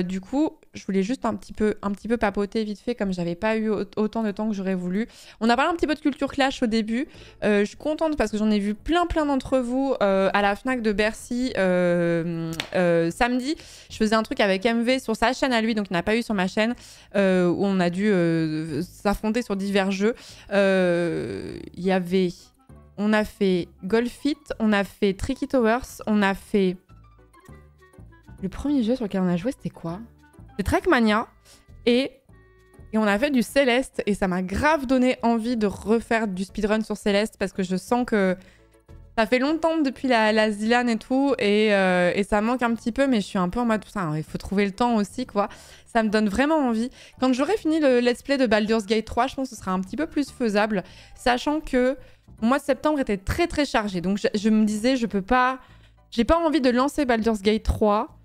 Du coup, je voulais juste un petit peu papoter vite fait, comme j'avais pas eu autant de temps que j'aurais voulu. On a parlé un petit peu de culture clash au début. Je suis contente parce que j'en ai vu plein d'entre vous à la Fnac de Bercy samedi. Je faisais un truc avec MV sur sa chaîne à lui, donc il n'a pas eu sur ma chaîne, où on a dû s'affronter sur divers jeux. On a fait Golf It, on a fait Tricky Towers, on a fait... Le premier jeu sur lequel on a joué, c'était quoi? C'est Trackmania. Et on a fait du Céleste. Et ça m'a grave donné envie de refaire du speedrun sur Céleste. Parce que je sens que ça fait longtemps depuis la Zilan et tout. Et ça manque un petit peu. Mais je suis un peu en mode... Putain, il faut trouver le temps aussi, quoi. Ça me donne vraiment envie. Quand j'aurai fini le let's play de Baldur's Gate 3, je pense que ce sera un petit peu plus faisable. Sachant que le mois de septembre était très chargé. Donc je me disais, je peux pas... J'ai pas envie de lancer Baldur's Gate 3...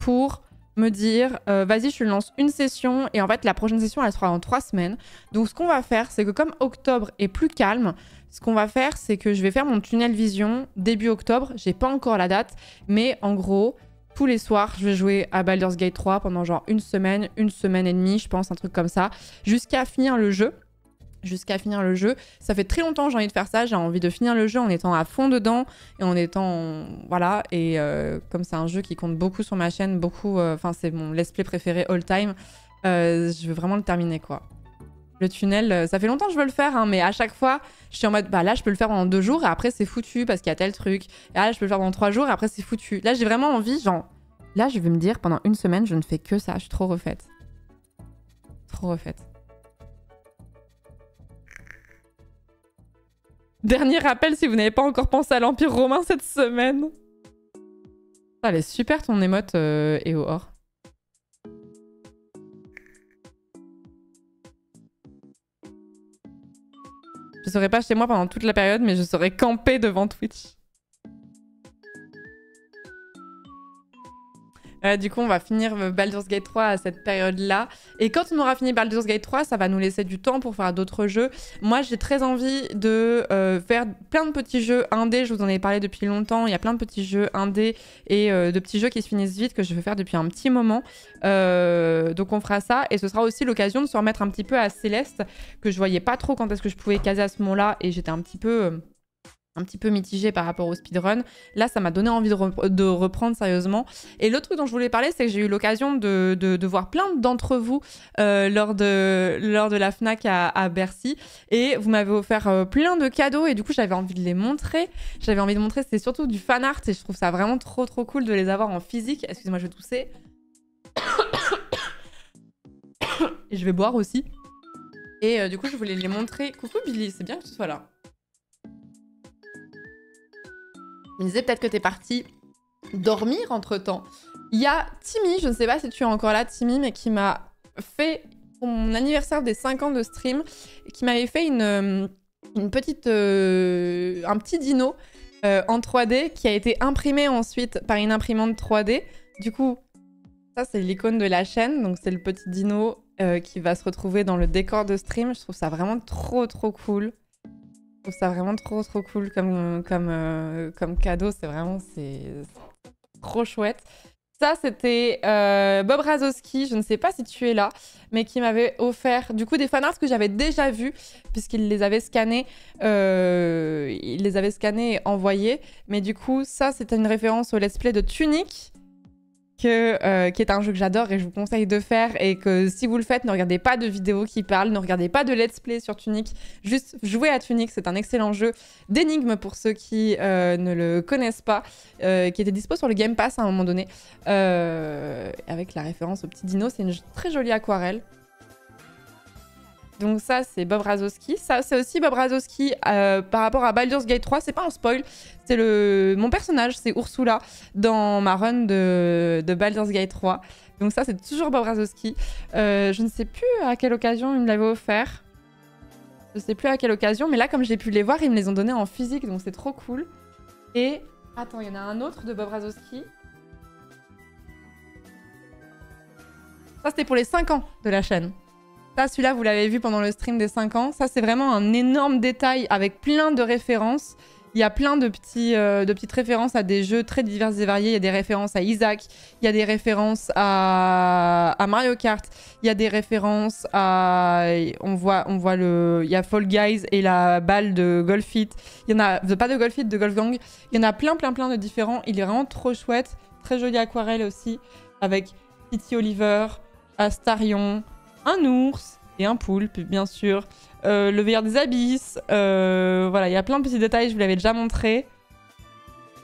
pour me dire vas-y, je lance une session et en fait la prochaine session elle sera dans 3 semaines. Donc ce qu'on va faire, c'est que comme octobre est plus calme, ce qu'on va faire, c'est que je vais faire mon tunnel vision début octobre. J'ai pas encore la date, mais en gros tous les soirs je vais jouer à Baldur's Gate 3 pendant genre une semaine et demie, je pense, un truc comme ça, jusqu'à finir le jeu. Ça fait très longtemps que j'ai envie de faire ça. J'ai envie de finir le jeu en étant à fond dedans et en étant... Voilà. Et comme c'est un jeu qui compte beaucoup sur ma chaîne, beaucoup... Enfin, c'est mon let's play préféré all time. Je veux vraiment le terminer, quoi. Le tunnel, ça fait longtemps que je veux le faire, hein, mais à chaque fois, je suis en mode, bah là, je peux le faire pendant 2 jours et après, c'est foutu parce qu'il y a tel truc. Et là, je peux le faire pendant 3 jours et après, c'est foutu. Là, j'ai vraiment envie, genre... Là, je vais me dire, pendant une semaine, je ne fais que ça. Je suis trop refaite. Trop refaite. Dernier rappel, si vous n'avez pas encore pensé à l'Empire romain cette semaine. Ah, elle est super ton émote, EOR. Je serai pas chez moi pendant toute la période, mais je serai campée devant Twitch. Du coup, on va finir Baldur's Gate 3 à cette période-là. Et quand on aura fini Baldur's Gate 3, ça va nous laisser du temps pour faire d'autres jeux. Moi, j'ai très envie de faire plein de petits jeux indés. Je vous en ai parlé depuis longtemps. Il y a plein de petits jeux indés et de petits jeux qui se finissent vite que je veux faire depuis un petit moment. Donc, on fera ça. Et ce sera aussi l'occasion de se remettre un petit peu à Céleste, que je voyais pas trop quand est-ce que je pouvais caser à ce moment-là. Et j'étais un petit peu mitigée par rapport au speedrun. Là, ça m'a donné envie de reprendre sérieusement. Et l'autre truc dont je voulais parler, c'est que j'ai eu l'occasion de voir plein d'entre vous lors de la Fnac à Bercy. Et vous m'avez offert plein de cadeaux. Et du coup, j'avais envie de les montrer. C'était surtout du fan art. Et je trouve ça vraiment trop cool de les avoir en physique. Excusez-moi, je vais tousser. Et je vais boire aussi. Et du coup, je voulais les montrer. Coucou Billy, c'est bien que tu sois là. Je me disais peut-être que t'es partie dormir entre-temps. Il y a Timmy, je ne sais pas si tu es encore là, Timmy, mais qui m'a fait, pour mon anniversaire des 5 ans de stream, qui m'avait fait un petit dino en 3D qui a été imprimé ensuite par une imprimante 3D. Du coup, ça, c'est l'icône de la chaîne. Donc, c'est le petit dino qui va se retrouver dans le décor de stream. Je trouve ça vraiment trop cool. Je trouve ça vraiment trop cool comme cadeau. C'est trop chouette. Ça, c'était Bob Razowski, je ne sais pas si tu es là, mais qui m'avait offert du coup des fanarts que j'avais déjà vus, puisqu'il les avait scannés, et envoyés. Mais du coup, ça, c'était une référence au let's play de Tunic, qui est un jeu que j'adore et je vous conseille de faire. Et que si vous le faites, ne regardez pas de vidéos qui parlent, ne regardez pas de let's play sur Tunic, juste jouez à Tunic. C'est un excellent jeu d'énigmes pour ceux qui ne le connaissent pas, qui était dispo sur le Game Pass à un moment donné, avec la référence au petit dino. C'est une très jolie aquarelle. Donc ça, c'est Bob Razowski. Ça, c'est aussi Bob Razowski par rapport à Baldur's Gate 3. C'est pas un spoil, c'est mon personnage, c'est Ursula, dans ma run de Baldur's Gate 3. Donc ça, c'est toujours Bob Razowski. Je ne sais plus à quelle occasion il me l'avait offert. Je sais plus à quelle occasion, mais là, comme j'ai pu les voir, ils me les ont donnés en physique, donc c'est trop cool. Et... Attends, il y en a un autre de Bob Razowski. Ça, c'était pour les 5 ans de la chaîne. Ça, celui-là, vous l'avez vu pendant le stream des 5 ans. Ça, c'est vraiment un énorme détail avec plein de références. Il y a plein de petites références à des jeux très divers et variés. Il y a des références à Isaac, il y a des références à Mario Kart, il y a des références à... On voit il y a Fall Guys et la balle de Golf It. Il y en a... Pas de Golf It, de Golf Gang. Il y en a plein de différents. Il est vraiment trop chouette. Très jolie aquarelle aussi. Avec Kitty Oliver, Astarion, un ours et un poulpe, bien sûr. Le veilleur des abysses. Voilà, il y a plein de petits détails, je vous l'avais déjà montré.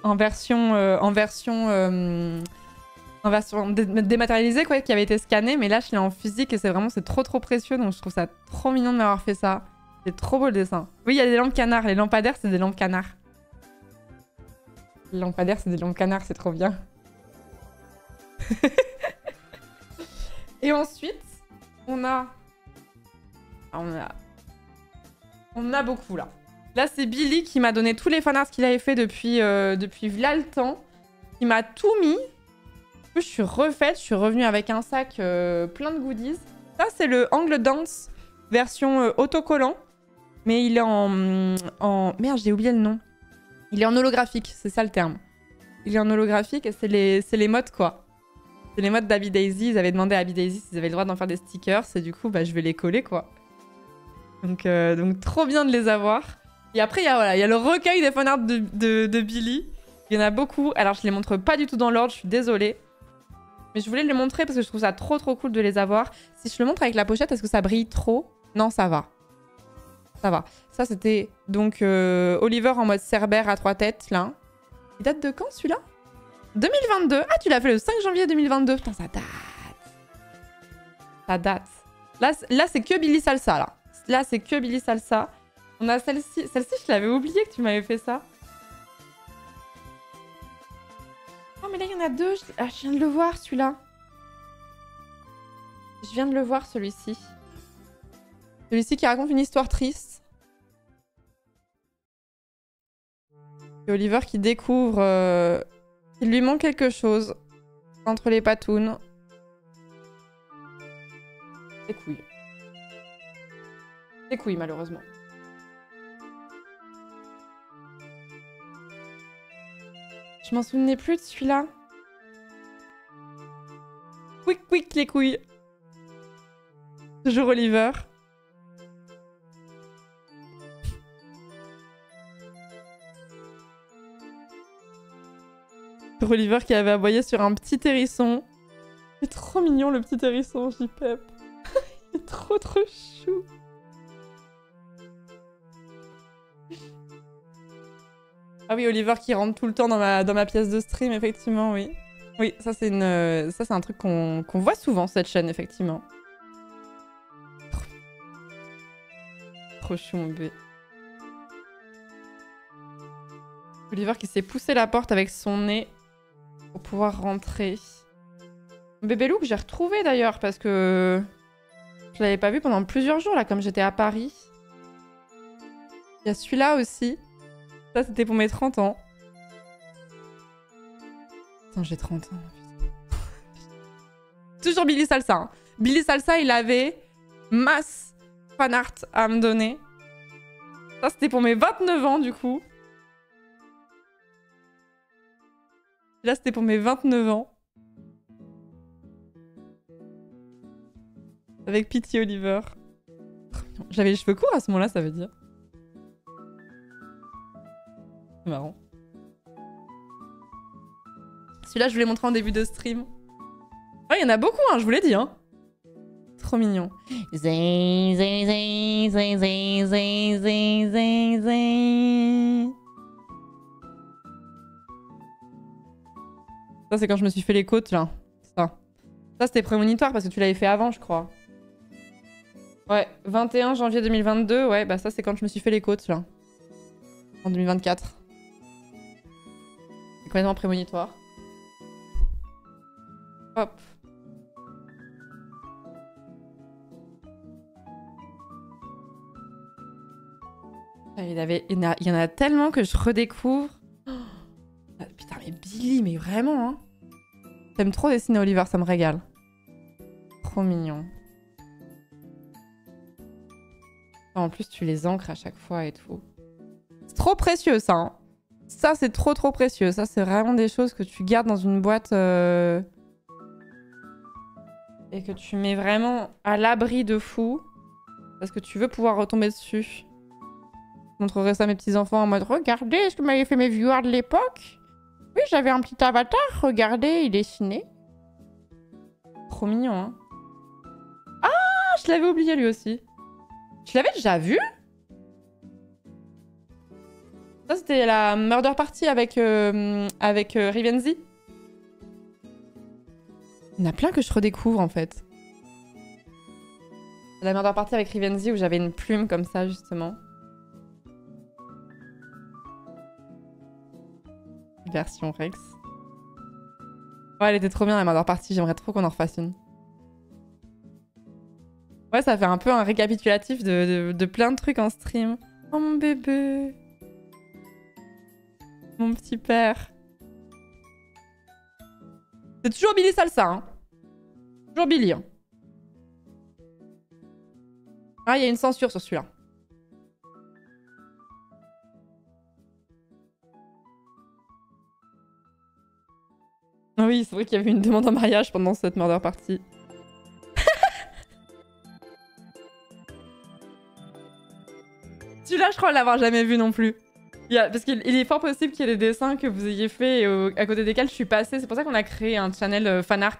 En version dématérialisée, quoi, qui avait été scannée. Mais là, je l'ai en physique et c'est trop précieux. Donc, je trouve ça trop mignon de m'avoir fait ça. C'est trop beau le dessin. Oui, il y a des lampes canards. Les lampadaires, c'est des lampes canards. Les lampadaires, c'est des lampes canards, c'est trop bien. Et ensuite, on a beaucoup là. Là, c'est Billy qui m'a donné tous les fanarts qu'il avait fait depuis v'là le temps. Il m'a tout mis. Je suis refaite, je suis revenue avec un sac plein de goodies. Ça, c'est le Angle Dance version autocollant. Mais il est en... Merde, j'ai oublié le nom. Il est en holographique, c'est ça le terme. Il est en holographique et c'est les modes, quoi. C'est les modes d'Abby Daisy. Ils avaient demandé à Abby Daisy s'ils avaient le droit d'en faire des stickers. Et du coup, bah, je vais les coller, quoi. Donc trop bien de les avoir. Et après, il y a le recueil des fanarts de Billy. Il y en a beaucoup. Alors, je les montre pas du tout dans l'ordre, je suis désolée. Mais je voulais les montrer parce que je trouve ça trop cool de les avoir. Si je le montre avec la pochette, est-ce que ça brille trop? Non, ça va. Ça va. Ça, c'était donc Oliver en mode Cerbère à 3 têtes, là. Il date de quand, celui-là? 2022. Ah, tu l'as fait le 5 janvier 2022. Putain, ça date. Ça date. Là c'est que Billy Salsa, là. Là, c'est que Billy Salsa. On a celle-ci. Celle-ci, je l'avais oublié que tu m'avais fait ça. Oh, mais là, il y en a deux. Ah, je viens de le voir, celui-là. Je viens de le voir, celui-ci. Celui-ci qui raconte une histoire triste. Et Oliver qui découvre qu'il lui manque quelque chose entre les patounes. Des couilles. Des couilles, malheureusement. Je m'en souvenais plus de celui-là. Quick, les couilles. Toujours Oliver. Toujours Oliver qui avait aboyé sur un petit hérisson. Il est trop mignon, le petit hérisson, j'y pep. Il est trop chou. Ah oui, Oliver qui rentre tout le temps dans ma pièce de stream, effectivement, oui. Oui, ça c'est un truc qu'on voit souvent, cette chaîne, effectivement. Trop chou, mon bébé. Oliver qui s'est poussé la porte avec son nez pour pouvoir rentrer. Mon bébé loup que j'ai retrouvé d'ailleurs, parce que je l'avais pas vu pendant plusieurs jours, là, comme j'étais à Paris. Il y a celui-là aussi. Ça, c'était pour mes 30 ans. Attends, j'ai 30 ans. Toujours Billy Salsa. Hein. Billy Salsa, il avait masse fanart à me donner. Ça, c'était pour mes 29 ans, du coup. Là, c'était pour mes 29 ans. Avec Pity Oliver. J'avais les cheveux courts à ce moment-là, ça veut dire. C'est marrant. Celui-là, je vous l'ai montré en début de stream. Ouais, il y en a beaucoup, hein, je vous l'ai dit. Hein. Trop mignon. Ça, c'est quand je me suis fait les côtes, là. Ça, c'était prémonitoire parce que tu l'avais fait avant, je crois. Ouais, 21 janvier 2022. Ouais, bah ça, c'est quand je me suis fait les côtes, là. En 2024. C'est complètement prémonitoire. Hop. Il y en a tellement que je redécouvre. Oh, putain, mais Billy, mais vraiment, hein. J'aime trop dessiner Oliver, ça me régale. Trop mignon. En plus, tu les ancres à chaque fois et tout. C'est trop précieux, ça, hein. Ça, c'est trop précieux. Ça, c'est vraiment des choses que tu gardes dans une boîte et que tu mets vraiment à l'abri de fou parce que tu veux pouvoir retomber dessus. Je montrerai ça à mes petits-enfants en mode « Regardez ce que m'avaient fait mes viewers de l'époque. Oui, j'avais un petit avatar. Regardez, il est dessiné. » Trop mignon, hein. Ah, je l'avais oublié lui aussi. Je l'avais déjà vu? Ça, c'était la Murder Party avec Rivenzi. Il y en a plein que je redécouvre, en fait. La Murder Party avec Rivenzi où j'avais une plume comme ça, justement. Version Rex. Ouais, elle était trop bien, la Murder Party. J'aimerais trop qu'on en refasse une. Ouais, ça fait un peu un récapitulatif de plein de trucs en stream. Oh, mon bébé. Mon petit père. C'est toujours Billy Salsa, hein. Toujours Billy, hein. Ah, il y a une censure sur celui-là. Oui, c'est vrai qu'il y avait une demande en mariage pendant cette murder party. Celui-là, je crois l'avoir jamais vu non plus. Parce qu'il est fort possible qu'il y ait des dessins que vous ayez fait et à côté desquels je suis passée. C'est pour ça qu'on a créé un channel fanart.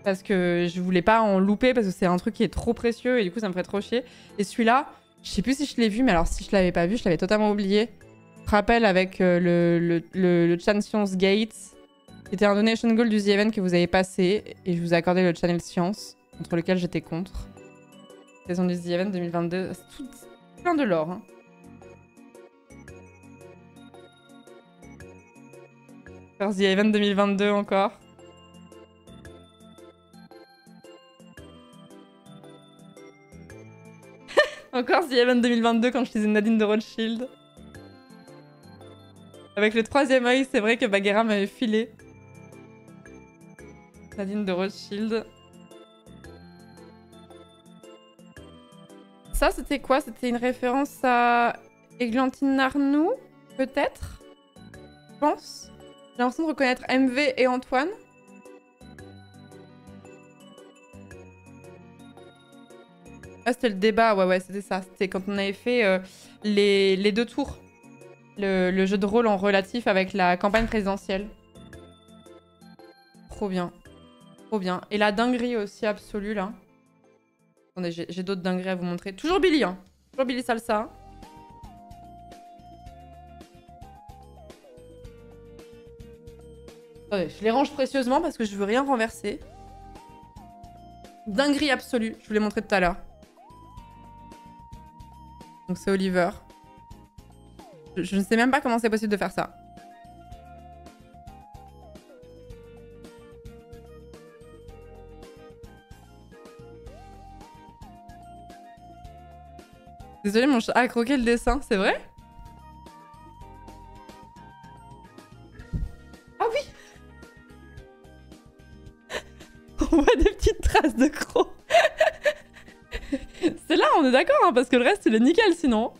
Parce que je voulais pas en louper parce que c'est un truc qui est trop précieux et du coup ça me ferait trop chier. Et celui-là, je sais plus si je l'ai vu, mais alors si je l'avais pas vu, je l'avais totalement oublié. Je te rappelle avec le Chan Science Gate, qui était un donation goal du The Event que vous avez passé et je vous ai accordé le channel Science, contre lequel j'étais contre. Saison du The Event 2022, c'est tout plein de l'or. Hein. Faire The Event 2022 encore. Encore The Event 2022 quand je faisais Nadine de Rothschild. Avec le troisième œil, c'est vrai que Bagheera m'avait filé. Nadine de Rothschild. Ça, c'était quoi? C'était une référence à Églantine Arnoux, peut-être? Je pense. J'ai l'impression de reconnaître MV et Antoine. Ah, c'était le débat, ouais, c'était ça. C'était quand on avait fait les 2 tours. Le jeu de rôle en relatif avec la campagne présidentielle. Trop bien. Trop bien. Et la dinguerie aussi absolue, là. Attendez, j'ai d'autres dingueries à vous montrer. Toujours Billy, hein. Toujours Billy Salsa. Attendez, je les range précieusement parce que je veux rien renverser. Dinguerie absolue. Je vous l'ai montré tout à l'heure. Donc c'est Oliver. Je ne sais même pas comment c'est possible de faire ça. Désolée, mon chat a croqué le dessin, c'est vrai? Ah oui! On voit des petites traces de crocs. C'est là, on est d'accord, hein, parce que le reste, il est nickel sinon.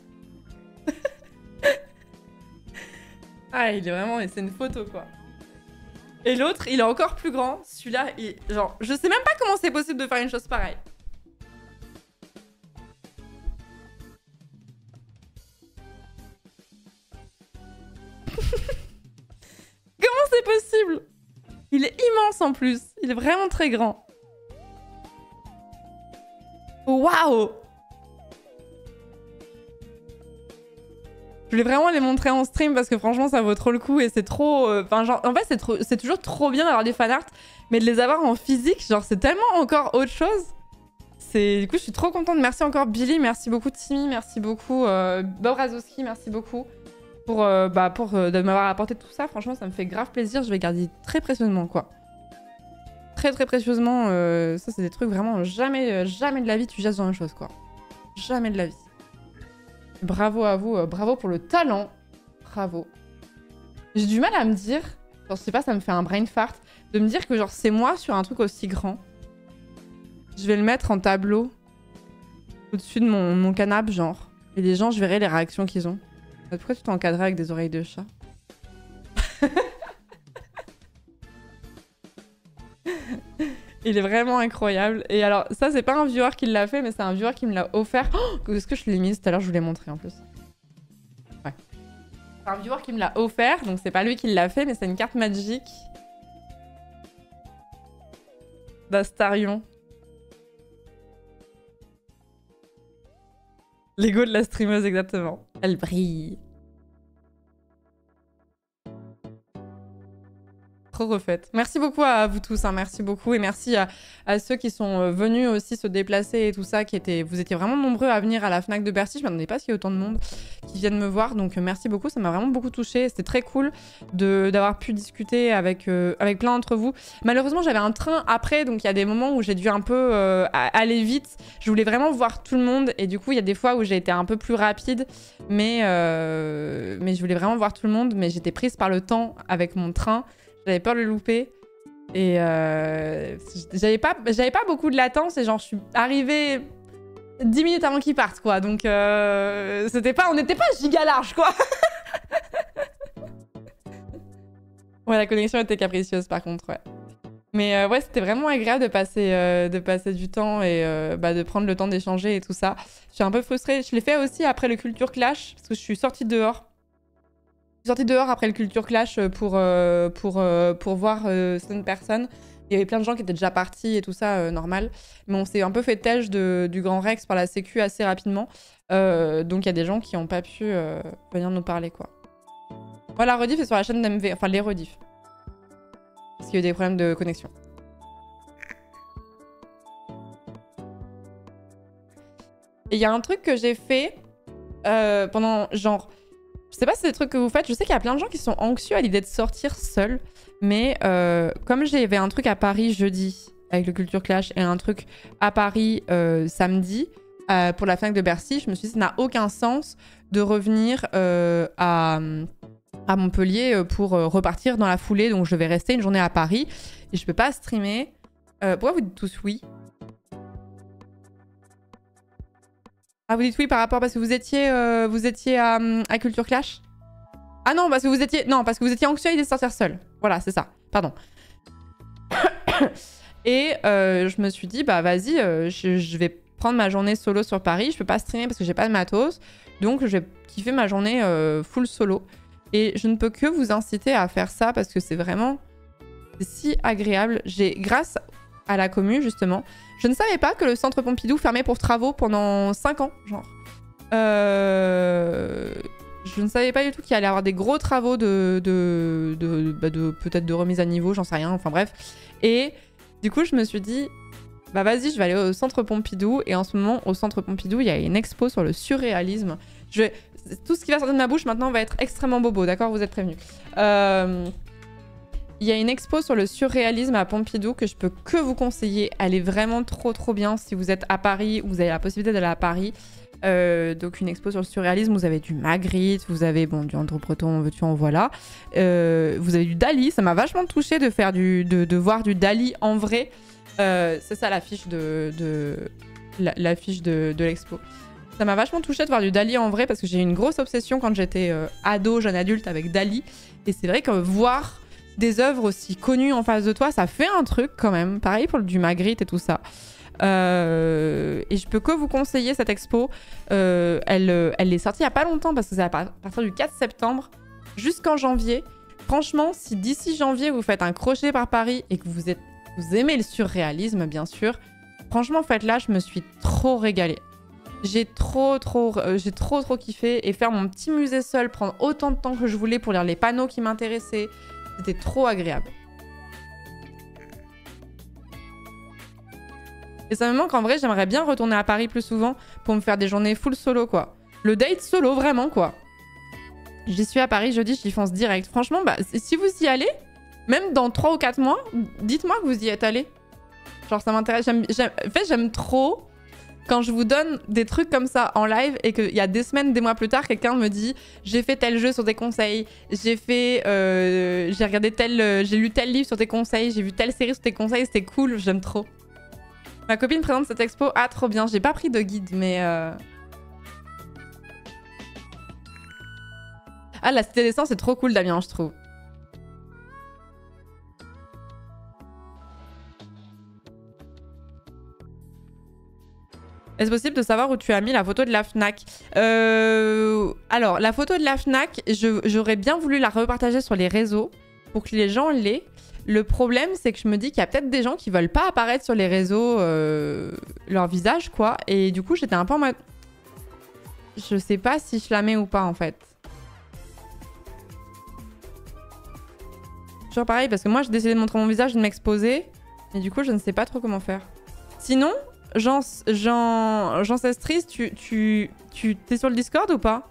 Ah, il est vraiment... C'est une photo, quoi. Et l'autre, il est encore plus grand. Celui-là, il... genre... Je sais même pas comment c'est possible de faire une chose pareille. Comment c'est possible? Il est immense en plus. Il est vraiment très grand. Waouh! Je voulais vraiment les montrer en stream parce que franchement ça vaut trop le coup et c'est trop... Enfin genre, en fait c'est toujours trop bien d'avoir des fanarts, mais de les avoir en physique, genre c'est tellement encore autre chose. Du coup je suis trop contente. Merci encore Billy, merci beaucoup Timmy, merci beaucoup Bob Razowski, merci beaucoup pour de m'avoir apporté tout ça. Franchement ça me fait grave plaisir, je vais garder très précieusement quoi. Très précieusement, ça c'est des trucs vraiment jamais de la vie tu jettes dans une chose quoi. Jamais de la vie. Bravo à vous, bravo pour le talent. Bravo. J'ai du mal à me dire, genre je sais pas, ça me fait un brain fart, de me dire que genre c'est moi sur un truc aussi grand. Je vais le mettre en tableau au-dessus de mon canapé genre. Et les gens, je verrai les réactions qu'ils ont. Pourquoi tu t'es encadré avec des oreilles de chat? Il est vraiment incroyable. Et alors, ça, c'est pas un viewer qui l'a fait, mais c'est un viewer qui me l'a offert. Oh, est-ce que je l'ai mise tout à l'heure? Je vous l'ai montré en plus. Ouais. C'est un viewer qui me l'a offert, donc c'est pas lui qui l'a fait, mais c'est une carte Magic d'Astarion. L'ego de la streameuse, exactement. Elle brille. Trop refaite. Merci beaucoup à vous tous, hein, merci beaucoup. Et merci à ceux qui sont venus aussi se déplacer et tout ça. Vous étiez vraiment nombreux à venir à la Fnac de Bercy. Je m'attendais pas qu'il y ait autant de monde qui viennent me voir. Donc merci beaucoup, ça m'a vraiment beaucoup touchée. C'était très cool d'avoir pu discuter avec plein d'entre vous. Malheureusement, j'avais un train après, donc il y a des moments où j'ai dû un peu aller vite. Je voulais vraiment voir tout le monde. Et du coup, il y a des fois où j'ai été un peu plus rapide. Mais je voulais vraiment voir tout le monde. Mais j'étais prise par le temps avec mon train. J'avais peur de le louper. Et j'avais pas beaucoup de latence. Et genre, je suis arrivée 10 minutes avant qu'ils partent, quoi. Donc, on n'était pas giga large, quoi. Ouais, la connexion était capricieuse, par contre, ouais. Mais ouais, c'était vraiment agréable de passer du temps et de prendre le temps d'échanger et tout ça. Je suis un peu frustrée. Je l'ai fait aussi après le Culture Clash, parce que je suis sortie dehors. Je suis sortie dehors après le Culture Clash pour voir certaines personnes. Il y avait plein de gens qui étaient déjà partis et tout ça, normal. Mais on s'est un peu fait têche du Grand Rex par la sécu assez rapidement. Donc il y a des gens qui n'ont pas pu venir nous parler, quoi. Voilà, la rediff est sur la chaîne d'MV. Enfin, les rediffs. Parce qu'il y a eu des problèmes de connexion. Et il y a un truc que j'ai fait pendant, genre... Je sais pas si c'est des trucs que vous faites. Je sais qu'il y a plein de gens qui sont anxieux à l'idée de sortir seuls. Mais comme j'avais un truc à Paris jeudi avec le Culture Clash et un truc à Paris samedi pour la Fnac de Bercy, je me suis dit ça n'a aucun sens de revenir à Montpellier pour repartir dans la foulée. Donc je vais rester une journée à Paris et je peux pas streamer. Pourquoi vous dites tous oui? Ah, vous dites oui par rapport parce que vous étiez à Culture Clash? Ah non, parce que vous étiez... Non, parce que vous étiez anxieux à l'idée de sortir seul. Voilà, c'est ça. Pardon. Et je me suis dit, bah vas-y, je vais prendre ma journée solo sur Paris. Je peux pas streamer parce que j'ai pas de matos. Donc je vais kiffer ma journée full solo. Et je ne peux que vous inciter à faire ça parce que c'est vraiment... C'est si agréable. Grâce à la commu, justement... Je ne savais pas que le centre Pompidou fermait pour travaux pendant 5 ans, genre. Je ne savais pas du tout qu'il allait y avoir des gros travaux peut-être de remise à niveau, j'en sais rien, enfin bref. Et du coup, je me suis dit, bah vas-y, je vais aller au centre Pompidou. Et en ce moment, au centre Pompidou, il y a une expo sur le surréalisme. Tout ce qui va sortir de ma bouche maintenant va être extrêmement bobo, d'accord? Vous êtes prévenus. Il y a une expo sur le surréalisme à Pompidou que je peux que vous conseiller. Elle est vraiment trop bien si vous êtes à Paris ou vous avez la possibilité d'aller à Paris. Donc une expo sur le surréalisme, vous avez du Magritte, vous avez du Andrew Breton, en veux-tu en voilà. Vous avez du Dali, ça m'a vachement touchée de voir du Dali en vrai. C'est ça l'affiche l'affiche de l'expo. Ça m'a vachement touchée de voir du Dali en vrai parce que j'ai eu une grosse obsession quand j'étais ado, jeune adulte avec Dali. Et c'est vrai que voir des œuvres aussi connues en face de toi, ça fait un truc quand même. Pareil pour du Magritte et tout ça. Et je peux que vous conseiller cette expo. Elle est sortie il n'y a pas longtemps parce que c'est à partir du 4 septembre jusqu'en janvier. Franchement, si d'ici janvier vous faites un crochet par Paris et que vous aimez le surréalisme, bien sûr, franchement, faites-la, je me suis trop régalée. J'ai trop kiffé et faire mon petit musée seul, prendre autant de temps que je voulais pour lire les panneaux qui m'intéressaient. C'était trop agréable. Et ça me manque, en vrai, j'aimerais bien retourner à Paris plus souvent pour me faire des journées full solo, quoi. Le date solo, vraiment, quoi. J'y suis à Paris jeudi, j'y fonce direct. Franchement, bah, si vous y allez, même dans 3 ou 4 mois, dites-moi que vous y êtes allé. Genre, ça m'intéresse. En fait, j'aime trop quand je vous donne des trucs comme ça en live et qu'il y a des semaines, des mois plus tard, quelqu'un me dit « J'ai fait tel jeu sur tes conseils, j'ai regardé j'ai lu tel livre sur tes conseils, j'ai vu telle série sur tes conseils, c'était cool, j'aime trop. » Ma copine présente cette expo, ah trop bien, j'ai pas pris de guide, mais... Ah, la Cité des Sangs, c'est trop cool, Damien, je trouve. Est-ce possible de savoir où tu as mis la photo de la Fnac? Alors, la photo de la Fnac, j'aurais bien voulu la repartager sur les réseaux pour que les gens l'aient. Le problème, c'est que je me dis qu'il y a peut-être des gens qui veulent pas apparaître sur les réseaux leur visage, quoi. Et du coup, j'étais un peu en mode... Je sais pas si je la mets ou pas, en fait. Toujours pareil, parce que moi, j'ai décidé de montrer mon visage, de m'exposer. Et du coup, je ne sais pas trop comment faire. Sinon, Jean-Cestris, t'es sur le Discord ou pas?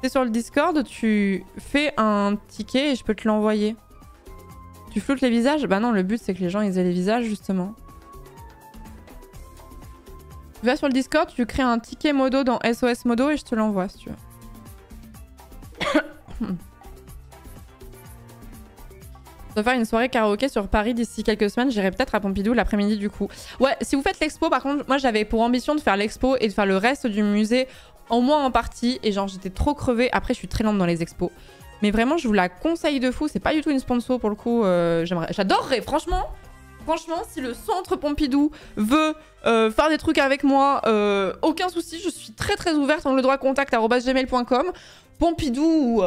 T'es sur le Discord, tu fais un ticket et je peux te l'envoyer. Tu floutes les visages? Bah non, le but c'est que les gens ils aient les visages justement. Tu vas sur le Discord, tu crées un ticket modo dans SOS Modo et je te l'envoie si tu veux. Je vais faire une soirée karaoké sur Paris d'ici quelques semaines. J'irai peut-être à Pompidou l'après-midi du coup. Ouais, si vous faites l'expo, par contre, moi j'avais pour ambition de faire l'expo et de faire le reste du musée au moins en partie. Et genre j'étais trop crevée. Après, je suis très lente dans les expos. Mais vraiment, je vous la conseille de fou. C'est pas du tout une sponsor pour le coup. J'adorerais, franchement, si le centre Pompidou veut faire des trucs avec moi, aucun souci. Je suis très très ouverte. On le droit contact@gmail.com. Pompidou ou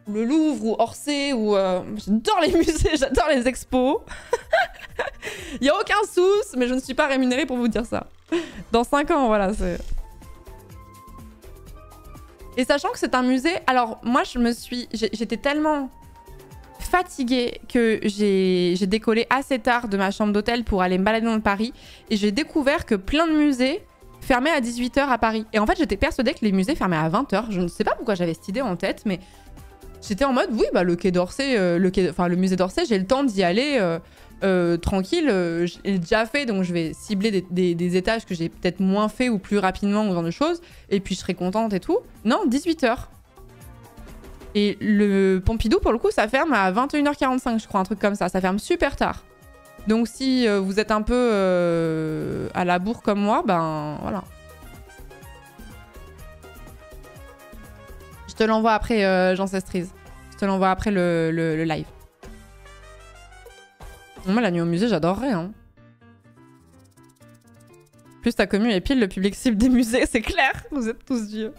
le Louvre ou Orsay ou j'adore les musées, j'adore les expos. Il y a aucun souci, mais je ne suis pas rémunérée pour vous dire ça. Dans 5 ans, voilà, c'est... Et sachant que c'est un musée, alors moi j'étais tellement fatiguée que j'ai décollé assez tard de ma chambre d'hôtel pour aller me balader dans Paris et j'ai découvert que plein de musées fermaient à 18 h à Paris. Et en fait j'étais persuadée que les musées fermaient à 20 h. Je ne sais pas pourquoi j'avais cette idée en tête, mais j'étais en mode oui bah le quai d'Orsay, le musée d'Orsay, j'ai le temps d'y aller tranquille. Je l'ai déjà fait donc je vais cibler des étages que j'ai peut-être moins fait ou plus rapidement ou ce genre de choses et puis je serai contente et tout. Non, 18 h. Et le Pompidou pour le coup ça ferme à 21h45 je crois, un truc comme ça. Ça ferme super tard. Donc si vous êtes un peu à la bourre comme moi, ben voilà. Je te l'envoie après Jean-Cestrise. Je te l'envoie après le live. Moi, la nuit au musée, j'adorerais. Hein. Plus ta commu est pile le public cible des musées, c'est clair. Vous êtes tous vieux.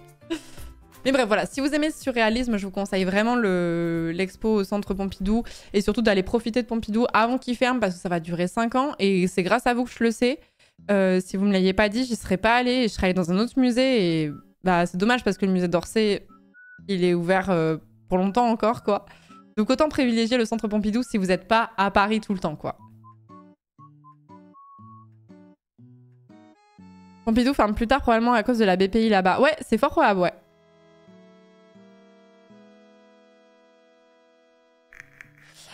Mais bref, voilà. Si vous aimez ce surréalisme, je vous conseille vraiment l'expo au centre Pompidou. Et surtout d'aller profiter de Pompidou avant qu'il ferme parce que ça va durer 5 ans. Et c'est grâce à vous que je le sais. Si vous me l'aviez pas dit, j'y serais pas allée. Et je serais allée dans un autre musée. Et bah, c'est dommage parce que le musée d'Orsay, il est ouvert pour longtemps encore, quoi. Donc autant privilégier le centre Pompidou si vous n'êtes pas à Paris tout le temps, quoi. Pompidou ferme plus tard probablement à cause de la BPI là-bas. Ouais, c'est fort probable, ouais.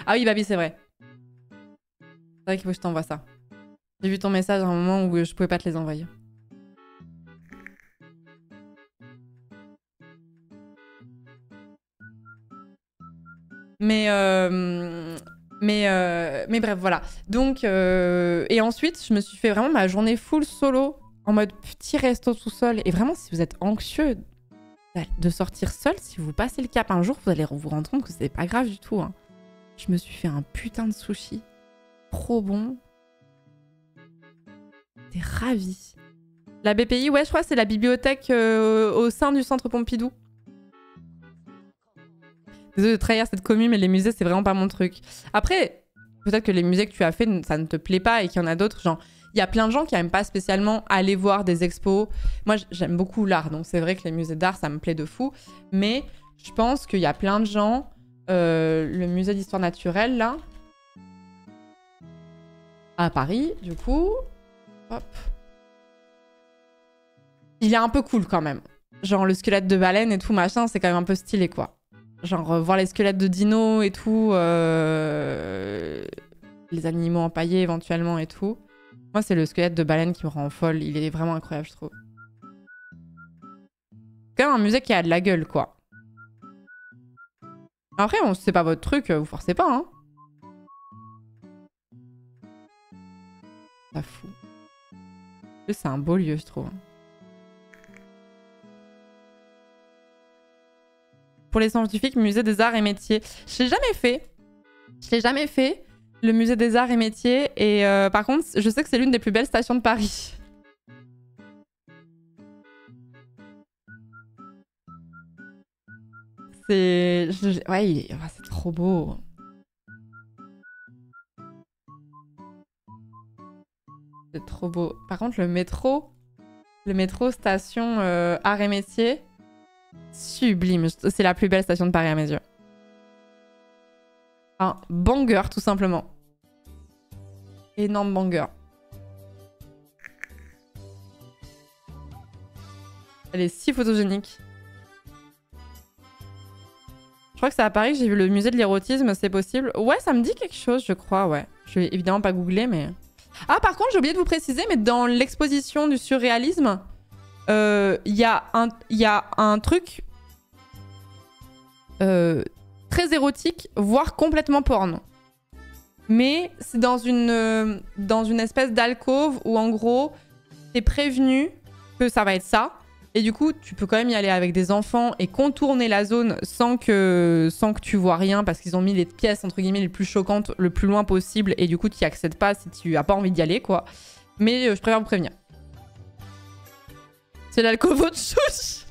Ah oui, Babi, c'est vrai. C'est vrai qu'il faut que je t'envoie ça. J'ai vu ton message à un moment où je pouvais pas te les envoyer. Mais bref, voilà. Donc, et ensuite, je me suis fait vraiment ma journée full solo, en mode petit resto tout seul. Et vraiment, si vous êtes anxieux de sortir seul, si vous passez le cap un jour, vous allez vous rendre compte que c'est pas grave du tout. Hein. Je me suis fait un putain de sushi. Trop bon. T'es ravie. La BPI, ouais, je crois que c'est la bibliothèque au sein du centre Pompidou. Désolée de trahir cette commune, mais les musées, c'est vraiment pas mon truc. Après, peut-être que les musées que tu as fait, ça ne te plaît pas et qu'il y en a d'autres. Genre, il y a plein de gens qui n'aiment pas spécialement aller voir des expos. Moi, j'aime beaucoup l'art, donc c'est vrai que les musées d'art, ça me plaît de fou. Mais je pense qu'il y a plein de gens... le musée d'histoire naturelle, là, à Paris, du coup... Hop. Il est un peu cool, quand même. Genre, le squelette de baleine et tout, machin, c'est quand même un peu stylé, quoi. Genre, voir les squelettes de dinos et tout, les animaux empaillés éventuellement et tout. Moi, c'est le squelette de baleine qui me rend folle. Il est vraiment incroyable, je trouve. C'est quand même un musée qui a de la gueule, quoi. Après, bon, si c'est pas votre truc, vous forcez pas, hein. Pas fou. C'est un beau lieu, je trouve. Pour les scientifiques, musée des arts et métiers. Je l'ai jamais fait. Je l'ai jamais fait, le musée des arts et métiers. Et par contre, je sais que c'est l'une des plus belles stations de Paris. C'est... Ouais, c'est trop beau. C'est trop beau. Par contre, le métro station Arts et Métiers, sublime. C'est la plus belle station de Paris à mes yeux. Un banger, tout simplement. Énorme banger. Elle est si photogénique. Je crois que c'est à Paris que j'ai vu le musée de l'érotisme, c'est possible. Ouais, ça me dit quelque chose, je crois, ouais. Je vais évidemment pas googler, mais... Ah, par contre, j'ai oublié de vous préciser, mais dans l'exposition du surréalisme, il y a un truc très érotique, voire complètement porno. Mais c'est dans une espèce d'alcôve où, en gros, t'es prévenu que ça va être ça. Et du coup, tu peux quand même y aller avec des enfants et contourner la zone sans que tu vois rien parce qu'ils ont mis les pièces, entre guillemets, les plus choquantes le plus loin possible. Et du coup, tu n'y accèdes pas si tu n'as pas envie d'y aller, quoi. Mais je préfère vous prévenir. C'est l'alcovo de chouch.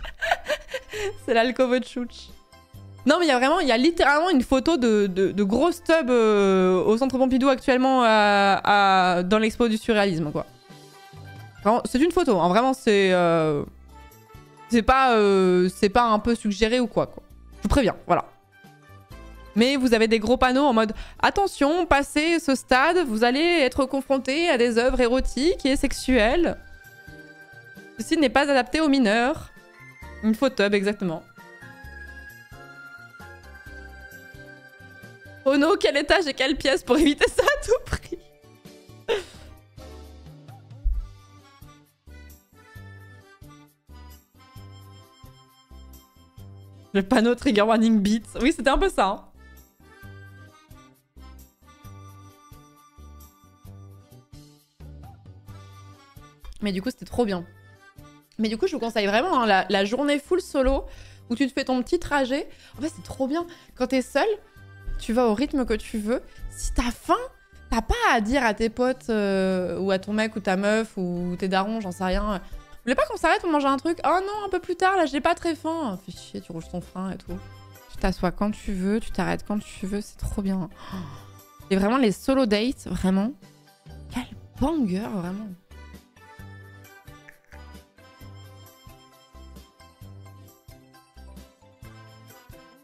C'est l'alcovo de chouch. Non, mais il y a littéralement une photo de gros stubs au Centre Pompidou actuellement dans l'expo du surréalisme, quoi. C'est une photo, hein. Vraiment, c'est pas un peu suggéré ou quoi. Je vous préviens, voilà. Mais vous avez des gros panneaux en mode « Attention, passez ce stade, vous allez être confronté à des œuvres érotiques et sexuelles. Ceci n'est pas adapté aux mineurs. » Une phototub, exactement. Oh non, quel étage et quelle pièce pour éviter ça à tout prix. Le panneau trigger warning beats. Oui, c'était un peu ça. Hein. Mais du coup, c'était trop bien. Mais du coup, je vous conseille vraiment hein, la journée full solo où tu te fais ton petit trajet. En fait, c'est trop bien. Quand t'es seul, tu vas au rythme que tu veux. Si t'as faim, t'as pas à dire à tes potes ou à ton mec ou ta meuf ou tes darons, j'en sais rien. Vous voulez pas qu'on s'arrête pour manger un truc? Oh non, un peu plus tard, là, j'ai pas très faim. Fais chier, tu rouges ton frein et tout. Tu t'assois quand tu veux, tu t'arrêtes quand tu veux, c'est trop bien. Et vraiment, les solo dates, vraiment. Quel banger, vraiment.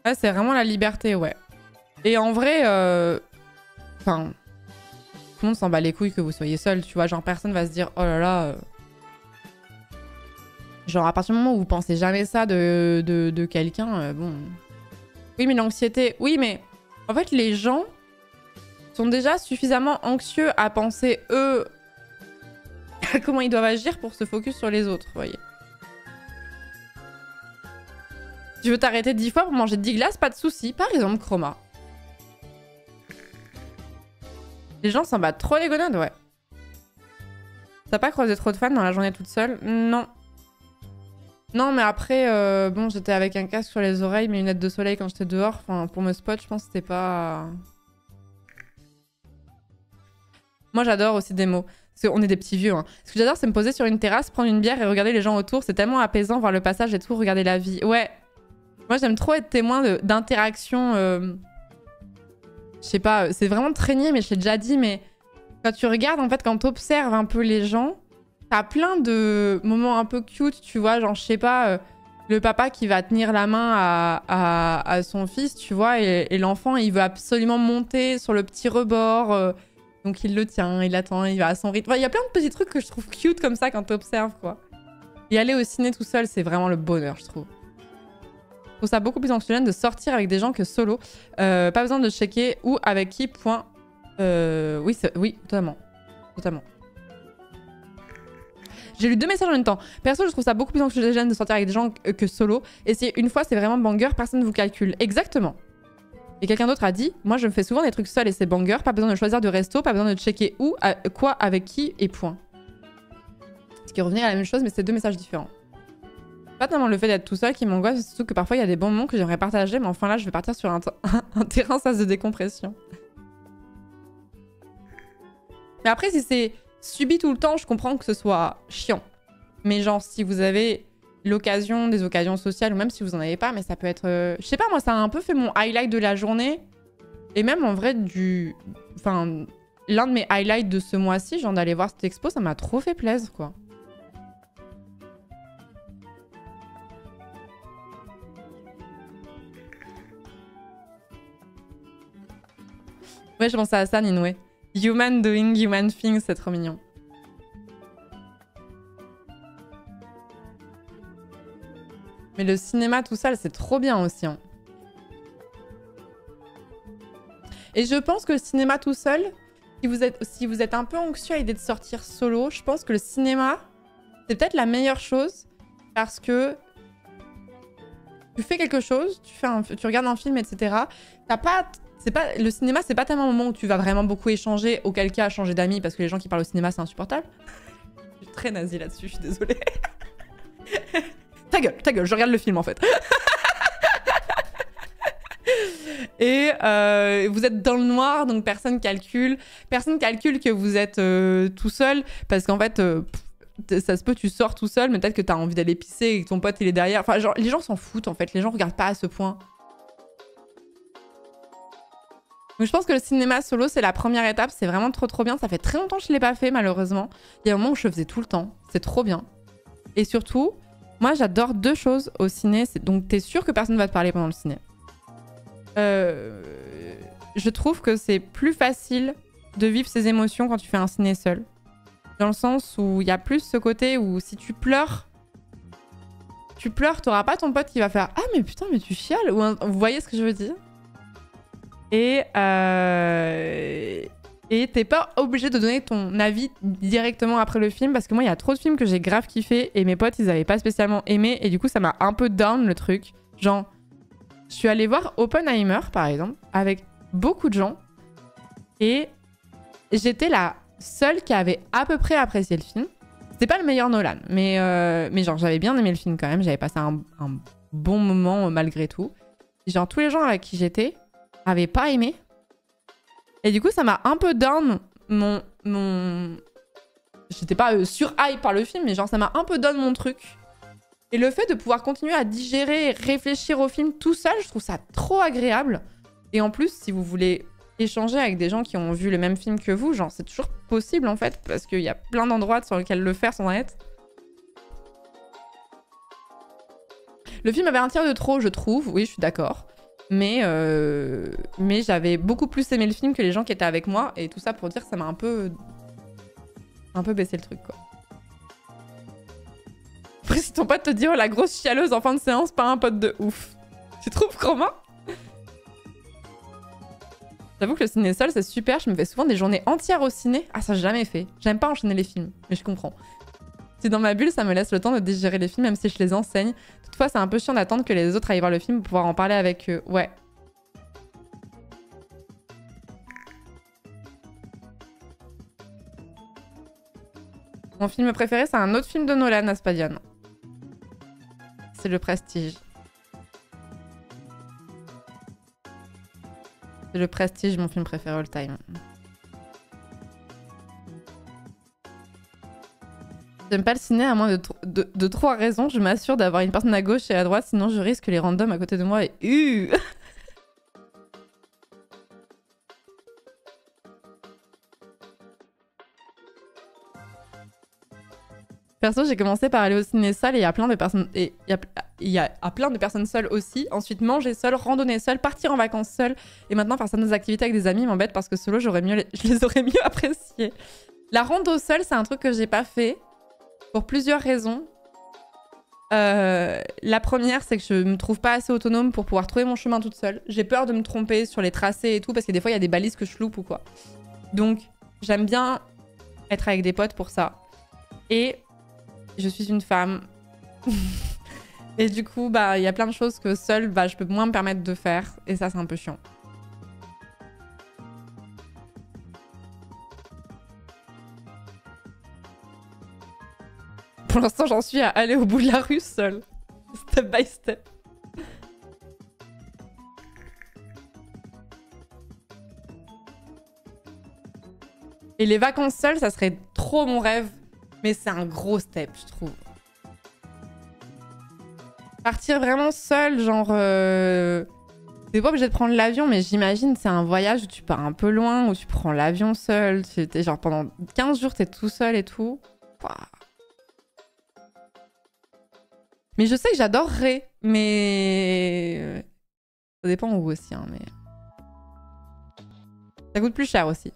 Ouais, c'est vraiment la liberté, ouais. Et en vrai, enfin, tout le monde s'en bat les couilles que vous soyez seul, tu vois. Genre, personne va se dire, oh là là... Genre, à partir du moment où vous pensez jamais ça de quelqu'un, bon... Oui, mais l'anxiété... Oui, mais... En fait, les gens sont déjà suffisamment anxieux à penser, eux, à comment ils doivent agir pour se focus sur les autres, vous voyez. Tu veux t'arrêter 10 fois pour manger 10 glaces, pas de souci. Par exemple, Chroma. Les gens s'en battent trop les gonades, ouais. T'as pas croisé trop de fans dans la journée toute seule? Non. Non, mais après, bon, j'étais avec un casque sur les oreilles, mes lunettes de soleil quand j'étais dehors. Enfin, pour me spot, je pense que c'était pas... Moi, j'adore aussi des mots. Parce qu'on est des petits vieux. Hein. Ce que j'adore, c'est me poser sur une terrasse, prendre une bière et regarder les gens autour. C'est tellement apaisant, voir le passage et tout, regarder la vie. Ouais. Moi, j'aime trop être témoin d'interactions... Je sais pas, c'est vraiment traîné, mais je l'ai déjà dit, mais... Quand tu regardes, en fait, quand t'observes un peu les gens... T'as plein de moments un peu cute, tu vois, genre, je sais pas, le papa qui va tenir la main à son fils, tu vois, et l'enfant, il veut absolument monter sur le petit rebord, donc il le tient, il attend, il va à son rythme. Il y a plein de petits trucs que je trouve cute comme ça quand t'observes, quoi. Et aller au ciné tout seul, c'est vraiment le bonheur, je trouve. Je trouve ça beaucoup plus anxiogène de sortir avec des gens que solo. Pas besoin de checker où, avec qui, point. Oui, totalement. Totalement. J'ai lu 2 messages en même temps. Perso, je trouve ça beaucoup plus anxiogène de sortir avec des gens que solo. Et si une fois c'est vraiment banger, personne ne vous calcule. Exactement. Et quelqu'un d'autre a dit, moi je me fais souvent des trucs seuls et c'est banger, pas besoin de choisir de resto, pas besoin de checker où, quoi, avec qui et point. Ce qui revenait à la même chose, mais c'est 2 messages différents. Pas tellement le fait d'être tout seul qui m'angoisse, surtout que parfois il y a des bons moments que j'aimerais partager, mais enfin là je vais partir sur un terrain sas de décompression. Mais après, si c'est subi tout le temps, je comprends que ce soit chiant. Mais genre, si vous avez l'occasion, des occasions sociales, ou même si vous en avez pas, mais ça peut être... je sais pas, moi, ça a un peu fait mon highlight de la journée. Et même, en vrai, enfin, l'un de mes highlights de ce mois-ci, genre d'aller voir cette expo, ça m'a trop fait plaisir, quoi. Ouais, je pensais à ça, Ninoué. Human doing human things, c'est trop mignon. Mais le cinéma tout seul, c'est trop bien aussi. Hein. Et je pense que le cinéma tout seul, si vous êtes un peu anxieux à l'idée de sortir solo, je pense que le cinéma, c'est peut-être la meilleure chose parce que tu fais quelque chose, tu regardes un film, etc. Le cinéma, c'est pas tellement un moment où tu vas vraiment beaucoup échanger, auquel cas changer d'amis parce que les gens qui parlent au cinéma, c'est insupportable. Je suis très nazie là-dessus, je suis désolée. Ta gueule, je regarde le film en fait. Et vous êtes dans le noir, donc personne calcule que vous êtes tout seul, parce qu'en fait, ça se peut, tu sors tout seul, mais peut-être que t'as envie d'aller pisser et que ton pote il est derrière. Enfin, genre, les gens s'en foutent en fait, les gens regardent pas à ce point. Donc je pense que le cinéma solo, c'est la première étape, c'est vraiment trop bien. Ça fait très longtemps que je l'ai pas fait, malheureusement. Il y a un moment où je le faisais tout le temps, c'est trop bien. Et surtout, moi j'adore deux choses au ciné, donc t'es sûr que personne ne va te parler pendant le ciné. Je trouve que c'est plus facile de vivre ses émotions quand tu fais un ciné seul. Dans le sens où il y a plus ce côté où si tu pleures, t'auras pas ton pote qui va faire « Ah mais putain, mais tu chiales !» ou vous voyez ce que je veux dire? Et t'es pas obligé de donner ton avis directement après le film parce que moi, il y a trop de films que j'ai grave kiffé et mes potes, ils avaient pas spécialement aimé et du coup, ça m'a un peu down le truc. Genre, je suis allée voir Oppenheimer, par exemple, avec beaucoup de gens et j'étais la seule qui avait à peu près apprécié le film. C'était pas le meilleur Nolan, mais genre, j'avais bien aimé le film quand même. J'avais passé un bon moment malgré tout. Et genre, tous les gens avec qui j'étais avaient pas aimé. Et du coup, ça m'a un peu down J'étais pas sur hype par le film, mais genre, ça m'a un peu down mon truc. Et le fait de pouvoir continuer à digérer et réfléchir au film tout seul, je trouve ça trop agréable. Et en plus, si vous voulez échanger avec des gens qui ont vu le même film que vous, genre, c'est toujours possible en fait, parce qu'il y a plein d'endroits sur lesquels le faire sans être. Le film avait un tiers de trop, je trouve. Oui, je suis d'accord. Mais j'avais beaucoup plus aimé le film que les gens qui étaient avec moi. Et tout ça pour dire que ça m'a un peu baissé le truc, quoi. Après, si ton pote te dit « Oh, la grosse chialeuse en fin de séance, pas un pote de ouf ». Tu trouves, Chroma? J'avoue que le ciné seul, c'est super. Je me fais souvent des journées entières au ciné. Ah, ça, j'ai jamais fait. J'aime pas enchaîner les films, mais je comprends. Si dans ma bulle, ça me laisse le temps de digérer les films, même si je les enseigne. Toutefois, c'est un peu chiant d'attendre que les autres aillent voir le film pour pouvoir en parler avec eux. Ouais. Mon film préféré, c'est un autre film de Nolan, Aspadian. C'est Le Prestige. C'est Le Prestige, mon film préféré all time. J'aime pas le ciné à moins de 3 raisons. Je m'assure d'avoir une personne à gauche et à droite, sinon je risque les randoms à côté de moi et... Perso, j'ai commencé par aller au ciné seul et il y a plein de personnes... Et il y a plein de personnes seules aussi. Ensuite, manger seul, randonner seul, partir en vacances seul. Et maintenant, faire certaines activités avec des amis m'embête parce que solo, je les aurais mieux appréciées. La rando seule, c'est un truc que j'ai pas fait. Pour plusieurs raisons. La première, c'est que je me trouve pas assez autonome pour pouvoir trouver mon chemin toute seule. J'ai peur de me tromper sur les tracés et tout, parce que des fois, il y a des balises que je loupe ou quoi. Donc, j'aime bien être avec des potes pour ça. Et je suis une femme. Et du coup, bah, il y a plein de choses que seule, bah, je peux moins me permettre de faire. Et ça, c'est un peu chiant. Pour l'instant, j'en suis à aller au bout de la rue seule. Step by step. Et les vacances seules, ça serait trop mon rêve. Mais c'est un gros step, je trouve. Partir vraiment seul, genre... T'es pas obligé de prendre l'avion, mais j'imagine c'est un voyage où tu pars un peu loin, où tu prends l'avion seul. T'es genre pendant 15 jours, t'es tout seul et tout. Ouah. Mais je sais que j'adorerais, mais... Ça dépend où aussi, hein, mais... Ça coûte plus cher aussi.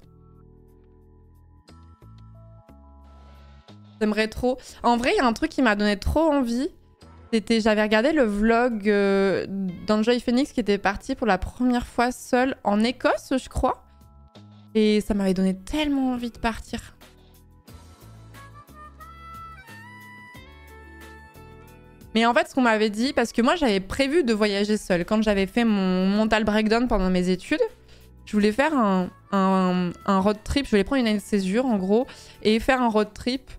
J'aimerais trop... En vrai, il y a un truc qui m'a donné trop envie. J'avais regardé le vlog d'Enjoy Phoenix qui était parti pour la première fois seul en Écosse, je crois. Et ça m'avait donné tellement envie de partir. Mais en fait, ce qu'on m'avait dit, parce que moi, j'avais prévu de voyager seule. Quand j'avais fait mon mental breakdown pendant mes études, je voulais faire un road trip. Je voulais prendre une année de césure, en gros, et faire un road trip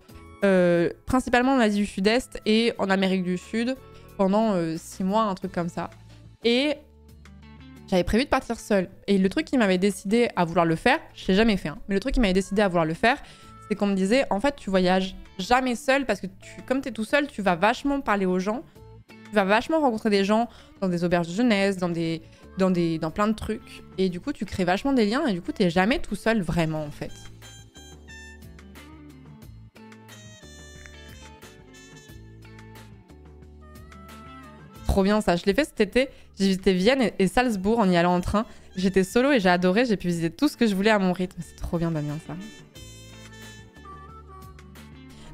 principalement en Asie du Sud-Est et en Amérique du Sud pendant 6 mois, un truc comme ça. Et j'avais prévu de partir seule. Et le truc qui m'avait décidé à vouloir le faire, je l'ai jamais fait, hein, mais le truc qui m'avait décidé à vouloir le faire, c'est qu'on me disait, en fait, tu voyages jamais seul parce que comme tu es tout seul, tu vas vachement parler aux gens, tu vas vachement rencontrer des gens dans des auberges de jeunesse, dans plein de trucs. Et du coup, tu crées vachement des liens et du coup, t'es jamais tout seul vraiment, en fait. Trop bien ça, je l'ai fait cet été. J'ai visité Vienne et Salzbourg en y allant en train. J'étais solo et j'ai adoré, j'ai pu visiter tout ce que je voulais à mon rythme. C'est trop bien, Damien, ça.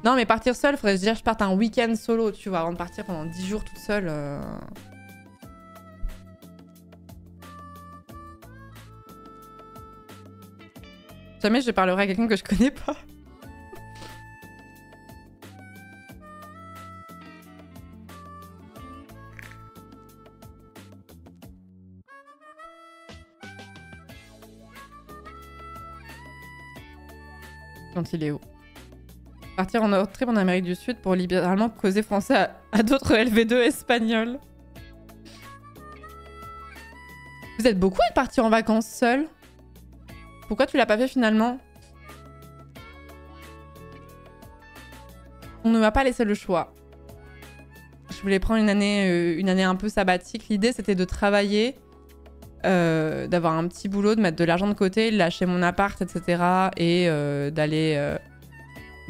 Non, mais partir seule, faudrait se dire je parte un week-end solo, tu vois, avant de partir pendant 10 jours toute seule. Jamais je parlerai à quelqu'un que je connais pas. Quand il est où? Partir en road trip en Amérique du Sud pour littéralement causer français à d'autres LV2 espagnols. Vous êtes beaucoup à partir en vacances seul? Pourquoi tu l'as pas fait finalement? On ne m'a pas laissé le choix. Je voulais prendre une année un peu sabbatique. L'idée c'était de travailler, d'avoir un petit boulot, de mettre de l'argent de côté, de lâcher mon appart, etc. Et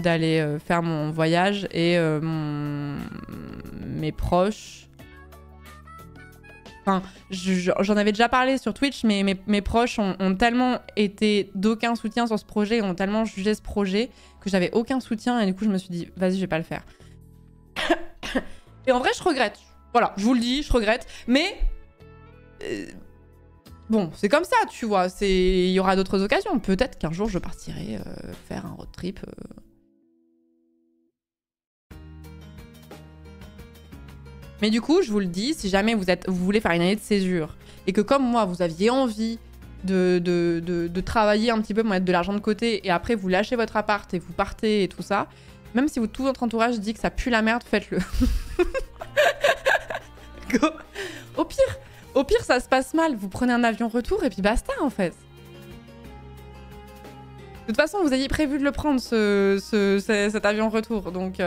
d'aller faire mon voyage et mes proches. Enfin, j'en avais déjà parlé sur Twitch, mais mes proches ont tellement été d'aucun soutien sur ce projet, ont tellement jugé ce projet que j'avais aucun soutien et du coup je me suis dit vas-y, je vais pas le faire. Et en vrai, je regrette. Voilà, je vous le dis, je regrette. Mais bon, c'est comme ça, tu vois. Il y aura d'autres occasions. Peut-être qu'un jour je partirai faire un road trip. Mais du coup, je vous le dis, si jamais vous voulez faire une année de césure et que comme moi, vous aviez envie de travailler un petit peu pour mettre de l'argent de côté et après vous lâchez votre appart et vous partez et tout ça, même si tout votre entourage dit que ça pue la merde, faites-le. Au pire, ça se passe mal. Vous prenez un avion retour et puis basta en fait. De toute façon, vous aviez prévu de le prendre, cet avion retour, donc...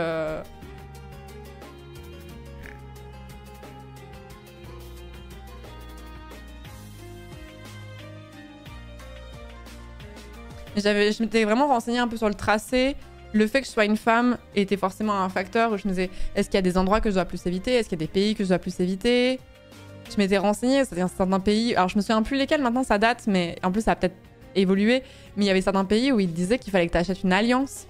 Je m'étais vraiment renseignée un peu sur le tracé. Le fait que je sois une femme était forcément un facteur où je me disais, est-ce qu'il y a des endroits que je dois plus éviter? Est-ce qu'il y a des pays que je dois plus éviter? Je m'étais renseignée, c'est-à-dire certains pays... Alors je me souviens plus lesquels, maintenant ça date, mais en plus ça a peut-être évolué. Mais il y avait certains pays où ils disaient qu'il fallait que tu achètes une alliance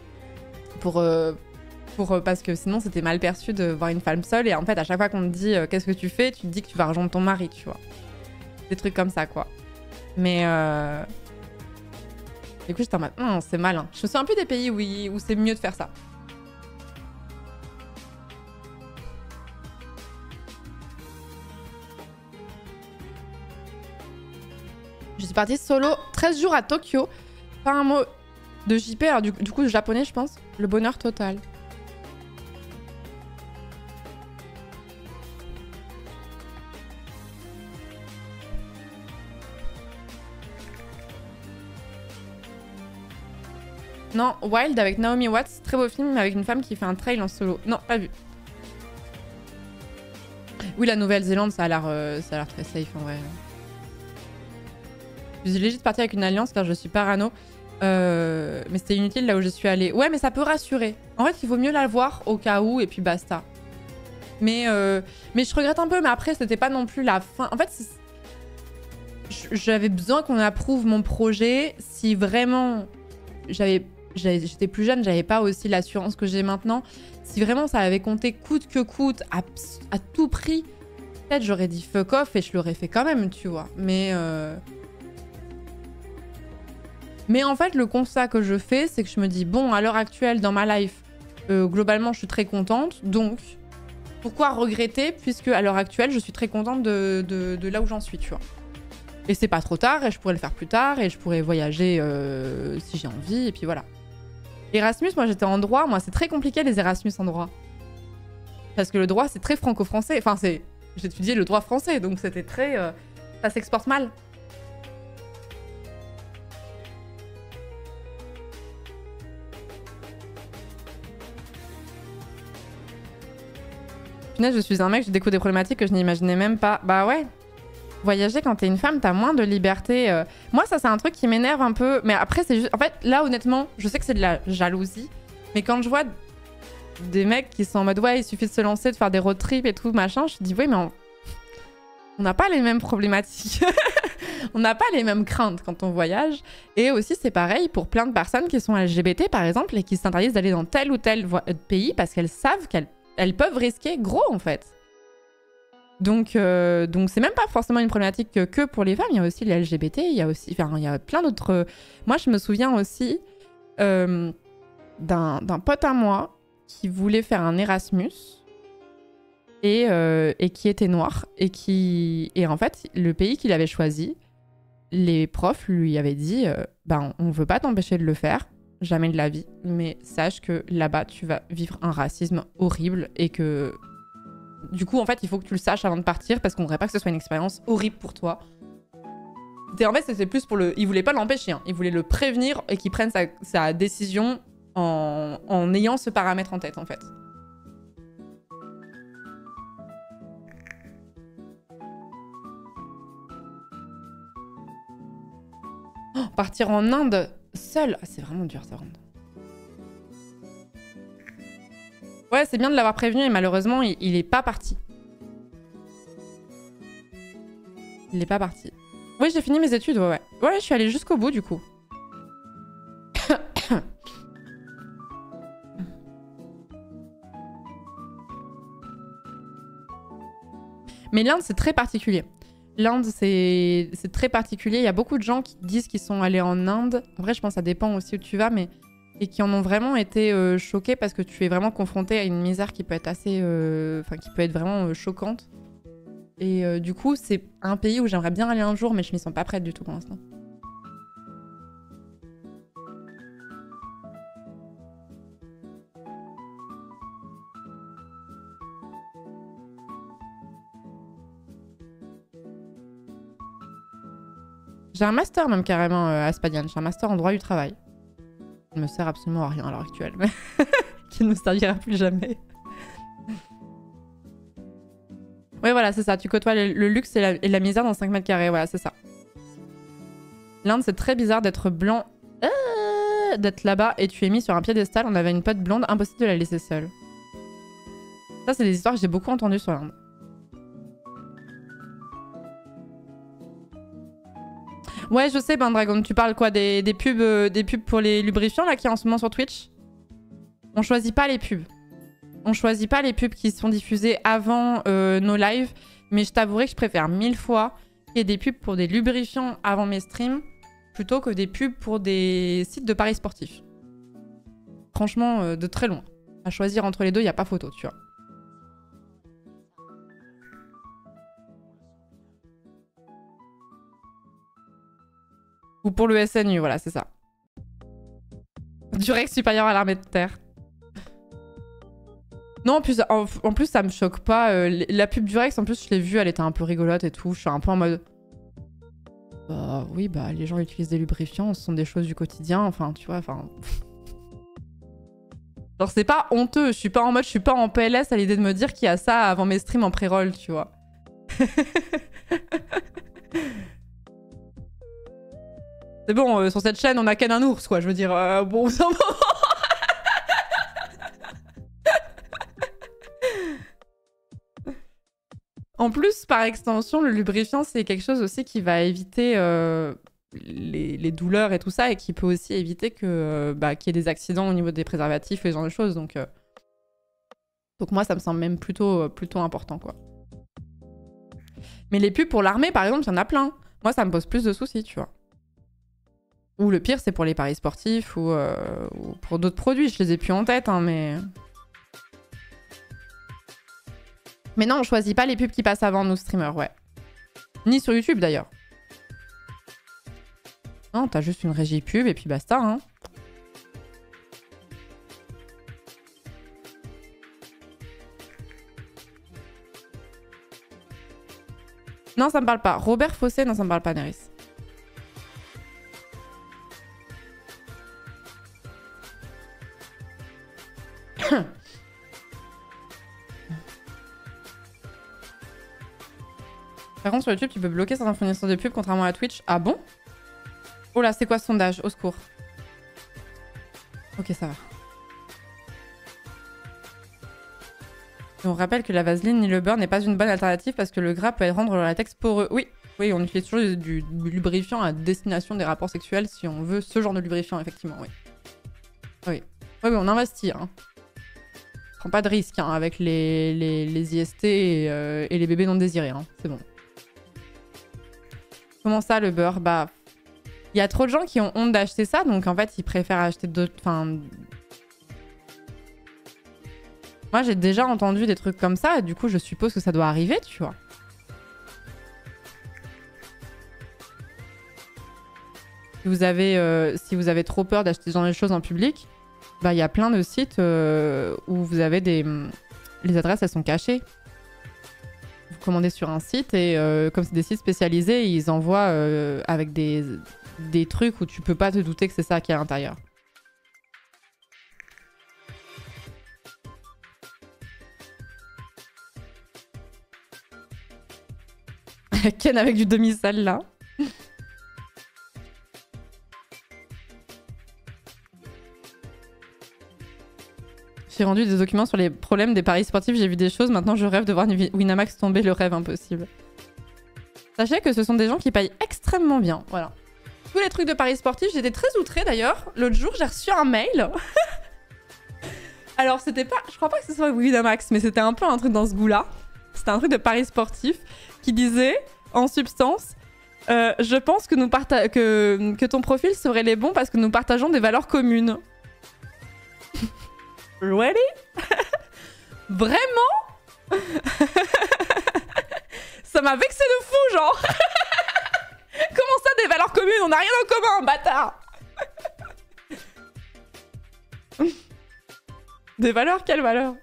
parce que sinon c'était mal perçu de voir une femme seule. Et en fait, à chaque fois qu'on te dit qu'est-ce que tu fais, tu te dis que tu vas rejoindre ton mari, tu vois. Des trucs comme ça, quoi. Mais... Du coup, j'étais en mode, c'est malin. Je me souviens un peu des pays où c'est mieux de faire ça. Je suis partie solo 13 jours à Tokyo. Pas un mot de JP, alors du coup, japonais, je pense. Le bonheur total. Non, Wild avec Naomi Watts, très beau film avec une femme qui fait un trail en solo. Non, pas vu. Oui, la Nouvelle-Zélande, ça a l'air très safe en vrai. Je suis légitime partie avec une alliance car je suis parano. Mais c'était inutile là où je suis allée. Ouais, mais ça peut rassurer. En fait, il vaut mieux la voir au cas où et puis basta. Mais je regrette un peu, mais après, c'était pas non plus la fin. En fait, j'avais besoin qu'on approuve mon projet. Si vraiment j'étais plus jeune, j'avais pas aussi l'assurance que j'ai maintenant. Si vraiment ça avait compté coûte que coûte, à tout prix, peut-être j'aurais dit fuck off et je l'aurais fait quand même, tu vois. Mais en fait, le constat que je fais, c'est que je me dis, bon, à l'heure actuelle, dans ma life, globalement, je suis très contente. Donc, pourquoi regretter, puisque à l'heure actuelle, je suis très contente de là où j'en suis, tu vois. Et c'est pas trop tard, et je pourrais le faire plus tard, et je pourrais voyager si j'ai envie, et puis voilà. Erasmus, moi, j'étais en droit. Moi, c'est très compliqué, les Erasmus en droit. Parce que le droit, c'est très franco-français. Enfin, j'ai étudié le droit français, donc c'était très... ça s'exporte mal. Punaise, je suis un mec, je découvre des problématiques que je n'imaginais même pas. Bah ouais. Voyager quand t'es une femme, t'as moins de liberté. Moi, ça, c'est un truc qui m'énerve un peu. Mais après, c'est juste... En fait, là, honnêtement, je sais que c'est de la jalousie. Mais quand je vois des mecs qui sont en mode, ouais, il suffit de se lancer, de faire des road trips et tout, machin, je me dis, oui, mais on n'a pas les mêmes problématiques. On n'a pas les mêmes craintes quand on voyage. Et aussi, c'est pareil pour plein de personnes qui sont LGBT, par exemple, et qui s'interdisent d'aller dans tel ou tel pays parce qu'elles savent qu'elles peuvent risquer gros, en fait. Donc c'est même pas forcément une problématique que pour les femmes. Il y a aussi les LGBT, il y a plein d'autres... Moi, je me souviens aussi d'un pote à moi qui voulait faire un Erasmus et qui était noir. Et en fait, le pays qu'il avait choisi, les profs lui avaient dit on veut pas t'empêcher de le faire, jamais de la vie, mais sache que là-bas, tu vas vivre un racisme horrible et que... Du coup, en fait, il faut que tu le saches avant de partir parce qu'on voudrait pas que ce soit une expérience horrible pour toi. En fait, c'était plus pour le... Il voulait pas l'empêcher, hein. Il voulait le prévenir et qu'il prenne sa décision en ayant ce paramètre en tête, en fait. Oh, partir en Inde seul, c'est vraiment dur, ça, rendre. Ouais, c'est bien de l'avoir prévenu et malheureusement, il est pas parti. Il est pas parti. Oui, j'ai fini mes études, ouais. Ouais, je suis allée jusqu'au bout, du coup. Mais l'Inde, c'est très particulier. L'Inde, c'est très particulier. Il y a beaucoup de gens qui disent qu'ils sont allés en Inde. En vrai, je pense que ça dépend aussi où tu vas, mais... Et qui en ont vraiment été choqués parce que tu es vraiment confronté à une misère qui peut être assez... Enfin, qui peut être vraiment choquante. Et du coup, c'est un pays où j'aimerais bien aller un jour, mais je m'y sens pas prête du tout pour l'instant. J'ai un master même carrément à Spadiane. J'ai un master en droit du travail. Il ne me sert absolument à rien à l'heure actuelle, mais qui ne me servira plus jamais. Ouais, voilà, c'est ça. Tu côtoies le luxe et la misère dans 5 mètres carrés. Voilà, c'est ça. L'Inde, c'est très bizarre d'être blanc, d'être là-bas et tu es mis sur un piédestal. On avait une pote blonde, impossible de la laisser seule. Ça, c'est des histoires que j'ai beaucoup entendues sur l'Inde. Ouais, je sais, Ben Dragon, tu parles quoi des pubs pour les lubrifiants là qui y a en ce moment sur Twitch? On choisit pas les pubs. On choisit pas les pubs qui sont diffusées avant nos lives, mais je t'avouerai que je préfère 1000 fois qu'il y ait des pubs pour des lubrifiants avant mes streams plutôt que des pubs pour des sites de paris sportifs. Franchement, de très loin. À choisir entre les deux, il n'y a pas photo, tu vois. Ou pour le SNU, voilà, c'est ça. Durex supérieur à l'armée de terre. Non, en plus, ça me choque pas. La pub Durex, en plus, je l'ai vue, elle était un peu rigolote et tout. Je suis un peu en mode... Bah oui, bah les gens utilisent des lubrifiants, ce sont des choses du quotidien, enfin, tu vois, enfin... Genre, c'est pas honteux. Je suis pas en mode, je suis pas en PLS à l'idée de me dire qu'il y a ça avant mes streams en pré-roll, tu vois. C'est bon, sur cette chaîne, on a qu'un ours, quoi. Je veux dire, bon, ça va. En plus, par extension, le lubrifiant, c'est quelque chose aussi qui va éviter les douleurs et tout ça, et qui peut aussi éviter que qu'il y ait des accidents au niveau des préservatifs et ce genre de choses. Donc moi, ça me semble même plutôt important, quoi. Mais les pubs pour l'armée, par exemple, il y en a plein. Moi, ça me pose plus de soucis, tu vois. Ou le pire, c'est pour les paris sportifs ou pour d'autres produits. Je les ai plus en tête, hein, mais... Mais non, on choisit pas les pubs qui passent avant nous, streamers, ouais. Ni sur YouTube, d'ailleurs. Non, t'as juste une régie pub et puis basta, hein. Non, ça me parle pas. Robert Fossé, non, ça me parle pas, Neris. Par contre, sur YouTube, tu peux bloquer certaines fournisseurs de pub, contrairement à Twitch. Ah bon? Oh là, c'est quoi ce sondage? Au secours. Ok, ça va. Et on rappelle que la vaseline ni le beurre n'est pas une bonne alternative parce que le gras peut rendre le latex poreux. Oui, oui, on utilise toujours du lubrifiant à destination des rapports sexuels si on veut ce genre de lubrifiant, effectivement, oui. Oui, oui, on investit, hein. On prend pas de risque hein, avec les IST et les bébés non désirés, hein. C'est bon. Comment ça, le beurre? Bah, il y a trop de gens qui ont honte d'acheter ça, donc en fait, ils préfèrent acheter d'autres... Enfin... Moi, j'ai déjà entendu des trucs comme ça, et du coup, je suppose que ça doit arriver, tu vois. Si vous avez trop peur d'acheter ce genre de choses en public, bah, il y a plein de sites où vous avez des... Les adresses, elles sont cachées. Vous commandez sur un site et comme c'est des sites spécialisés, ils envoient avec des trucs où tu peux pas te douter que c'est ça qui est à l'intérieur. Ken avec du demi-sale là. J'ai rendu des documents sur les problèmes des paris sportifs, j'ai vu des choses, maintenant je rêve de voir Winamax tomber, le rêve impossible. Sachez que ce sont des gens qui payent extrêmement bien, voilà. Tous les trucs de paris sportifs, j'étais très outrée d'ailleurs. L'autre jour, j'ai reçu un mail. Alors c'était pas, je crois pas que ce soit Winamax, mais c'était un peu un truc dans ce goût-là. C'était un truc de paris sportifs qui disait, en substance, je pense que, que ton profil serait les bons parce que nous partageons des valeurs communes. Really? Vraiment? Ça m'a vexé de fou, genre. Comment ça, des valeurs communes? On n'a rien en commun, bâtard. Des valeurs? Quelles valeurs?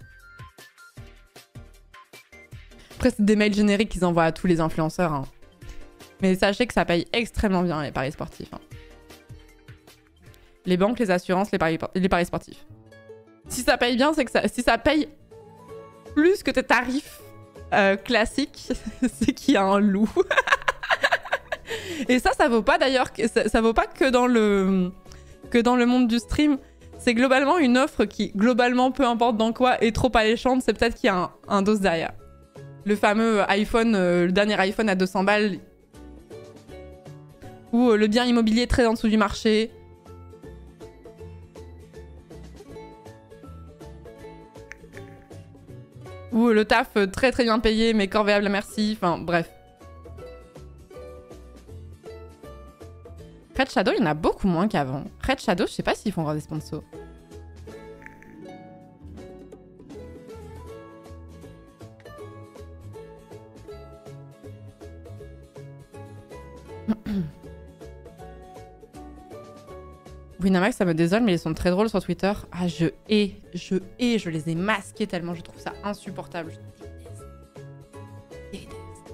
Après, c'est des mails génériques qu'ils envoient à tous les influenceurs. Hein. Mais sachez que ça paye extrêmement bien, les paris sportifs. Hein. Les banques, les assurances, les paris sportifs. Si ça paye bien, c'est que ça... Si ça paye plus que tes tarifs classiques, c'est qu'il y a un loup. Et ça vaut pas d'ailleurs... Ça vaut pas que dans le monde du stream. C'est globalement une offre qui, globalement, peu importe dans quoi, est trop alléchante. C'est peut-être qu'il y a un dos derrière. Le fameux iPhone, le dernier iPhone à 200 balles. Ou le bien immobilier très en dessous du marché. Ou le taf très très bien payé mais corvéable à merci. Enfin bref. Red Shadow, il y en a beaucoup moins qu'avant. Red Shadow, je sais pas s'ils font encore des sponsors. Winamax, ça me désole, mais ils sont très drôles sur Twitter. Ah, je les ai masqués tellement je trouve ça insupportable. Je déteste.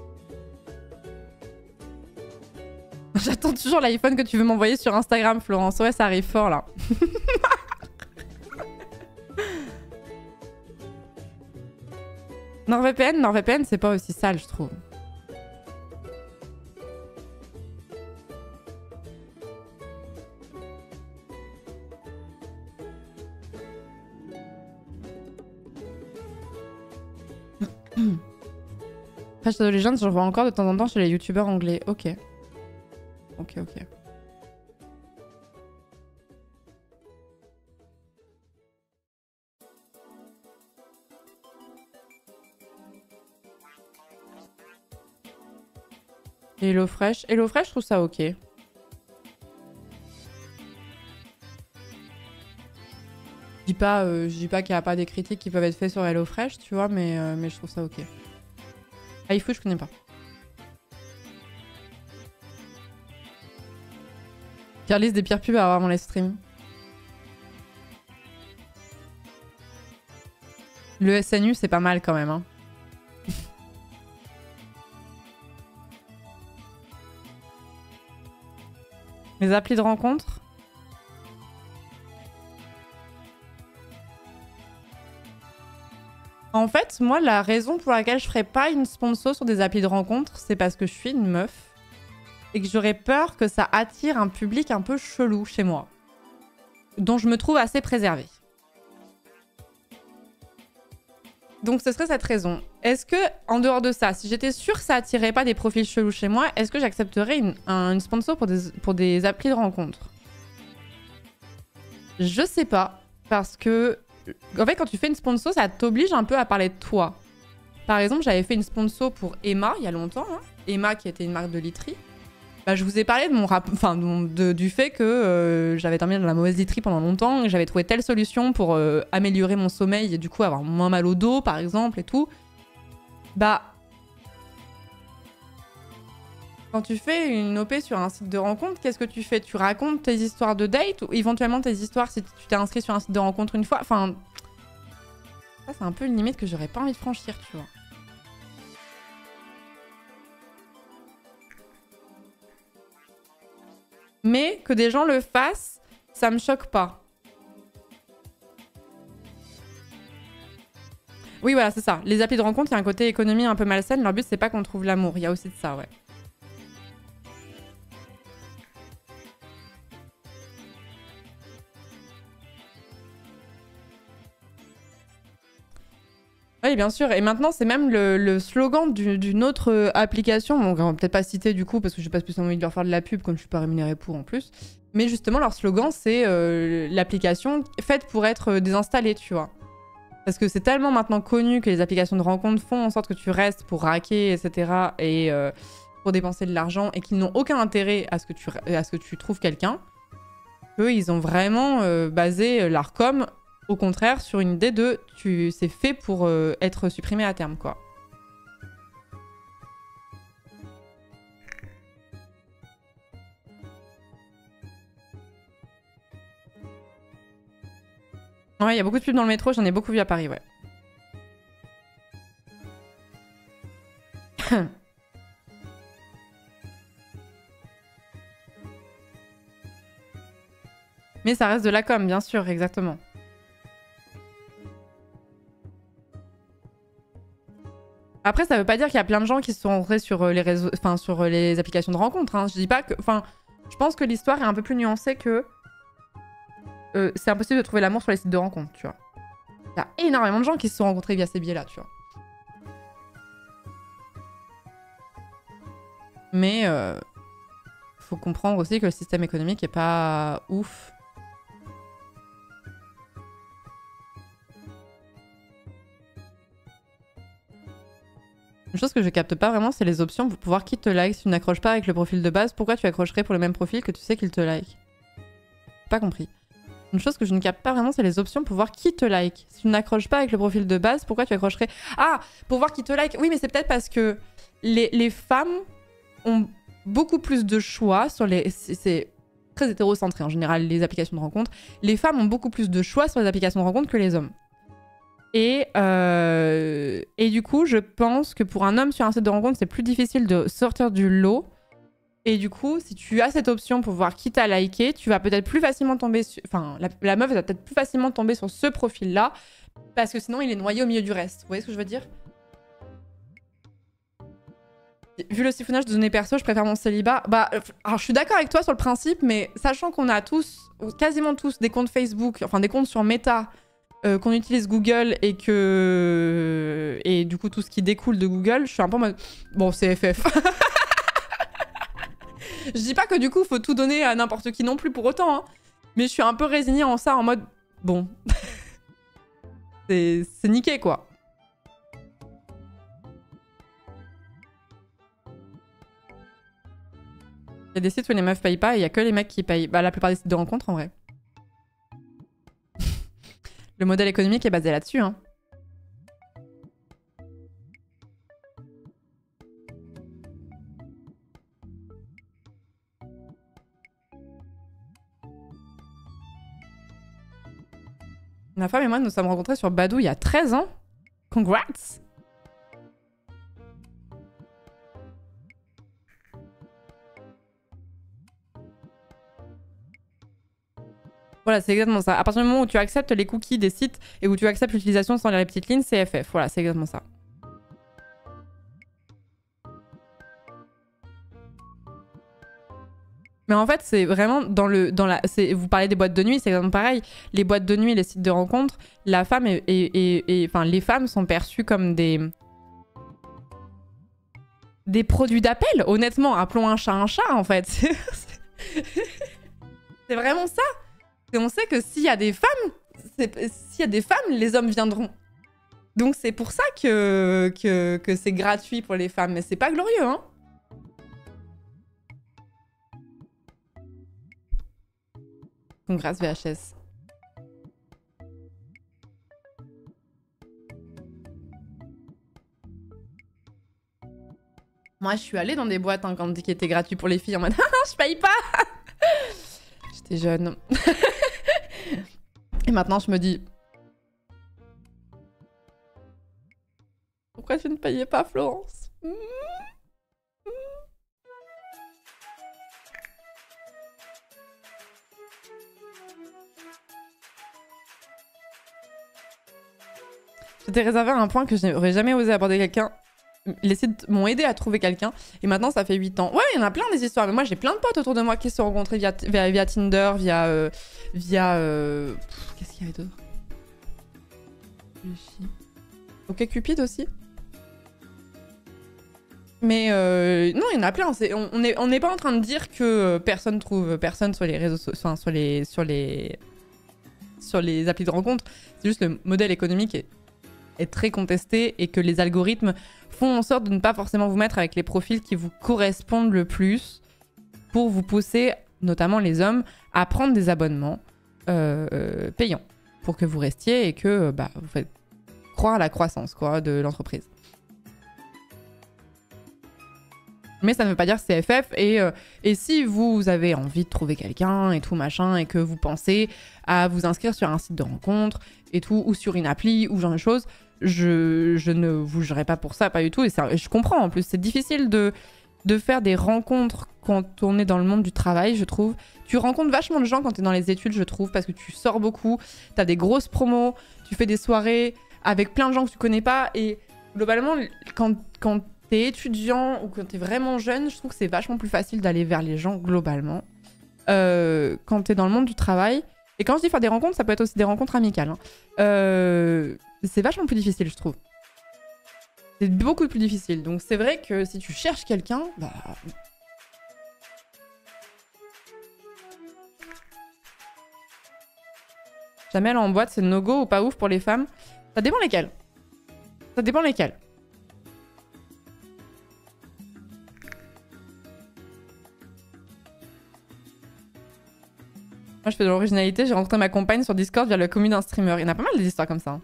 J'attends toujours l'iPhone que tu veux m'envoyer sur Instagram, Florence. Ouais, ça arrive fort, là. NordVPN, c'est pas aussi sale, je trouve. Clash of Legends, je revois encore de temps en temps chez les youtubeurs anglais. Ok. Ok. HelloFresh, je trouve ça ok. Je dis pas qu'il n'y a pas des critiques qui peuvent être faites sur HelloFresh, tu vois, mais je trouve ça ok. iFood, je connais pas. Pire liste des pires pubs à avoir dans les streams. Le SNU, c'est pas mal quand même. Hein. Les applis de rencontre. En fait, moi, la raison pour laquelle je ferais pas une sponsor sur des applis de rencontre, c'est parce que je suis une meuf et que j'aurais peur que ça attire un public un peu chelou chez moi, dont je me trouve assez préservée. Donc ce serait cette raison. Est-ce que, en dehors de ça, si j'étais sûre que ça attirait pas des profils chelous chez moi, est-ce que j'accepterais une sponsor pour des applis de rencontre? Je sais pas, parce que en fait, quand tu fais une sponsor, ça t'oblige un peu à parler de toi. Par exemple, j'avais fait une sponsor pour Emma il y a longtemps. Hein. Emma, qui était une marque de literie. Bah, je vous ai parlé de mon du fait que j'avais terminé dans la mauvaise literie pendant longtemps et j'avais trouvé telle solution pour améliorer mon sommeil et du coup avoir moins mal au dos, par exemple, et tout. Bah, quand tu fais une OP sur un site de rencontre, qu'est-ce que tu fais? Tu racontes tes histoires de date ou éventuellement tes histoires si tu t'es inscrit sur un site de rencontre une fois. Enfin, ça c'est un peu une limite que j'aurais pas envie de franchir, tu vois. Mais que des gens le fassent, ça me choque pas. Oui, voilà, c'est ça. Les applis de rencontre, il y a un côté économie un peu malsaine. Leur but, c'est pas qu'on trouve l'amour. Il y a aussi de ça, ouais. Oui, bien sûr. Et maintenant, c'est même le slogan d'une autre application. Bon, on va peut-être pas citer du coup, parce que j'ai pas spécialement envie de leur faire de la pub, comme je suis pas rémunérée pour en plus. Mais justement, leur slogan, c'est l'application faite pour être désinstallée, tu vois. Parce que c'est tellement maintenant connu que les applications de rencontre font en sorte que tu restes pour raquer, etc. Et pour dépenser de l'argent, et qu'ils n'ont aucun intérêt à ce que tu trouves quelqu'un. Eux, ils ont vraiment basé leur com, au contraire, sur une idée de c'est fait pour être supprimé à terme, quoi. Ouais, il y a beaucoup de pubs dans le métro, j'en ai beaucoup vu à Paris, ouais. Mais ça reste de la com, bien sûr, exactement. Après, ça veut pas dire qu'il y a plein de gens qui se sont rentrés sur les réseaux, enfin sur les applications de rencontres. Hein. Je dis pas que, enfin, je pense que l'histoire est un peu plus nuancée que c'est impossible de trouver l'amour sur les sites de rencontres, tu vois. Il y a énormément de gens qui se sont rencontrés via ces biais-là, tu vois. Mais faut comprendre aussi que le système économique est pas ouf. Une chose que je capte pas vraiment, c'est les options pour pouvoir qui te like si tu n'accroches pas avec le profil de base. Pourquoi tu accrocherais pour le même profil que tu sais qu'il te like? Pas compris. Une chose que je ne capte pas vraiment, c'est les options pour voir qui te like. Si tu n'accroches pas avec le profil de base, pourquoi tu accrocherais? Ah, pour voir qui te like. Oui, mais c'est peut-être parce que les femmes ont beaucoup plus de choix sur les... C'est très hétérocentré en général, les applications de rencontre. Les femmes ont beaucoup plus de choix sur les applications de rencontre que les hommes. Et du coup, je pense que pour un homme sur un site de rencontre, c'est plus difficile de sortir du lot. Et du coup, si tu as cette option pour voir qui t'a liké, tu vas peut-être plus facilement tomber sur... Enfin, la meuf va peut-être plus facilement tomber sur ce profil-là, parce que sinon, il est noyé au milieu du reste. Vous voyez ce que je veux dire? Vu le siphonnage de données perso, je préfère mon célibat. Bah, alors je suis d'accord avec toi sur le principe, mais sachant qu'on a tous, ou quasiment tous, des comptes Facebook, enfin des comptes sur Meta, qu'on utilise Google et que... Et du coup, tout ce qui découle de Google, je suis un peu en mode... Bon, c'est FF. Je dis pas que du coup, faut tout donner à n'importe qui non plus pour autant, hein. Mais je suis un peu résignée en ça, en mode... Bon. C'est niqué, quoi. Il y a des sites où les meufs payent pas et il y a que les mecs qui payent. Bah, la plupart des sites de rencontres, en vrai. Le modèle économique est basé là-dessus, hein. Ma femme et moi nous sommes rencontrés sur Badoo il y a 13 ans. Congrats! Voilà, c'est exactement ça. À partir du moment où tu acceptes les cookies des sites et où tu acceptes l'utilisation sans les petites lignes, c'est FF. Voilà, c'est exactement ça. Mais en fait, c'est vraiment dans la. Vous parlez des boîtes de nuit, c'est exactement pareil. Les boîtes de nuit, les sites de rencontres, la femme enfin, les femmes sont perçues comme des produits d'appel. Honnêtement, appelons un chat en fait. C'est vraiment ça. Et on sait que s'il y a des femmes, les hommes viendront. Donc c'est pour ça que c'est gratuit pour les femmes. Mais c'est pas glorieux, hein. Congrats VHS. Moi, je suis allée dans des boîtes hein, quand on dit qu'il était gratuit pour les filles en mode je paye pas. J'étais jeune. Et maintenant, je me dis pourquoi tu ne payais pas, Florence? J'étais réservée à un point que je n'aurais jamais osé aborder quelqu'un. Les sites m'ont aidé à trouver quelqu'un. Et maintenant, ça fait 8 ans. Ouais, il y en a plein des histoires. Mais moi, j'ai plein de potes autour de moi qui se sont rencontrés via Tinder, via... Qu'est-ce qu'il y avait d'autre? Ok, Cupid aussi. Mais non, il y en a plein. On n'est pas en train de dire que personne trouve personne sur les réseaux sociaux, enfin, sur les applis de rencontre. C'est juste le modèle économique est très contesté et que les algorithmes font en sorte de ne pas forcément vous mettre avec les profils qui vous correspondent le plus pour vous pousser, notamment les hommes, à prendre des abonnements payants pour que vous restiez et que vous faites croire à la croissance quoi, de l'entreprise. Mais ça ne veut pas dire que c'est FF. Et si vous avez envie de trouver quelqu'un et tout machin et que vous pensez à vous inscrire sur un site de rencontre et tout, ou sur une appli ou ce genre de choses, je ne vous jugerai pas pour ça, pas du tout. Et je comprends en plus, c'est difficile de faire des rencontres quand on est dans le monde du travail, je trouve. Tu rencontres vachement de gens quand tu es dans les études, je trouve, parce que tu sors beaucoup, tu as des grosses promos, tu fais des soirées avec plein de gens que tu connais pas. Et globalement, quand t'es étudiant ou quand t'es vraiment jeune, je trouve que c'est vachement plus facile d'aller vers les gens globalement. Quand t'es dans le monde du travail, et quand je dis faire des rencontres, ça peut être aussi des rencontres amicales. Hein. C'est vachement plus difficile, je trouve. C'est beaucoup plus difficile. Donc c'est vrai que si tu cherches quelqu'un, bah... Jamais aller en boîte, c'est no-go ou pas ouf pour les femmes. Ça dépend lesquelles. Ça dépend lesquelles. Moi, je fais de l'originalité. J'ai rencontré ma compagne sur Discord via le commu d'un streamer. Il y en a pas mal des histoires comme ça. Hein.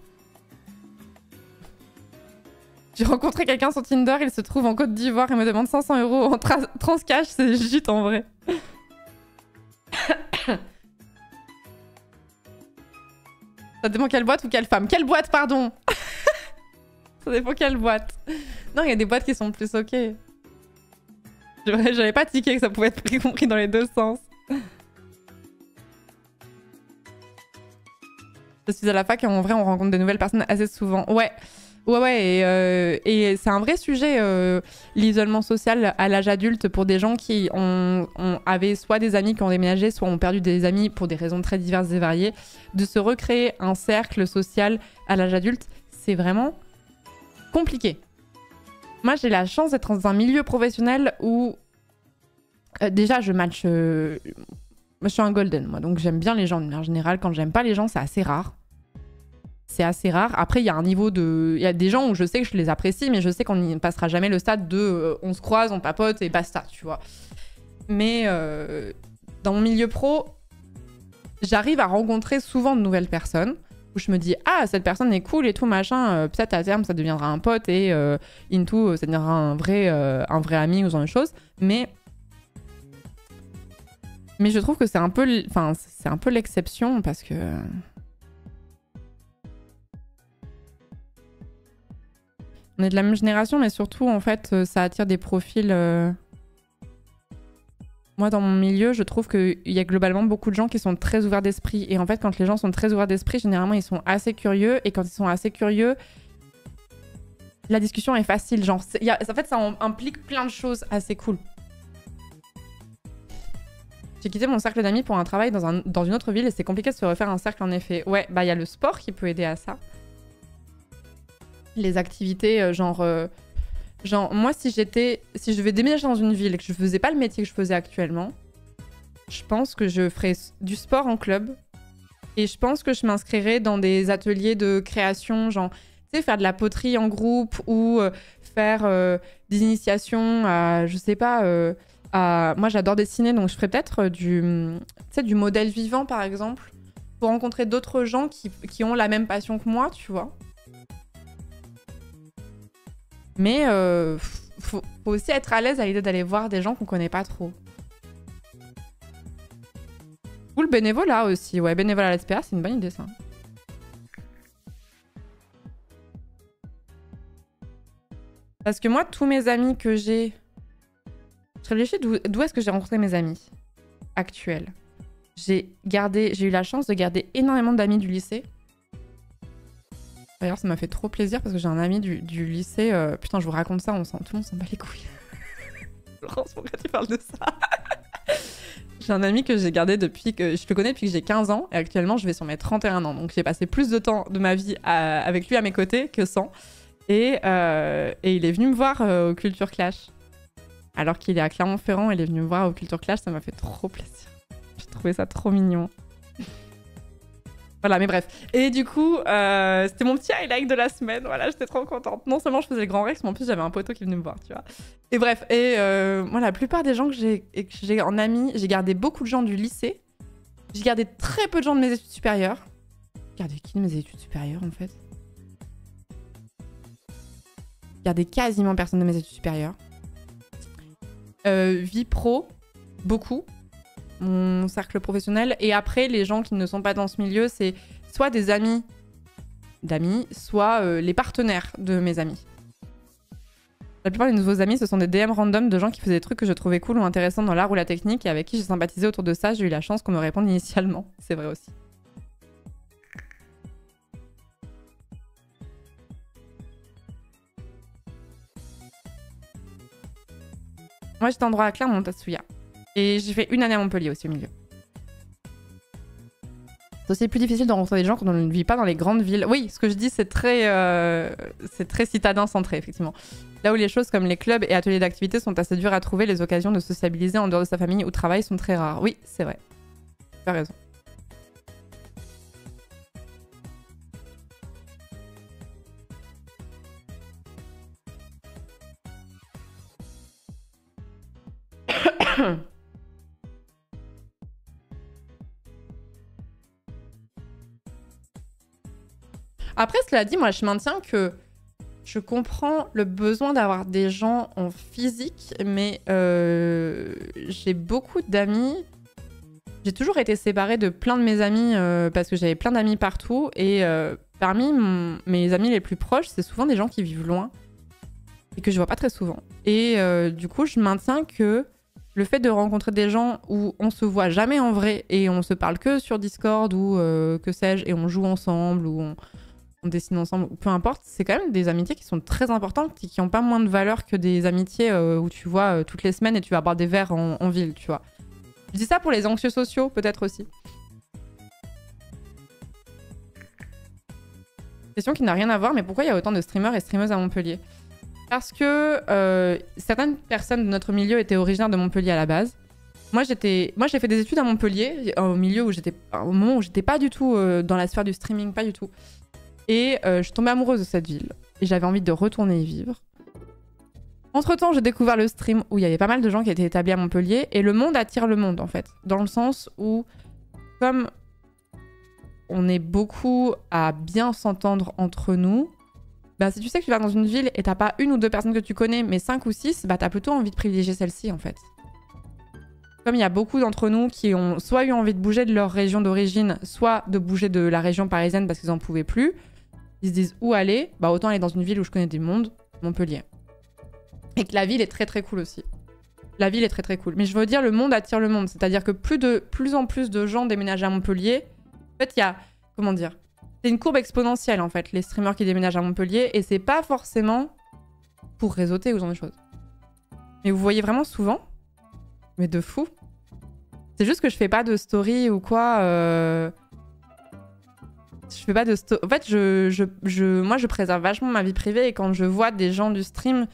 J'ai rencontré quelqu'un sur Tinder. Il se trouve en Côte d'Ivoire et me demande 500 € en transcash. C'est juste en vrai. Ça dépend quelle boîte ou quelle femme. Quelle boîte, pardon. Ça dépend quelle boîte. Non, il y a des boîtes qui sont plus ok. J'avais pas tiqué que ça pouvait être compris dans les deux sens. Je suis à la fac et en vrai, on rencontre des nouvelles personnes assez souvent. Ouais, Et c'est un vrai sujet, l'isolement social à l'âge adulte pour des gens qui avaient soit des amis qui ont déménagé, soit ont perdu des amis pour des raisons très diverses et variées. De se recréer un cercle social à l'âge adulte, c'est vraiment compliqué. Moi, j'ai la chance d'être dans un milieu professionnel où déjà je match. Moi, je suis un golden, moi, donc j'aime bien les gens de manière générale. Quand j'aime pas les gens, c'est assez rare. C'est assez rare. Après, il y a un niveau de... Il y a des gens où je sais que je les apprécie, mais je sais qu'on n'y passera jamais le stade de on se croise, on papote et basta, tu vois. Mais dans mon milieu pro, j'arrive à rencontrer souvent de nouvelles personnes où je me dis « Ah, cette personne est cool et tout, machin. Peut-être à terme, ça deviendra un pote et into, ça deviendra un vrai ami ou ce genre de choses. » Mais je trouve que c'est un peu l'exception parce que... On est de la même génération, mais surtout, en fait, ça attire des profils... Moi, dans mon milieu, je trouve qu'il y a globalement beaucoup de gens qui sont très ouverts d'esprit. Et en fait, quand les gens sont très ouverts d'esprit, généralement, ils sont assez curieux. Et quand ils sont assez curieux, la discussion est facile. Genre, en fait, ça implique plein de choses assez cool. J'ai quitté mon cercle d'amis pour un travail dans une autre ville et c'est compliqué de se refaire un cercle, en effet. Ouais, bah, il y a le sport qui peut aider à ça. Les activités, genre, moi, si je devais déménager dans une ville et que je faisais pas le métier que je faisais actuellement, je pense que je ferais du sport en club et je pense que je m'inscrirais dans des ateliers de création, genre, tu sais, faire de la poterie en groupe ou faire des initiations à, je sais pas, moi, j'adore dessiner, donc je ferais peut-être du modèle vivant, par exemple, pour rencontrer d'autres gens qui ont la même passion que moi, tu vois. Mais faut aussi être à l'aise à l'idée d'aller voir des gens qu'on connaît pas trop. Ou le bénévolat aussi. Ouais, bénévolat à l'SPA, c'est une bonne idée, ça. Parce que moi, tous mes amis que j'ai... Je réfléchis d'où est-ce que j'ai rencontré mes amis actuels. J'ai eu la chance de garder énormément d'amis du lycée. D'ailleurs, ça m'a fait trop plaisir parce que j'ai un ami du lycée. Putain, je vous raconte ça, tout le monde s'en bat les couilles. Laurence, pourquoi tu parles de ça? J'ai un ami que j'ai gardé depuis que... Je le connais depuis que j'ai 15 ans et actuellement, je vais sur mes 31 ans. Donc, j'ai passé plus de temps de ma vie avec lui à mes côtés que sans. Et il est venu me voir au Culture Clash. Alors qu'il est à Clermont-Ferrand, il est venu me voir au Culture Clash. Ça m'a fait trop plaisir. J'ai trouvé ça trop mignon. Voilà, mais bref. Et du coup, c'était mon petit highlight de la semaine. Voilà, j'étais trop contente. Non seulement je faisais le Grand Rex, mais en plus j'avais un poteau qui venait me voir, tu vois. Et bref, moi, la plupart des gens que j'ai en amis, j'ai gardé beaucoup de gens du lycée. J'ai gardé très peu de gens de mes études supérieures. J'ai gardé qui de mes études supérieures, en fait? J'ai gardé quasiment personne de mes études supérieures. Vie pro, beaucoup. Mon cercle professionnel. Et après, les gens qui ne sont pas dans ce milieu, c'est soit des amis d'amis, soit les partenaires de mes amis. La plupart des nouveaux amis, ce sont des DM random de gens qui faisaient des trucs que je trouvais cool ou intéressants dans l'art ou la technique et avec qui j'ai sympathisé autour de ça. J'ai eu la chance qu'on me réponde initialement. C'est vrai aussi. Moi, j'étais en droit à Clermont, Tatsuya. Et j'ai fait une année à Montpellier aussi au milieu. C'est aussi plus difficile de rencontrer des gens quand on ne vit pas dans les grandes villes. Oui, ce que je dis, c'est très citadin centré, effectivement. Là où les choses comme les clubs et ateliers d'activité sont assez dures à trouver, les occasions de sociabiliser en dehors de sa famille ou travail sont très rares. Oui, c'est vrai. Tu as raison. Après, cela dit, moi, je maintiens que je comprends le besoin d'avoir des gens en physique, mais j'ai beaucoup d'amis. J'ai toujours été séparée de plein de mes amis parce que j'avais plein d'amis partout. Et parmi mes amis les plus proches, c'est souvent des gens qui vivent loin et que je vois pas très souvent. Et du coup, je maintiens que le fait de rencontrer des gens où on se voit jamais en vrai et on se parle que sur Discord ou que sais-je, et on joue ensemble ou on dessine ensemble, ou peu importe, c'est quand même des amitiés qui sont très importantes et qui n'ont pas moins de valeur que des amitiés où tu vois toutes les semaines et tu vas boire des verres en ville, tu vois. Je dis ça pour les anxieux sociaux, peut-être aussi. Question qui n'a rien à voir, mais pourquoi il y a autant de streamers et streameuses à Montpellier? Parce que certaines personnes de notre milieu étaient originaires de Montpellier à la base. Moi, j'ai fait des études à Montpellier, au moment où j'étais pas du tout dans la sphère du streaming, pas du tout. Et je suis tombée amoureuse de cette ville. Et j'avais envie de retourner y vivre. Entre-temps, j'ai découvert le stream où il y avait pas mal de gens qui étaient établis à Montpellier. Et le monde attire le monde, en fait. Dans le sens où, comme on est beaucoup à bien s'entendre entre nous, bah, si tu sais que tu vas dans une ville et t'as pas une ou deux personnes que tu connais, mais 5 ou 6, bah, t'as plutôt envie de privilégier celle-ci, en fait. Comme il y a beaucoup d'entre nous qui ont soit eu envie de bouger de leur région d'origine, soit de bouger de la région parisienne parce qu'ils en pouvaient plus, ils se disent où aller, bah autant aller dans une ville où je connais du monde, Montpellier. Et que la ville est très très cool aussi. La ville est très très cool. Mais je veux dire, le monde attire le monde. C'est-à-dire que plus en plus de gens déménagent à Montpellier. En fait, il y a... Comment dire? C'est une courbe exponentielle, en fait, les streamers qui déménagent à Montpellier. Et c'est pas forcément pour réseauter ou ce genre de choses. Mais vous voyez vraiment souvent. Mais de fou. C'est juste que je fais pas de story ou quoi. Je fais pas de story. En fait, moi, je préserve vachement ma vie privée. Et quand je vois des gens du stream,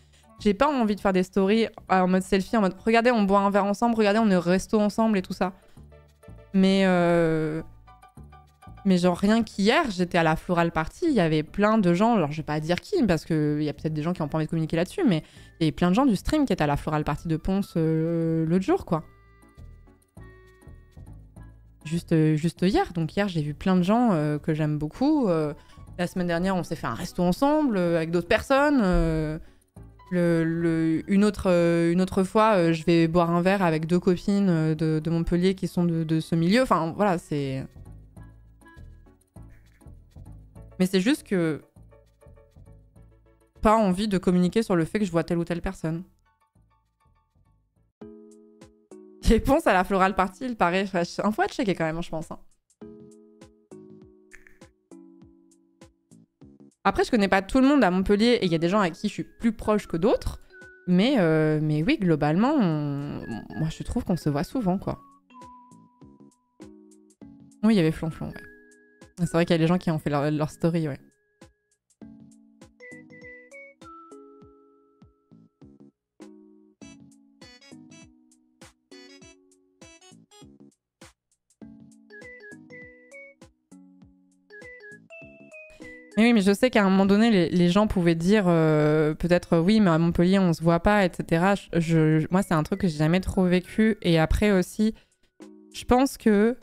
j'ai pas envie de faire des stories en mode selfie, en mode regardez, on boit un verre ensemble, regardez, on est au resto ensemble et tout ça. Mais genre, rien qu'hier, j'étais à la Floral Party, il y avait plein de gens, alors je vais pas dire qui, parce qu'il y a peut-être des gens qui ont pas envie de communiquer là-dessus, mais il y avait plein de gens du stream qui étaient à la Floral Party de Ponce l'autre jour, quoi. Juste hier. Donc hier, j'ai vu plein de gens que j'aime beaucoup. La semaine dernière, on s'est fait un resto ensemble avec d'autres personnes. Une autre fois, je vais boire un verre avec 2 copines de Montpellier qui sont de ce milieu. Enfin, voilà, c'est... Mais c'est juste que... Pas envie de communiquer sur le fait que je vois telle ou telle personne. Réponse à la Floral Party, il paraît... Un fois à checker quand même, je pense. Hein. Après, je connais pas tout le monde à Montpellier et il y a des gens à qui je suis plus proche que d'autres. Mais oui, globalement, moi, je trouve qu'on se voit souvent, quoi. Oui, il y avait Flonflon, ouais. C'est vrai qu'il y a des gens qui ont fait leur story, ouais. Mais oui, mais je sais qu'à un moment donné, les gens pouvaient dire peut-être oui, mais à Montpellier, on se voit pas, etc. Moi, c'est un truc que j'ai jamais trop vécu. Et après aussi, je pense que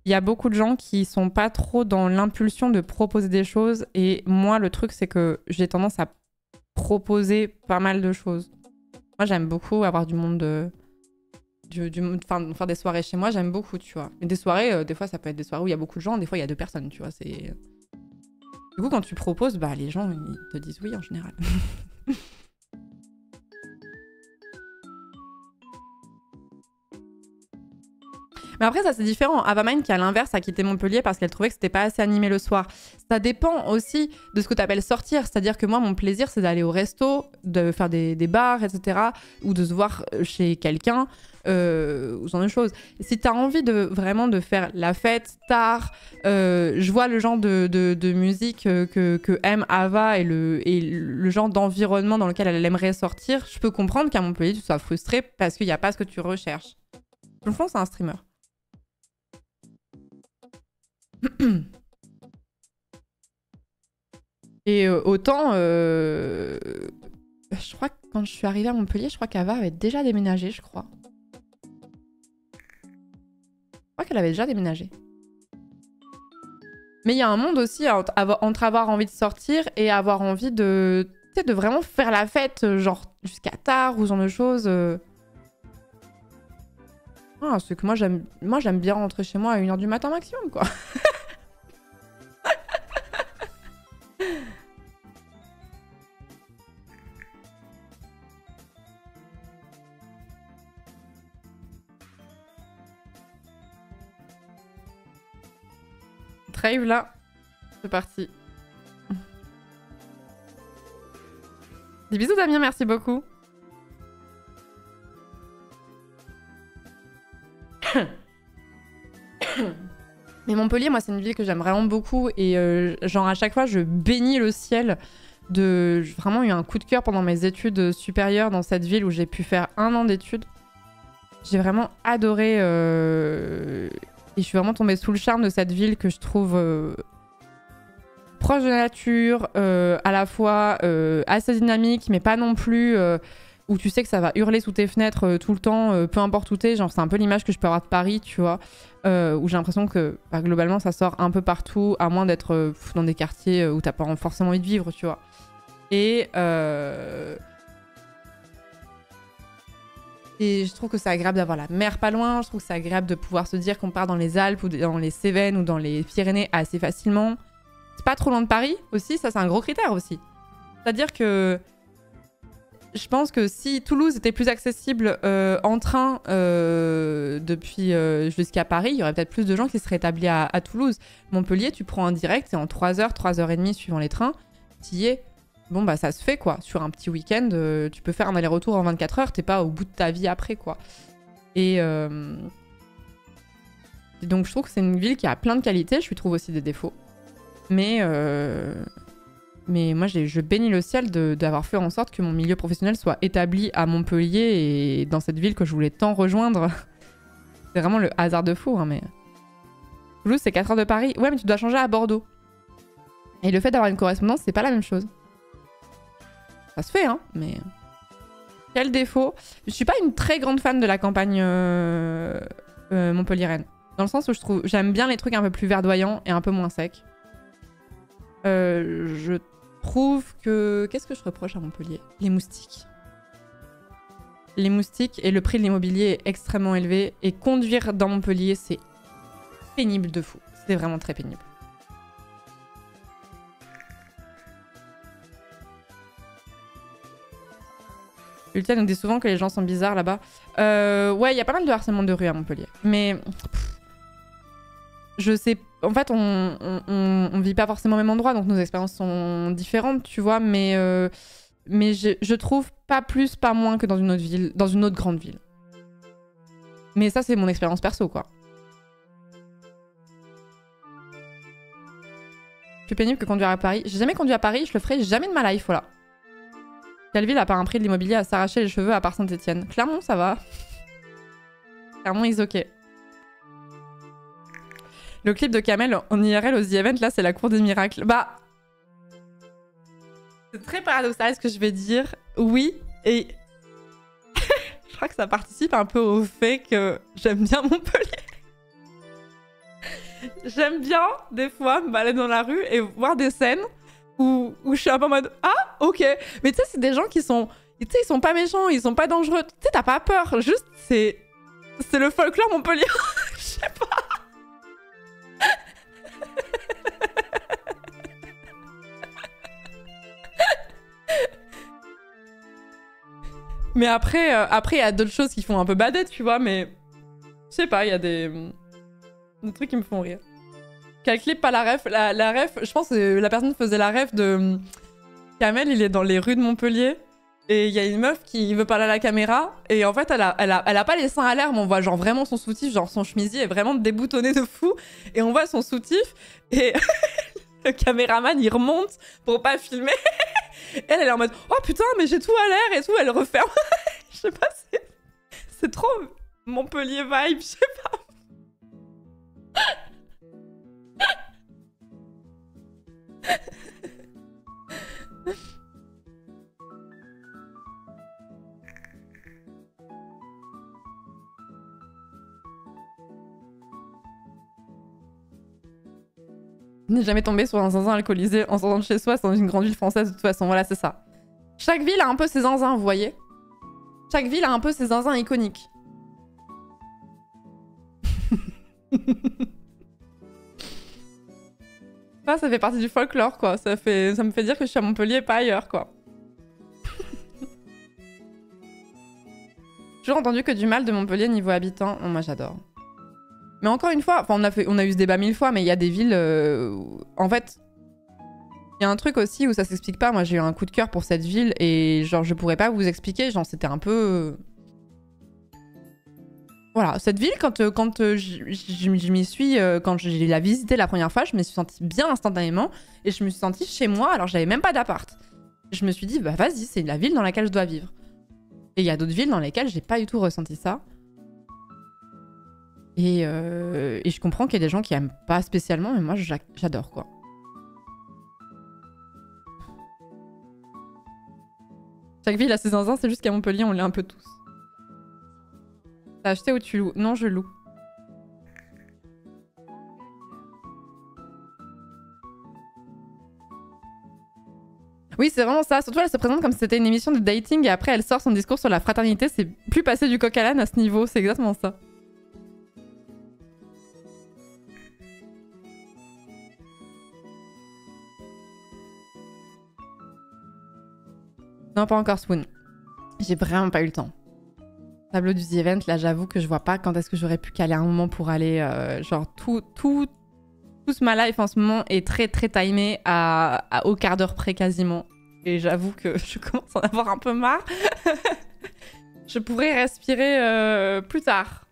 il y a beaucoup de gens qui sont pas trop dans l'impulsion de proposer des choses. Et moi, le truc, c'est que j'ai tendance à proposer pas mal de choses. Moi, j'aime beaucoup avoir du monde... Enfin, faire des soirées chez moi, j'aime beaucoup, tu vois. Mais des soirées, des fois, ça peut être des soirées où il y a beaucoup de gens, des fois, il y a 2 personnes, tu vois. C'est... Du coup, quand tu proposes, bah, les gens, ils te disent oui, en général. Mais après, ça, c'est différent. Avamine, qui à l'inverse a quitté Montpellier parce qu'elle trouvait que c'était pas assez animé le soir. Ça dépend aussi de ce que tu appelles sortir. C'est-à-dire que moi, mon plaisir, c'est d'aller au resto, de faire des bars, etc. Ou de se voir chez quelqu'un, ou ce genre de choses. Et si tu as envie vraiment de faire la fête tard, je vois le genre de musique que aime Ava et le genre d'environnement dans lequel elle aimerait sortir, je peux comprendre qu'à Montpellier, tu sois frustré parce qu'il n'y a pas ce que tu recherches. Dans le fond, c'est un streamer. Et autant, je crois que quand je suis arrivée à Montpellier, je crois qu'Ava avait déjà déménagé, je crois. Je crois qu'elle avait déjà déménagé. Mais il y a un monde aussi entre avoir envie de sortir et avoir envie de vraiment faire la fête, genre jusqu'à tard ou ce genre de choses. Ah, c'est que moi j'aime bien rentrer chez moi à 1h du matin maximum, quoi. Trave là, c'est parti. Des bisous Damien, merci beaucoup. Mais Montpellier, moi, c'est une ville que j'aime vraiment beaucoup. Et genre, à chaque fois, je bénis le ciel de... J'ai vraiment eu un coup de cœur pendant mes études supérieures dans cette ville où j'ai pu faire 1 an d'études. J'ai vraiment adoré... Et je suis vraiment tombée sous le charme de cette ville que je trouve proche de la nature, à la fois assez dynamique, mais pas non plus... où tu sais que ça va hurler sous tes fenêtres tout le temps, peu importe où t'es. Genre, c'est un peu l'image que je peux avoir de Paris, tu vois. Où j'ai l'impression que bah, globalement, ça sort un peu partout, à moins d'être dans des quartiers où t'as pas forcément envie de vivre, tu vois. Et je trouve que c'est agréable d'avoir la mer pas loin. Je trouve que c'est agréable de pouvoir se dire qu'on part dans les Alpes ou dans les Cévennes ou dans les Pyrénées assez facilement. C'est pas trop loin de Paris aussi, ça c'est un gros critère aussi. C'est-à-dire que je pense que si Toulouse était plus accessible en train depuis jusqu'à Paris, il y aurait peut-être plus de gens qui seraient établis à Toulouse. Montpellier, tu prends un direct et en 3 heures, 3 heures et demie suivant les trains, tu y es. Bon, bah ça se fait quoi. Sur un petit week-end, tu peux faire un aller-retour en 24 heures, t'es pas au bout de ta vie après quoi. Et donc je trouve que c'est une ville qui a plein de qualités, je lui trouve aussi des défauts. Mais moi, je bénis le ciel d'avoir fait en sorte que mon milieu professionnel soit établi à Montpellier et dans cette ville que je voulais tant rejoindre. C'est vraiment le hasard de fou, hein, mais... Toulouse, c'est 4 heures de Paris. Ouais, mais tu dois changer à Bordeaux. Et le fait d'avoir une correspondance, c'est pas la même chose. Ça se fait, hein, mais... Quel défaut. Je suis pas une très grande fan de la campagne montpelliéraine. Dans le sens où j'aime bien les trucs un peu plus verdoyants et un peu moins secs. Je trouve que... Qu'est-ce que je reproche à Montpellier? Les moustiques. Les moustiques et le prix de l'immobilier est extrêmement élevé. Et conduire dans Montpellier, c'est pénible de fou. C'est vraiment très pénible. Ultia nous dit souvent que les gens sont bizarres là-bas. Ouais, il y a pas mal de harcèlement de rue à Montpellier. Mais... je sais... En fait, on vit pas forcément au même endroit, donc nos expériences sont différentes, tu vois. Mais je trouve pas plus, pas moins que dans une autre ville, dans une autre grande ville. Mais ça, c'est mon expérience perso, quoi. Plus pénible que conduire à Paris. J'ai jamais conduit à Paris, je le ferai jamais de ma life, voilà. Quelle ville a pas un prix de l'immobilier à s'arracher les cheveux à part Saint-Etienne? Clermont, ça va. Clermont, is ok. Le clip de Kamel en IRL aux The Event, là, c'est la cour des miracles. Bah... c'est très paradoxal ce que je vais dire. Oui, et... je crois que ça participe un peu au fait que j'aime bien Montpellier. J'aime bien, des fois, me balader dans la rue et voir des scènes où je suis un peu en mode « Ah, ok !» Mais tu sais, c'est des gens qui sont... Tu sais, ils sont pas méchants, ils sont pas dangereux. Tu sais, t'as pas peur. Juste, c'est le folklore Montpellier. Je sais pas. Mais après, il y a d'autres choses qui font un peu badette, tu vois, mais... Je sais pas, il y a des trucs qui me font rire. Quel clip, pas la ref? La ref, je pense que la personne faisait la ref de... Kamel, il est dans les rues de Montpellier, et il y a une meuf qui veut parler à la caméra, et en fait, elle a pas les seins à l'air, mais on voit genre vraiment son soutif, genre son chemisier est vraiment déboutonné de fou, et on voit son soutif, et... le caméraman, il remonte pour pas filmer. Elle est en mode « Oh putain, mais j'ai tout à l'air et tout », elle referme. Je sais pas, c'est trop Montpellier vibe, je sais pas. N'est jamais tombé sur un zinzin alcoolisé en sortant de chez soi, c'est dans une grande ville française de toute façon, voilà, c'est ça. Chaque ville a un peu ses zinzins, vous voyez. Chaque ville a un peu ses zinzins iconiques. Ça fait partie du folklore, quoi. Ça me fait dire que je suis à Montpellier, pas ailleurs, quoi. Toujours entendu que du mal de Montpellier niveau habitant. Oh, moi, j'adore. Mais encore une fois, enfin, on a eu ce débat 1000 fois, mais il y a des villes... en fait, Il y a un truc aussi où ça s'explique pas. Moi, j'ai eu un coup de cœur pour cette ville et genre, je pourrais pas vous expliquer. Genre, c'était un peu... Voilà, cette ville, quand je m'y suis... quand j'ai la visité la première fois, je me suis sentie bien instantanément. Et je me suis sentie chez moi, alors j'avais même pas d'appart. Je me suis dit, bah vas-y, c'est la ville dans laquelle je dois vivre. Et il y a d'autres villes dans lesquelles j'ai pas du tout ressenti ça. Et je comprends qu'il y a des gens qui aiment pas spécialement, mais moi j'adore quoi. Chaque ville a ses zinzins, c'est juste qu'à Montpellier on l'est un peu tous. T'as acheté ou tu loues? Non, je loue. Oui, c'est vraiment ça. Surtout, elle se présente comme si c'était une émission de dating et après, elle sort son discours sur la fraternité. C'est plus passer du coq à l'âne à ce niveau. C'est exactement ça. Non, pas encore Swoon. J'ai vraiment pas eu le temps. Tableau du The Event, là, j'avoue que je vois pas quand est-ce que j'aurais pu caler un moment pour aller. Genre, tout ma life en ce moment est très très timé au quart d'heure près quasiment. Et j'avoue que je commence à en avoir un peu marre. Je pourrais respirer plus tard.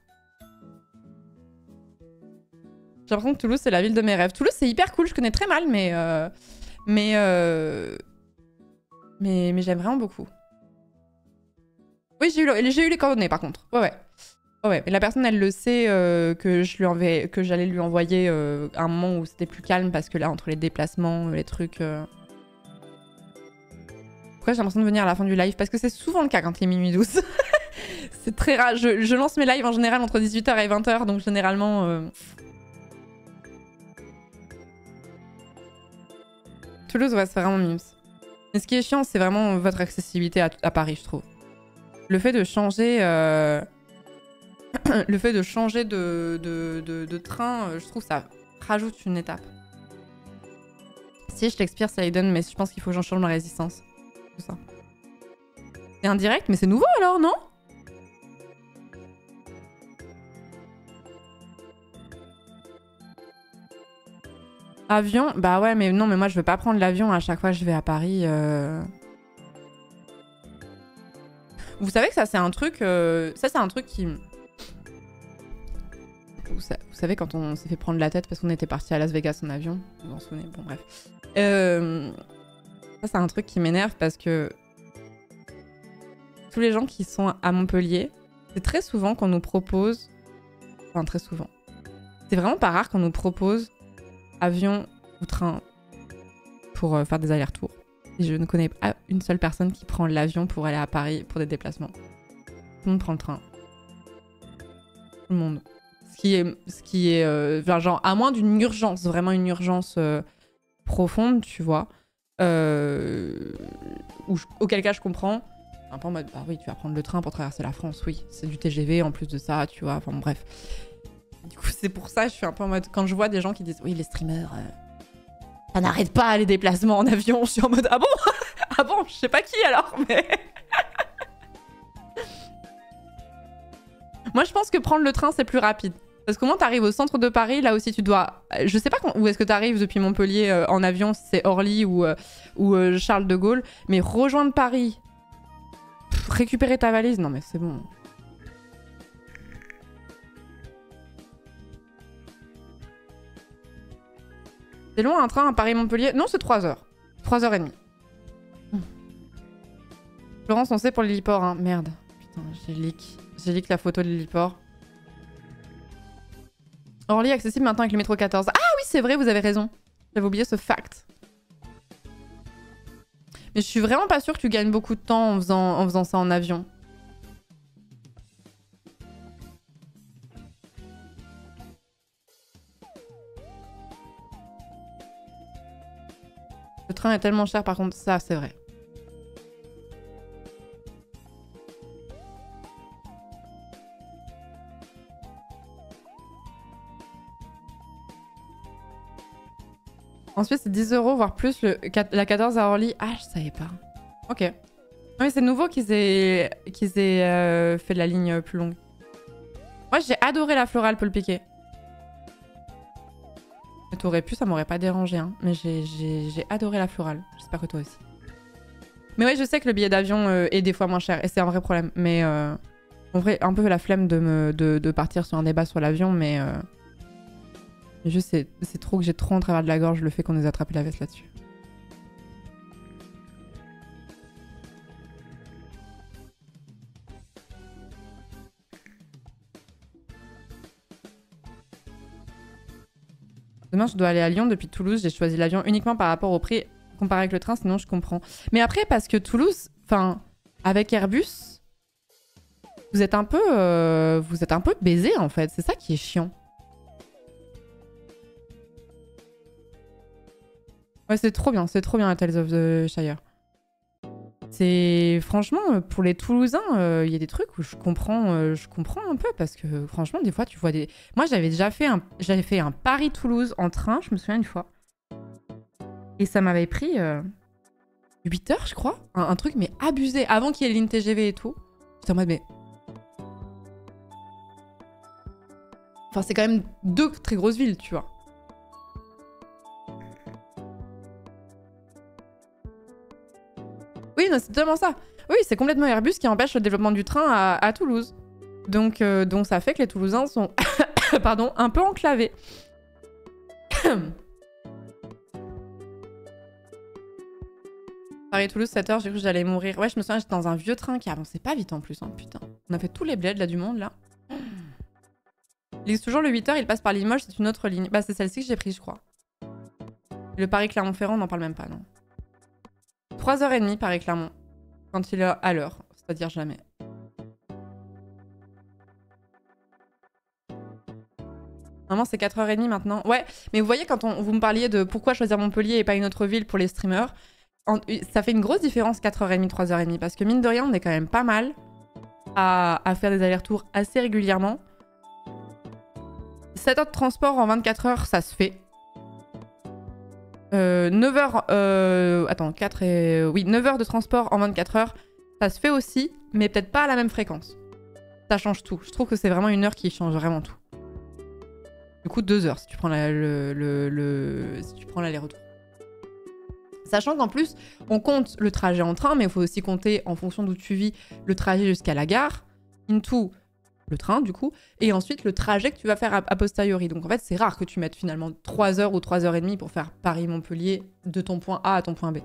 J'ai l'impression que Toulouse, c'est la ville de mes rêves. Toulouse, c'est hyper cool. Je connais très mal, mais j'aime vraiment beaucoup. Oui, j'ai eu les coordonnées, par contre. Ouais. Ouais, mais la personne, elle le sait que j'allais lui envoyer un moment où c'était plus calme, parce que là, entre les déplacements, les trucs... Pourquoi j'ai l'impression de venir à la fin du live? Parce que c'est souvent le cas quand il est minuit 12. C'est très rare. Je lance mes lives en général entre 18h et 20h, donc généralement... Toulouse, ouais, c'est vraiment mimes. Mais ce qui est chiant, c'est vraiment votre accessibilité à Paris, je trouve. Le fait de changer... Le fait de changer de train, je trouve ça rajoute une étape. Si, je t'expire, ça donne, mais je pense qu'il faut que j'en change ma résistance. Tout ça. C'est indirect, mais c'est nouveau alors, non? Avion? Bah ouais, mais non, mais moi je veux pas prendre l'avion à chaque fois que je vais à Paris. Vous savez que ça, c'est un truc... Ça, c'est un truc qui... Vous savez, quand on s'est fait prendre la tête parce qu'on était parti à Las Vegas en avion, vous vous en souvenez, bon bref. Ça, c'est un truc qui m'énerve parce que tous les gens qui sont à Montpellier, c'est très souvent qu'on nous propose... Enfin, très souvent. C'est vraiment pas rare qu'on nous propose avion ou train pour faire des allers-retours. Et je ne connais pas une seule personne qui prend l'avion pour aller à Paris pour des déplacements. Tout le monde prend le train. Tout le monde. Ce qui est genre, à moins d'une urgence, vraiment une urgence profonde, tu vois, auquel cas je comprends, un peu en mode, bah oui, tu vas prendre le train pour traverser la France, oui, c'est du TGV en plus de ça, tu vois, enfin bref. Du coup, c'est pour ça, je suis un peu en mode, quand je vois des gens qui disent, oui, les streamers, ça n'arrête pas les déplacements en avion, je suis en mode, ah bon? Ah bon, je sais pas qui alors, mais... Moi, je pense que prendre le train, c'est plus rapide. Parce que comment t'arrives au centre de Paris, là aussi tu dois... Je sais pas où est-ce que t'arrives depuis Montpellier en avion, si c'est Orly ou Charles de Gaulle, mais rejoindre Paris, récupérer ta valise, non mais c'est bon. C'est long un train à Paris-Montpellier? Non, c'est 3 heures. 3h30. Florence, on sait pour l'héliport, hein. Merde. Putain, j'ai leak la photo de l'héliport. Orly accessible maintenant avec le métro 14. Ah oui, c'est vrai, vous avez raison. J'avais oublié ce fact. Mais je suis vraiment pas sûre que tu gagnes beaucoup de temps en faisant ça en avion. Le train est tellement cher par contre, ça c'est vrai. Ensuite, c'est 10 €, voire plus, la 14 à Orly. Ah, je savais pas. Ok. Oui, c'est nouveau qu'ils aient fait la ligne plus longue. Moi, j'ai adoré la florale Paul Piquet. T'aurais pu, ça m'aurait pas dérangé. Hein. Mais j'ai adoré la florale. J'espère que toi aussi. Mais ouais, je sais que le billet d'avion est des fois moins cher. Et c'est un vrai problème. Mais en vrai, un peu la flemme de partir sur un débat sur l'avion. Mais juste, c'est trop que j'ai trop en travers de la gorge le fait qu'on ait attrapé la veste là-dessus. Demain, je dois aller à Lyon depuis Toulouse. J'ai choisi l'avion uniquement par rapport au prix comparé avec le train, sinon je comprends. Mais après, parce que Toulouse, enfin, avec Airbus, vous êtes un peu baisé en fait. C'est ça qui est chiant. Ouais, c'est trop bien la Tales of the Shire. C'est franchement pour les Toulousains, il y a des trucs où je comprends un peu parce que franchement des fois tu vois des. Moi j'avais fait un Paris-Toulouse en train, je me souviens une fois, et ça m'avait pris 8 heures je crois, un truc mais abusé avant qu'il y ait les lignes TGV et tout. J'étais en mode mais. Enfin c'est quand même 2 très grosses villes tu vois. Oui, c'est totalement ça. Oui, c'est complètement Airbus qui empêche le développement du train à Toulouse. Donc ça fait que les Toulousains sont pardon, un peu enclavés. Paris-Toulouse, 7 heures, j'ai cru que j'allais mourir. Ouais, je me souviens, j'étais dans un vieux train qui avançait pas vite en plus. Hein, putain. On a fait tous les bleds là du monde là. Il existe toujours le 8 heures, il passe par Limoges, c'est une autre ligne. Bah, c'est celle-ci que j'ai prise, je crois. Le Paris-Clermont-Ferrand, on n'en parle même pas, non. 3h30 Paris-Clermont. Quand il est à l'heure, c'est-à-dire jamais. Normalement, c'est 4h30 maintenant. Ouais, mais vous voyez, quand vous me parliez de pourquoi choisir Montpellier et pas une autre ville pour les streamers, ça fait une grosse différence 4h30, 3h30. Parce que mine de rien, on est quand même pas mal à faire des allers-retours assez régulièrement. 7 heures de transport en 24 heures, ça se fait. 9 heures... attends, 4 et... Oui, 9 heures de transport en 24 heures, ça se fait aussi, mais peut-être pas à la même fréquence. Ça change tout. Je trouve que c'est vraiment une heure qui change vraiment tout. Du coup, 2 heures si tu prends si tu prends l'aller-retour. Sachant qu'en plus, on compte le trajet en train, mais il faut aussi compter, en fonction d'où tu vis, le trajet jusqu'à la gare, into le train du coup, et ensuite le trajet que tu vas faire a posteriori. Donc en fait, c'est rare que tu mettes finalement 3 heures ou 3h30 pour faire Paris-Montpellier de ton point A à ton point B.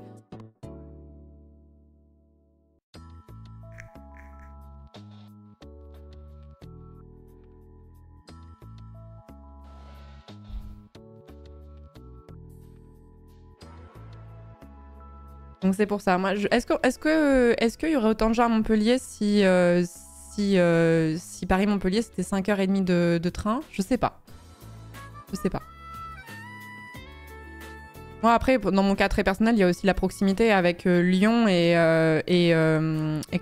Donc c'est pour ça. Moi, est-ce qu'il y aurait autant de gens à Montpellier si Paris-Montpellier c'était 5h30 de train? Je sais pas. Je sais pas. Moi après, dans mon cas très personnel, il y a aussi la proximité avec Lyon et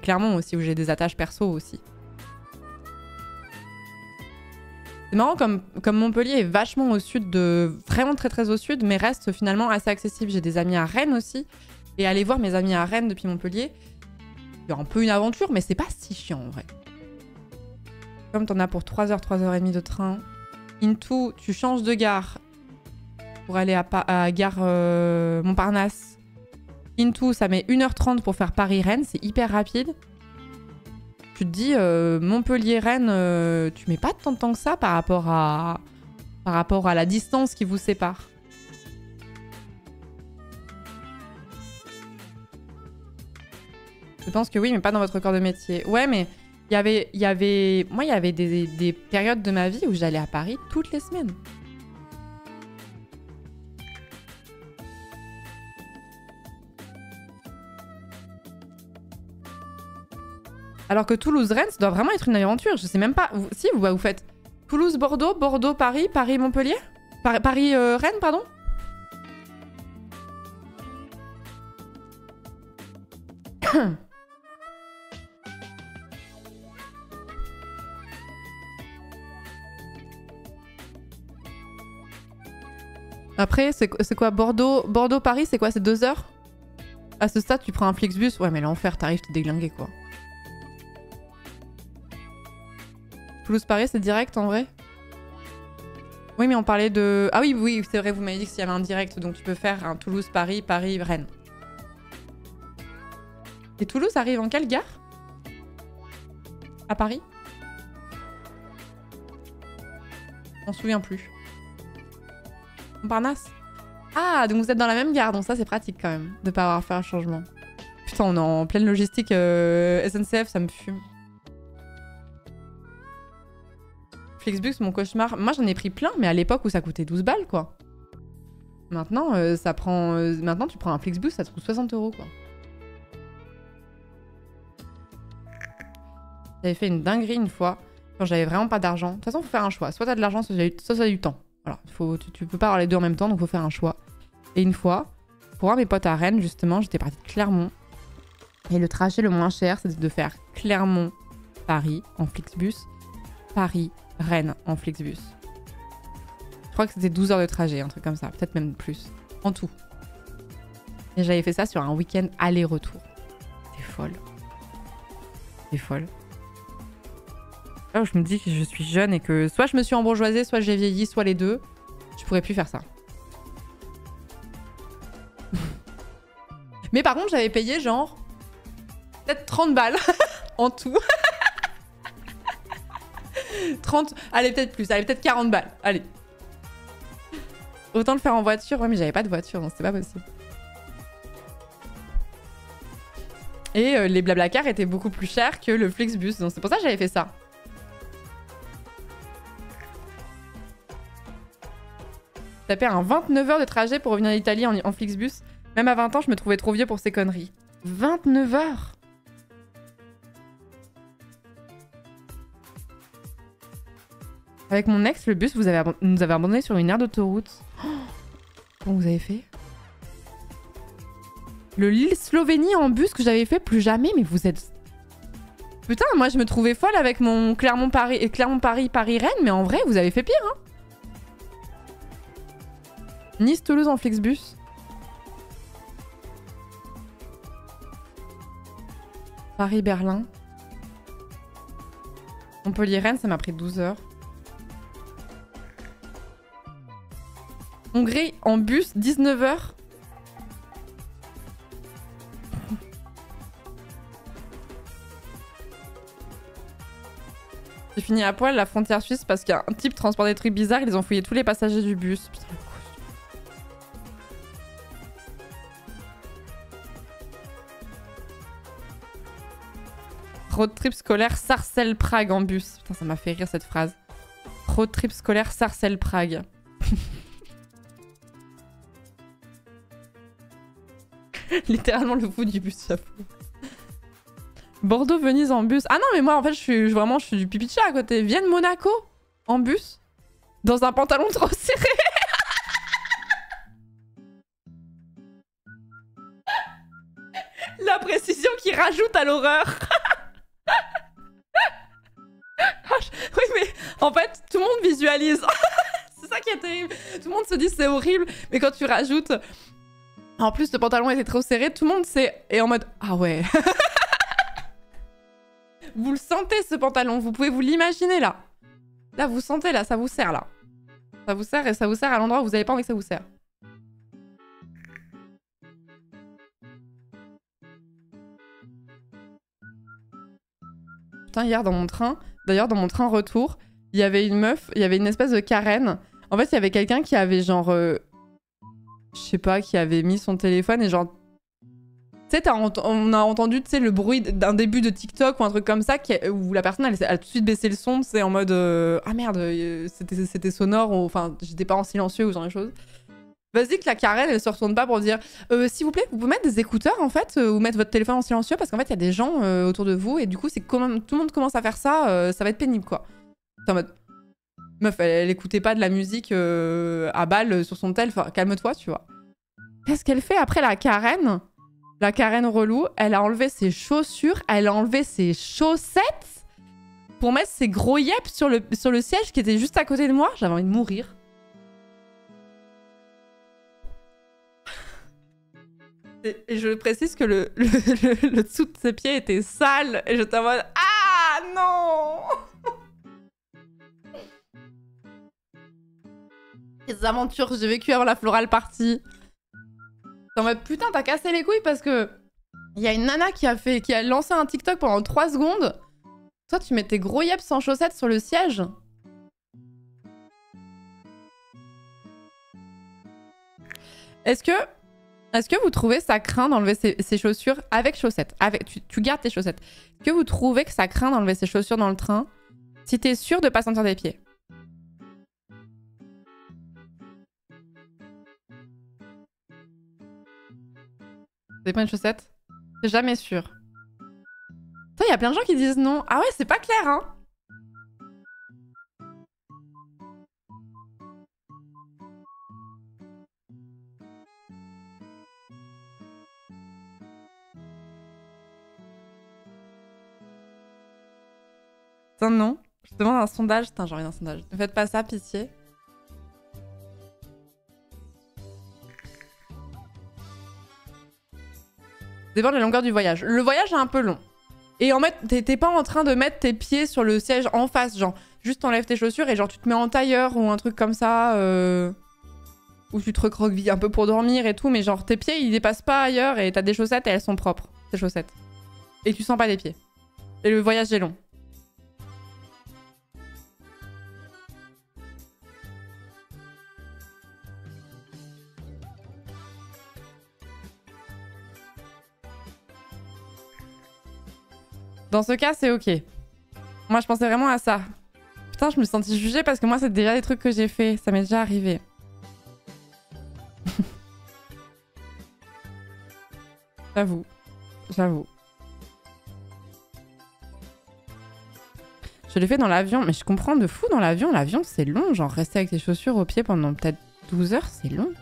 Clermont aussi, où j'ai des attaches perso aussi. C'est marrant comme Montpellier est vachement au sud vraiment très très au sud, mais reste finalement assez accessible. J'ai des amis à Rennes aussi. Et aller voir mes amis à Rennes depuis Montpellier, c'est un peu une aventure, mais c'est pas si chiant en vrai. Comme t'en as pour 3h, 3h30 de train. Into, tu changes de gare pour aller à gare Montparnasse. Into, ça met 1h30 pour faire Paris-Rennes, c'est hyper rapide. Tu te dis, Montpellier-Rennes, tu mets pas tant de temps que ça par rapport à la distance qui vous sépare. Je pense que oui, mais pas dans votre corps de métier. Ouais, mais il y avait des périodes de ma vie où j'allais à Paris toutes les semaines. Alors que Toulouse-Rennes, ça doit vraiment être une aventure. Je sais même pas. Si, vous faites Toulouse-Bordeaux, Bordeaux-Paris, Paris-Montpellier, Paris-Rennes, pardon. Après, c'est quoi Bordeaux-Paris, c'est quoi? C'est 2 heures? À ce stade, tu prends un Flixbus? Ouais, mais l'enfer, t'arrives, t'es déglingué, quoi. Toulouse-Paris, c'est direct, en vrai? Oui, mais on parlait de... Ah oui, oui, c'est vrai, vous m'avez dit qu'il y avait un direct, donc tu peux faire un Toulouse-Paris, Paris-Rennes. Et Toulouse arrive en quelle gare? À Paris? Je m'en souviens plus. Montparnasse? Ah, donc vous êtes dans la même gare, donc ça c'est pratique quand même, de pas avoir fait un changement. Putain, on est en pleine logistique SNCF, ça me fume. Flixbus, mon cauchemar. Moi j'en ai pris plein, mais à l'époque où ça coûtait 12 balles quoi. Maintenant, ça prend, maintenant tu prends un Flixbus, ça te coûte 60 € quoi. J'avais fait une dinguerie une fois, quand j'avais vraiment pas d'argent. De toute façon, faut faire un choix. Soit t'as de l'argent, soit t'as du temps. Voilà, tu peux pas avoir les deux en même temps, donc faut faire un choix. Et une fois, pour voir mes potes à Rennes, justement, j'étais partie de Clermont. Et le trajet le moins cher, c'était de faire Clermont-Paris en Flixbus, Paris-Rennes en Flixbus. Je crois que c'était 12 heures de trajet, un truc comme ça, peut-être même plus, en tout. Et j'avais fait ça sur un week-end aller-retour. C'était folle. C'était folle. Là où je me dis que je suis jeune et que soit je me suis embourgeoisée, soit j'ai vieilli, soit les deux, je pourrais plus faire ça. Mais par contre, j'avais payé genre peut-être 30 balles en tout. 30, allez peut-être plus, allez peut-être 40 balles, allez. Autant le faire en voiture, ouais mais j'avais pas de voiture, donc c'était pas possible. Et les Blablacar étaient beaucoup plus chers que le Flixbus, donc c'est pour ça que j'avais fait ça. Taper un 29 heures de trajet pour revenir d'Italie en Flixbus. Même à 20 ans, je me trouvais trop vieux pour ces conneries. 29 heures! Avec mon ex, le bus nous avait abandonné sur une aire d'autoroute. Oh, comment vous avez fait? Le Lille-Slovénie en bus que j'avais fait plus jamais, mais vous êtes... Putain, moi je me trouvais folle avec mon Clermont-Paris et Clermont-Paris, Paris-Rennes, mais en vrai, vous avez fait pire, hein? Nice-Toulouse en Flixbus. Paris-Berlin. Montpellier-Rennes, ça m'a pris 12 heures. Hongrie en bus, 19 heures. J'ai fini à poil la frontière suisse parce qu'un type transportait des trucs bizarres, ils ont fouillé tous les passagers du bus. Putain. Road trip scolaire Sarcelles-Prague en bus. Putain, ça m'a fait rire cette phrase. Road trip scolaire Sarcelles-Prague. Littéralement le fou du bus, j'avoue. Bordeaux-Venise en bus. Ah non, mais moi, en fait, je suis du pipi de chat à côté. Vienne-Monaco en bus. Dans un pantalon trop serré. La précision qui rajoute à l'horreur. Oui, mais en fait, tout le monde visualise. C'est ça qui est terrible. Tout le monde se dit c'est horrible. Mais quand tu rajoutes... En plus, le pantalon était trop serré, tout le monde sait. Et en mode... Ah ouais. Vous le sentez, ce pantalon. Vous pouvez vous l'imaginer, là. Là, vous sentez, là. Ça vous serre, là. Ça vous serre et ça vous serre à l'endroit où vous n'avez pas envie que ça vous serre. Putain, hier, dans mon train... D'ailleurs, dans mon train retour, il y avait une meuf, il y avait une espèce de carène. En fait, il y avait quelqu'un qui avait genre... je sais pas, qui avait mis son téléphone et genre... Tu sais, on a entendu, tu sais, le bruit d'un début de TikTok ou un truc comme ça où la personne, elle a tout de suite baissé le son, tu sais, en mode... ah merde, c'était sonore, ou enfin, j'étais pas en silencieux ou ce genre de choses. Vas-y que la carène, elle se retourne pas pour dire s'il vous plaît, vous pouvez mettre des écouteurs en fait ou mettre votre téléphone en silencieux parce qu'en fait il y a des gens autour de vous et du coup c'est comme tout le monde commence à faire ça, ça va être pénible quoi. T'es en mode meuf, elle écoutait pas de la musique à balle sur son tel, enfin, calme-toi tu vois. Qu'est-ce qu'elle fait après la carène? La carène relou, elle a enlevé ses chaussures, elle a enlevé ses chaussettes pour mettre ses gros yep sur le siège qui était juste à côté de moi. J'avais envie de mourir. Et je précise que le dessous de ses pieds était sale. Et j'étais en mode ah non. Les aventures que j'ai vécues avant la floral party. En mode putain, t'as cassé les couilles parce que il y a une nana qui a lancé un TikTok pendant 3 secondes. Toi, tu mets tes gros yep sans chaussettes sur le siège. Est-ce que vous trouvez ça craint d'enlever ses chaussures avec chaussettes? Tu gardes tes chaussettes. Est-ce que vous trouvez que ça craint d'enlever ses chaussures dans le train si t'es sûr de pas sentir des pieds? C'est pas une chaussette? C'est jamais sûr. Il y a plein de gens qui disent non. Ah ouais, c'est pas clair, hein. Putain, non. Je demande un sondage. Putain, j'ai envie d'un sondage. Ne faites pas ça, pitié. Dépend de la longueur du voyage. Le voyage est un peu long. Et en fait, t'es pas en train de mettre tes pieds sur le siège en face, genre. Juste t'enlèves tes chaussures et genre tu te mets en tailleur ou un truc comme ça. Où tu te recroquevilles un peu pour dormir et tout. Mais genre tes pieds ils dépassent pas ailleurs et t'as des chaussettes et elles sont propres. Tes chaussettes. Et tu sens pas les pieds. Et le voyage est long. Dans ce cas, c'est ok. Moi, je pensais vraiment à ça. Putain, je me suis sentie jugée parce que moi, c'est déjà des trucs que j'ai fait. Ça m'est déjà arrivé. J'avoue. J'avoue. Je l'ai fait dans l'avion, mais je comprends de fou dans l'avion. L'avion, c'est long. Genre, rester avec tes chaussures aux pieds pendant peut-être 12 heures, c'est long.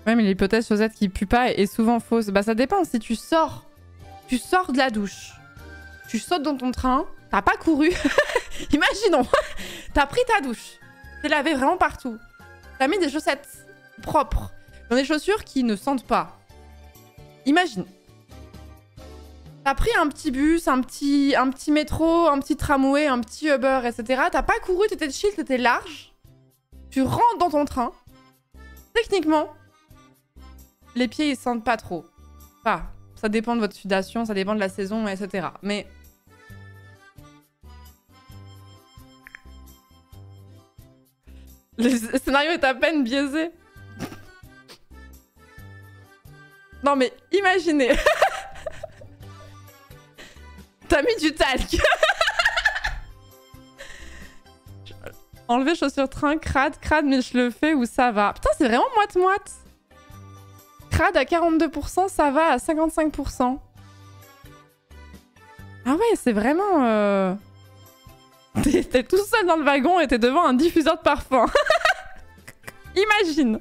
Ouais, mais l'hypothèse chaussette qui pue pas est souvent fausse. Bah, ça dépend. Si tu sors de la douche, tu sautes dans ton train, t'as pas couru. Imaginons, t'as pris ta douche, t'es lavé vraiment partout. T'as mis des chaussettes propres dans des chaussures qui ne sentent pas. Imagine. T'as pris un petit bus, un petit métro, un petit tramway, un petit Uber, etc. T'as pas couru, t'étais chill, t'étais large. Tu rentres dans ton train. Techniquement, les pieds, ils sentent pas trop. Enfin, ça dépend de votre sudation, ça dépend de la saison, etc. Mais... le scénario est à peine biaisé. Non mais, imaginez. T'as mis du talc. Enlever chaussures train, crade, mais je le fais ou ça va. Putain, c'est vraiment moite-moite. Crade à 42%, ça va à 55%. Ah ouais, c'est vraiment... T'es tout seul dans le wagon et t'es devant un diffuseur de parfum. Imagine.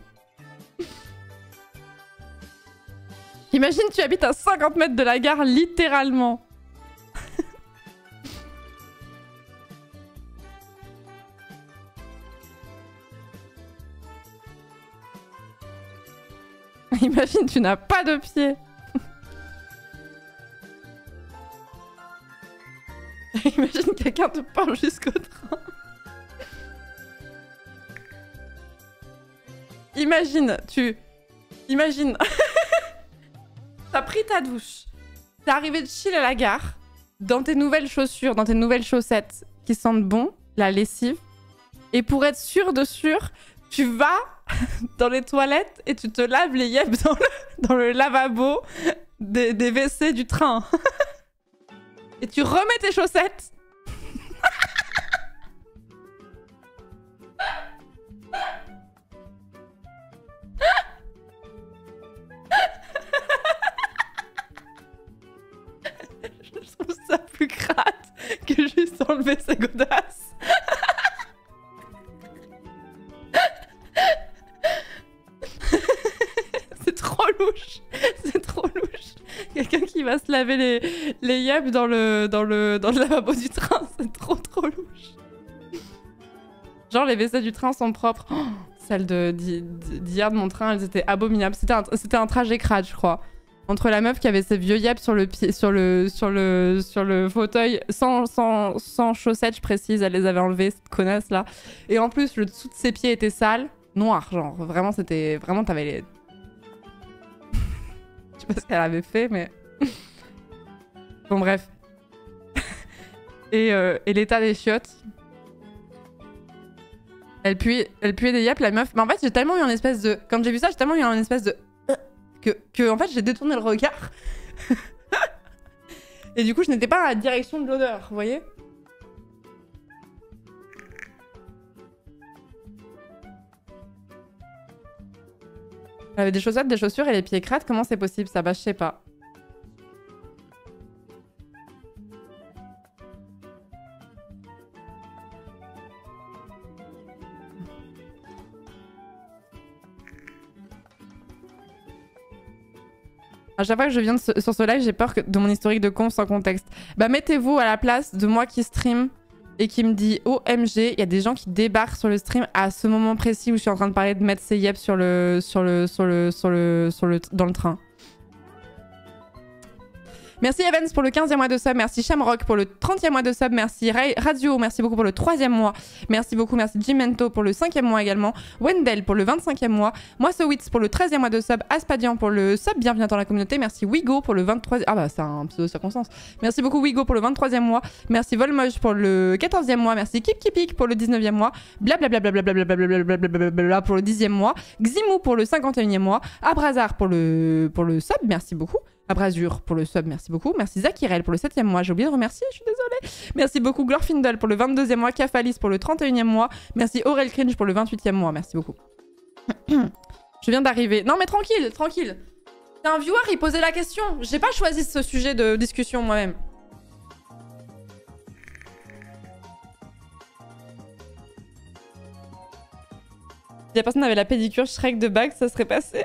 Imagine, tu habites à 50 mètres de la gare, littéralement. Imagine, tu n'as pas de pied. Imagine quelqu'un te porte jusqu'au train. Imagine. T'as pris ta douche. T'es arrivé de chill à la gare. Dans tes nouvelles chaussures, dans tes nouvelles chaussettes qui sentent bon, la lessive. Et pour être sûr de sûr, tu vas dans les toilettes et tu te laves les yeux dans le lavabo des WC du train. Et tu remets tes chaussettes. Je trouve ça plus crade que juste enlever ses godasses. C'est trop louche. C'est trop louche. Quelqu'un qui va se laver les yeux dans le lavabo du train, c'est trop louche. Genre les WC du train sont propres. Oh, celles d'hier de mon train, elles étaient abominables. C'était un trajet crade, je crois. Entre la meuf qui avait ses vieux yaps sur le pied, sur le fauteuil, sans chaussettes, je précise, elle les avait enlevées, cette connasse là. Et en plus, le dessous de ses pieds était sale, noir, genre. Vraiment, c'était. Vraiment, t'avais les. Je sais pas ce qu'elle avait fait, mais. Bon, bref. Et l'état des chiottes. Elle puait des yaps, la meuf. Mais en fait, j'ai tellement eu une espèce de. Quand j'ai vu ça, j'ai tellement eu une espèce de. Que en fait, j'ai détourné le regard. Et du coup, je n'étais pas à la direction de l'odeur, vous voyez? Elle avait des chaussettes, des chaussures et les pieds crades. Comment c'est possible ça? Bah, je sais pas. À chaque fois que je viens sur ce live, j'ai peur de mon historique de con sans contexte. Bah, mettez-vous à la place de moi qui stream et qui me dit OMG, il y a des gens qui débarquent sur le stream à ce moment précis où je suis en train de parler de mettre ses yeux dans le train. Merci Evans pour le 15e mois de sub, merci Shamrock pour le 30e mois de sub, merci Radio, merci beaucoup pour le 3e mois, merci beaucoup, merci Jimento pour le 5e mois également, Wendell pour le 25e mois, Moissowitz pour le 13e mois de sub, Aspadian pour le sub, bienvenue dans la communauté, merci Wigo pour le 23e, ah bah c'est un pseudo circonstance, merci beaucoup Wigo pour le 23e mois, merci Volmoj pour le 14e mois, merci Kipkipik pour le 19e mois, blablabla pour le 10e mois, Ximou pour le 51e mois, Abrazar pour le sub, merci beaucoup. Abrasure pour le sub, merci beaucoup. Merci Zakirel pour le 7e mois. J'ai oublié de remercier, je suis désolée. Merci beaucoup Glorfindel pour le 22e mois. Kafalis pour le 31e mois. Merci Aurel Cringe pour le 28e mois. Merci beaucoup. Je viens d'arriver. Non mais tranquille, tranquille. C'est un viewer, il posait la question. J'ai pas choisi ce sujet de discussion moi-même. Si la personne avait la pédicure Shrek de bague, ça serait passé.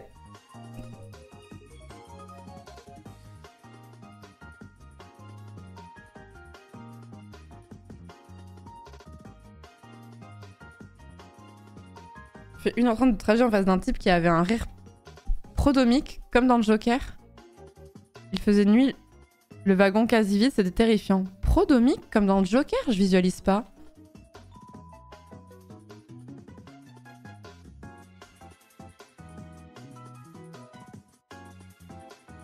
Je fais 1h30 de trajet en face d'un type qui avait un rire prodomique, comme dans le Joker. Il faisait nuit, le wagon quasi vide, c'était terrifiant. Prodomique, comme dans le Joker, je visualise pas.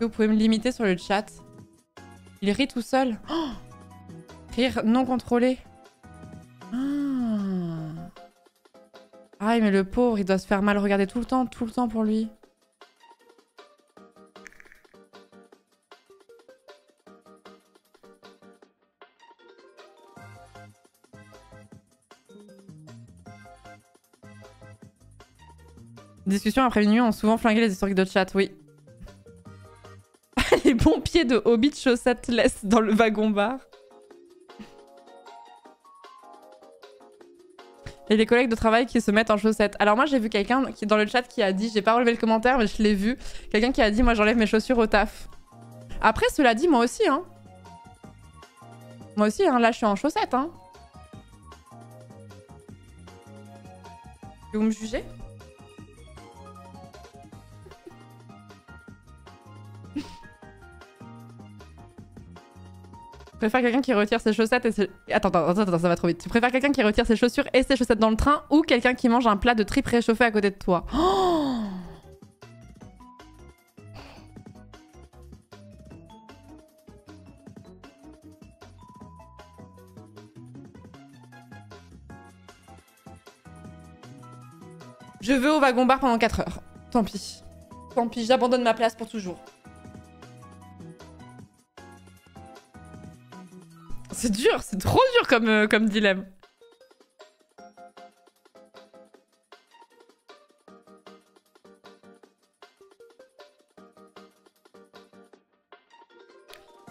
Vous pouvez me limiter sur le chat. Il rit tout seul. Oh, rire non contrôlé. Ah, mais le pauvre, il doit se faire mal regarder tout le temps pour lui. Discussions après minuit ont souvent flingué les historiques de chat, oui. Les bons pieds de Hobbit chaussettes laissent dans le wagon-bar. Et les collègues de travail qui se mettent en chaussettes. Alors moi j'ai vu quelqu'un qui dans le chat qui a dit, j'ai pas relevé le commentaire mais je l'ai vu, quelqu'un qui a dit moi j'enlève mes chaussures au taf. Après cela dit moi aussi hein. Moi aussi hein, là je suis en chaussettes hein. Vous me jugez? Tu préfères quelqu'un qui retire ses chaussettes et ses... Attends, ça va trop vite. Tu préfères quelqu'un qui retire ses chaussures et ses chaussettes dans le train ou quelqu'un qui mange un plat de tripes réchauffé à côté de toi? Oh, je veux au wagon-bar pendant 4 heures. Tant pis. Tant pis, j'abandonne ma place pour toujours. C'est dur, c'est trop dur comme dilemme.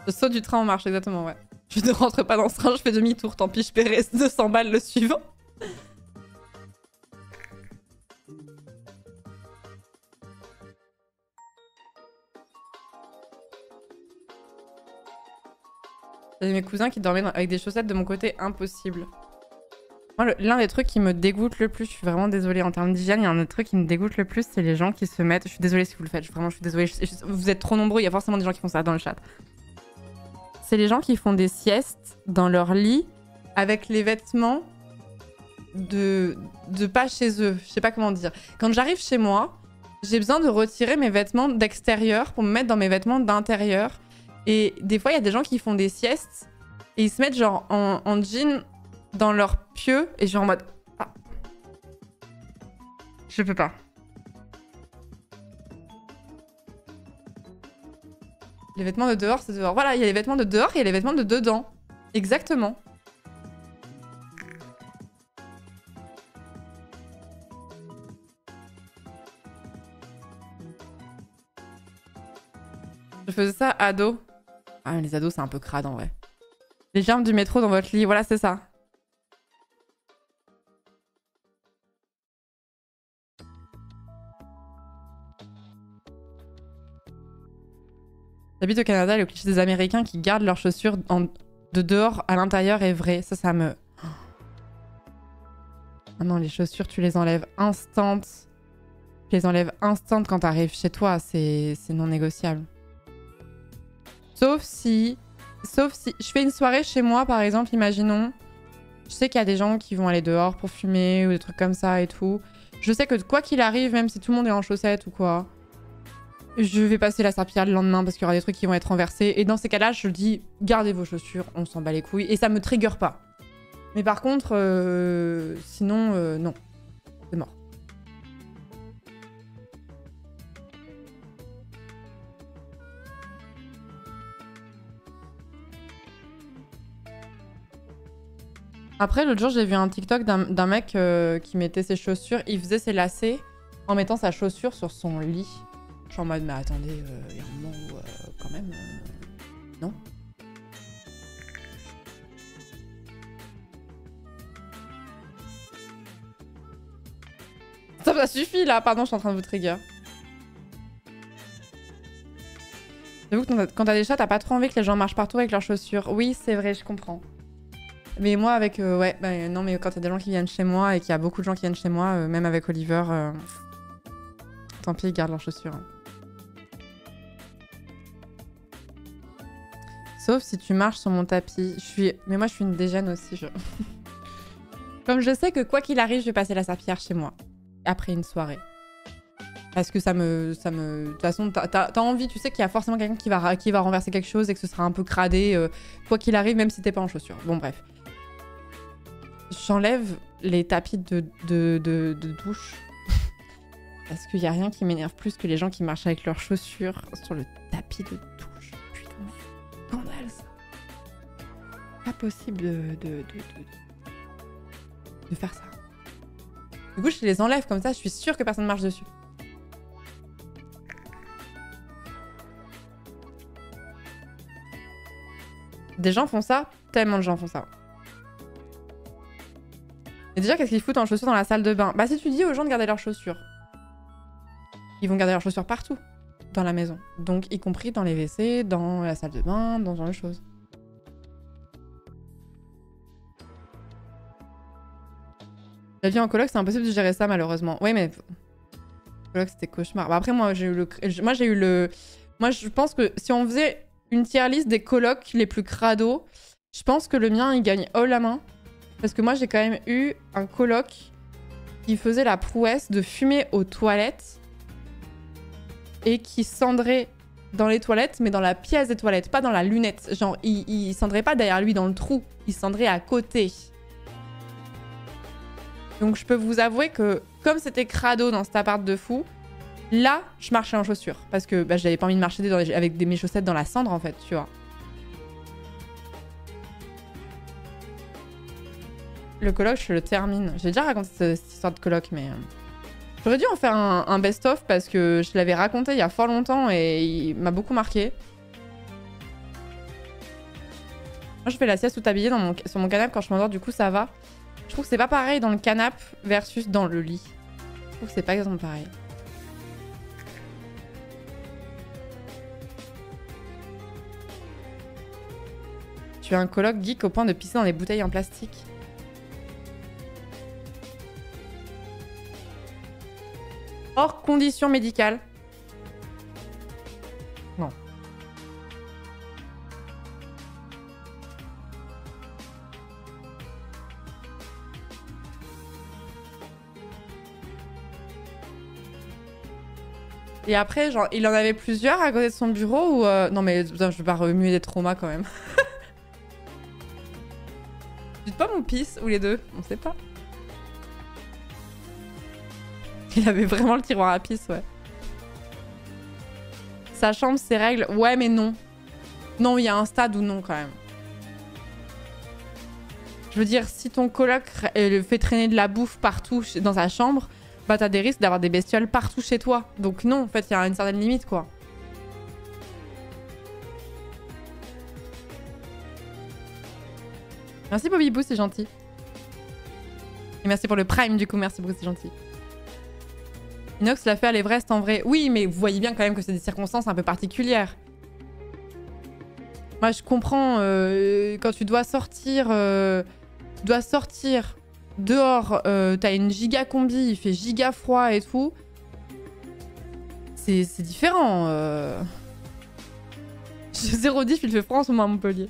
Je saute du train en marche, exactement, ouais. Je ne rentre pas dans ce train, je fais demi-tour, tant pis, je paierai 200 balles le suivant. J'avais mes cousins qui dormaient avec des chaussettes de mon côté, impossible. Moi, l'un des trucs qui me dégoûte le plus, je suis vraiment désolée en termes d'hygiène, il y a un autre truc qui me dégoûte le plus, c'est les gens qui se mettent... Je suis désolée si vous le faites, vraiment je suis désolée. Vous êtes trop nombreux, il y a forcément des gens qui font ça dans le chat. C'est les gens qui font des siestes dans leur lit avec les vêtements de pas chez eux. Je sais pas comment dire. Quand j'arrive chez moi, j'ai besoin de retirer mes vêtements d'extérieur pour me mettre dans mes vêtements d'intérieur. Et des fois, il y a des gens qui font des siestes et ils se mettent genre en jean dans leur pieu et genre en mode... Ah. Je peux pas. Les vêtements de dehors, c'est dehors. Voilà, il y a les vêtements de dehors et il y a les vêtements de dedans. Exactement. Je faisais ça ado. Ah, mais les ados, c'est un peu crade en vrai. Les germes du métro dans votre lit, voilà, c'est ça. J'habite au Canada, le cliché des Américains qui gardent leurs chaussures de dehors à l'intérieur est vrai. Ça me... Ah non, les chaussures, tu les enlèves instant. Tu les enlèves instant quand t'arrives chez toi. C'est non négociable. Sauf si je fais une soirée chez moi, par exemple, imaginons. Je sais qu'il y a des gens qui vont aller dehors pour fumer ou des trucs comme ça et tout. Je sais que quoi qu'il arrive, même si tout le monde est en chaussettes ou quoi, je vais passer la serpillière le lendemain parce qu'il y aura des trucs qui vont être renversés. Et dans ces cas-là, je dis, gardez vos chaussures, on s'en bat les couilles. Et ça me trigger pas. Mais par contre, sinon, non. C'est mort. Après, l'autre jour, j'ai vu un TikTok d'un mec qui mettait ses chaussures. Il faisait ses lacets en mettant sa chaussure sur son lit. Je suis en mode, mais attendez, il y a un moment où, quand même, non. Ça suffit là, pardon, je suis en train de vous trigger. J'avoue que quand t'as des chats, t'as pas trop envie que les gens marchent partout avec leurs chaussures. Oui, c'est vrai, je comprends. Mais moi, avec... ouais, bah, non, mais quand il y a des gens qui viennent chez moi et qu'il y a beaucoup de gens qui viennent chez moi, même avec Oliver, tant pis, ils gardent leurs chaussures. Hein. Sauf si tu marches sur mon tapis. Mais moi, je suis une dégène aussi. Comme je sais que quoi qu'il arrive, je vais passer la serpillière chez moi. Après une soirée. Parce que ça me... De toute façon, t'as envie, tu sais qu'il y a forcément quelqu'un qui va renverser quelque chose et que ce sera un peu cradé, quoi qu'il arrive, même si t'es pas en chaussures. Bon, bref. J'enlève les tapis de douche. Parce qu'il n'y a rien qui m'énerve plus que les gens qui marchent avec leurs chaussures sur le tapis de douche. Putain, scandale ça. Pas possible de faire ça. Du coup, je les enlève comme ça, je suis sûre que personne ne marche dessus. Des gens font ça, tellement de gens font ça. Et déjà, qu'est-ce qu'ils foutent en chaussures dans la salle de bain? Bah, si tu dis aux gens de garder leurs chaussures, ils vont garder leurs chaussures partout dans la maison. Donc, y compris dans les WC, dans la salle de bain, dans ce genre de choses. La vie en coloc, c'est impossible de gérer ça, malheureusement. Oui, mais... Coloc, c'était cauchemar. Bah, après, moi, j'ai eu le... Moi, je pense que si on faisait une tier list des colocs les plus crados, je pense que le mien, il gagne haut la main. Parce que moi, j'ai quand même eu un coloc qui faisait la prouesse de fumer aux toilettes et qui cendrait dans les toilettes, mais dans la pièce des toilettes, pas dans la lunette. Genre, il cendrait pas derrière lui dans le trou, il cendrait à côté. Donc, je peux vous avouer que, comme c'était crado dans cet appart de fou, là, je marchais en chaussures. Parce que bah, j'avais pas envie de marcher avec mes chaussettes dans la cendre, en fait, tu vois. Le coloc, je le termine. J'ai déjà raconté cette histoire de coloc, mais... J'aurais dû en faire un best-of parce que je l'avais raconté il y a fort longtemps et il m'a beaucoup marqué. Moi, je fais la sieste tout habillée sur mon canapé quand je m'endors, du coup, ça va. Je trouve que c'est pas pareil dans le canapé versus dans le lit. Je trouve que c'est pas exactement pareil. Tu es un coloc geek au point de pisser dans des bouteilles en plastique. Hors condition médicale. Non. Et après, genre, il en avait plusieurs à côté de son bureau ou... Non mais putain, je vais pas remuer des traumas quand même. Dites pas mon pisse ou les deux, on sait pas. Il avait vraiment le tiroir à pisse, ouais. Sa chambre, ses règles, ouais mais non. Non, il y a un stade où non quand même. Je veux dire, si ton coloc fait traîner de la bouffe partout dans sa chambre, bah t'as des risques d'avoir des bestioles partout chez toi. Donc non, en fait, il y a une certaine limite, quoi. Merci Bobby Boo, c'est gentil. Et merci pour le Prime, du coup, merci beaucoup, c'est gentil. Inox l'a fait à l'Everest en vrai. Oui, mais vous voyez bien quand même que c'est des circonstances un peu particulières. Moi, je comprends quand tu dois sortir... dehors, t'as une giga combi, il fait giga froid et tout. C'est différent. 0,10, il fait froid en ce moment à Montpellier.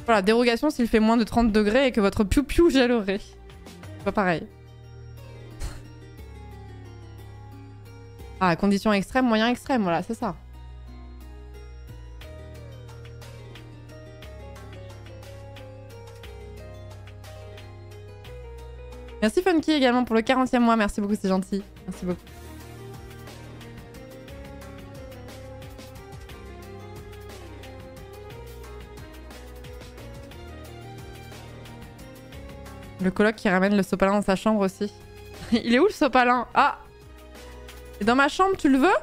Voilà, dérogation s'il fait moins de 30 degrés et que votre piou-piou gèlerait. C'est pas pareil. Ah, condition extrême, moyen extrême, voilà, c'est ça. Merci Funky également pour le 40e mois, merci beaucoup, c'est gentil. Merci beaucoup. Le coloc qui ramène le sopalin dans sa chambre aussi. Il est où le sopalin? Ah! Et dans ma chambre, tu le veux?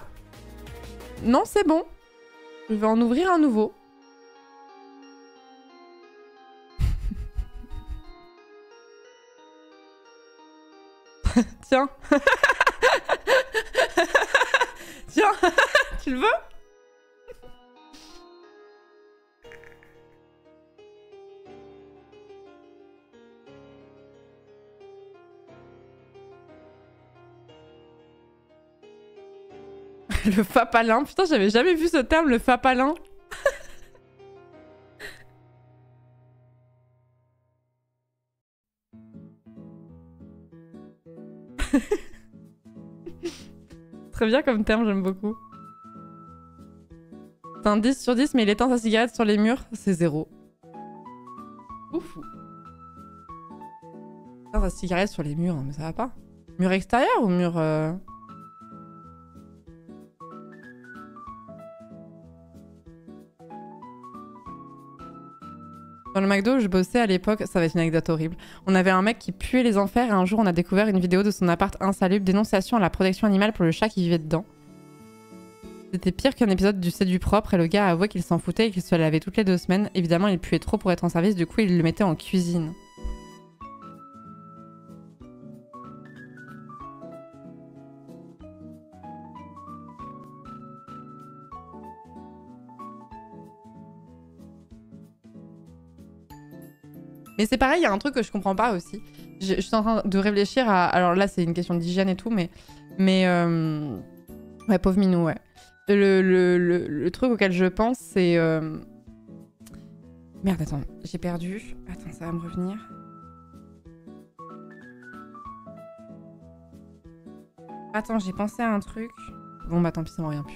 Non, c'est bon. Je vais en ouvrir un nouveau. Tiens. Tiens. Tu le veux? Le fapalin. Putain, j'avais jamais vu ce terme, le fapalin. Très bien comme terme, j'aime beaucoup. C'est un 10 sur 10, mais il éteint sa cigarette sur les murs, c'est 0. Ouf. Éteint sa cigarette sur les murs, mais ça va pas. Mur extérieur ou mur... Dans le McDo où je bossais à l'époque, ça va être une anecdote horrible. On avait un mec qui puait les enfers et un jour on a découvert une vidéo de son appart insalubre, dénonciation à la protection animale pour le chat qui vivait dedans. C'était pire qu'un épisode du C'est du propre et le gars a avoué qu'il s'en foutait et qu'il se lavait toutes les 2 semaines. Évidemment, il puait trop pour être en service, du coup il le mettait en cuisine. Mais c'est pareil, il y a un truc que je comprends pas aussi. Je suis en train de réfléchir à... Alors là, c'est une question d'hygiène et tout, mais... Ouais, pauvre minou, ouais. Le truc auquel je pense, c'est... Merde, attends, j'ai perdu. Attends, ça va me revenir. Attends, j'ai pensé à un truc. Bon, bah tant pis, ça m'en revient plus.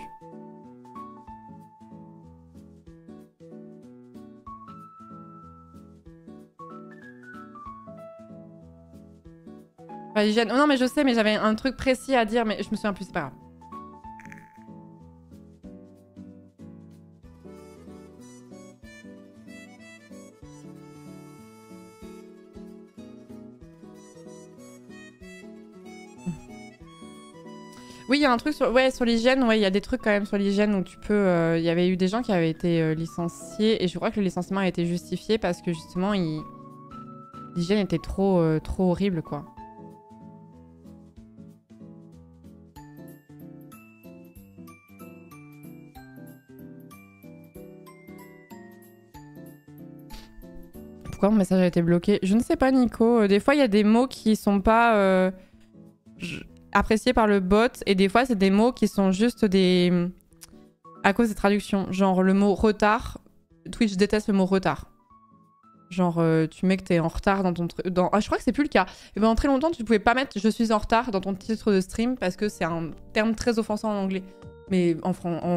L'hygiène. Oh non, mais je sais, mais j'avais un truc précis à dire, mais je me souviens plus, c'est pas grave. Oui, il y a un truc sur, ouais, sur l'hygiène, ouais, il y a des trucs quand même sur l'hygiène où tu peux... Il y avait eu des gens qui avaient été licenciés et je crois que le licenciement a été justifié parce que justement, l'hygiène était trop horrible, quoi. pourquoi mon message a été bloqué? Je ne sais pas, Nico. Des fois, il y a des mots qui sont pas appréciés par le bot. Et des fois, c'est des mots qui sont juste des... à cause des traductions. Genre le mot retard. Twitch déteste le mot retard. Genre, tu mets que t'es en retard dans ton... Ah, je crois que c'est plus le cas. Et pendant très longtemps, tu pouvais pas mettre « je suis en retard » dans ton titre de stream parce que c'est un terme très offensant en anglais. Mais en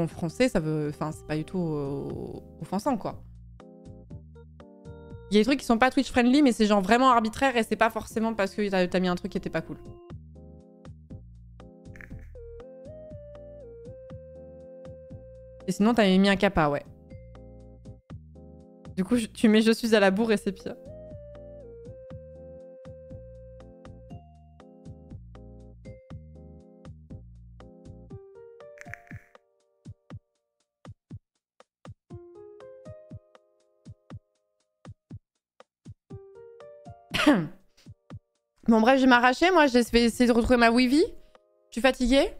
français, ça veut... Enfin, c'est pas du tout offensant, quoi. Il y a des trucs qui sont pas Twitch friendly, mais c'est genre vraiment arbitraire et c'est pas forcément parce que t'as mis un truc qui était pas cool. Et sinon, t'avais mis un kappa, ouais. Du coup, tu mets « je suis à la bourre » et c'est pire. Bon bref, je vais m'arracher. Moi, je vais essayer de retrouver ma Weavy. Je suis fatiguée.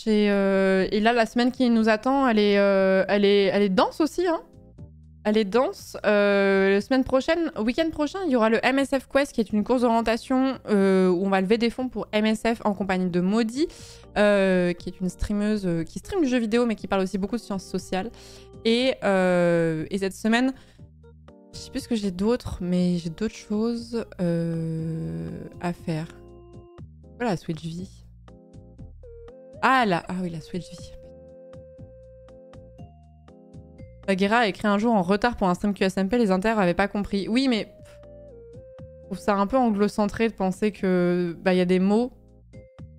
Et là, la semaine qui nous attend, elle est dense aussi, hein. Elle est dense. La semaine prochaine, week-end prochain, il y aura le MSF Quest, qui est une course d'orientation où on va lever des fonds pour MSF en compagnie de Maudie, qui est une streameuse qui stream du jeu vidéo, mais qui parle aussi beaucoup de sciences sociales. Et cette semaine, je sais plus ce que j'ai d'autre, mais j'ai d'autres choses à faire. Voilà, la Switch V. Ah oui, la Switch V. Bagheera a écrit un jour en retard pour un stream QSMP, les inters avaient pas compris. Oui, mais je trouve ça un peu anglo-centré de penser que y a des mots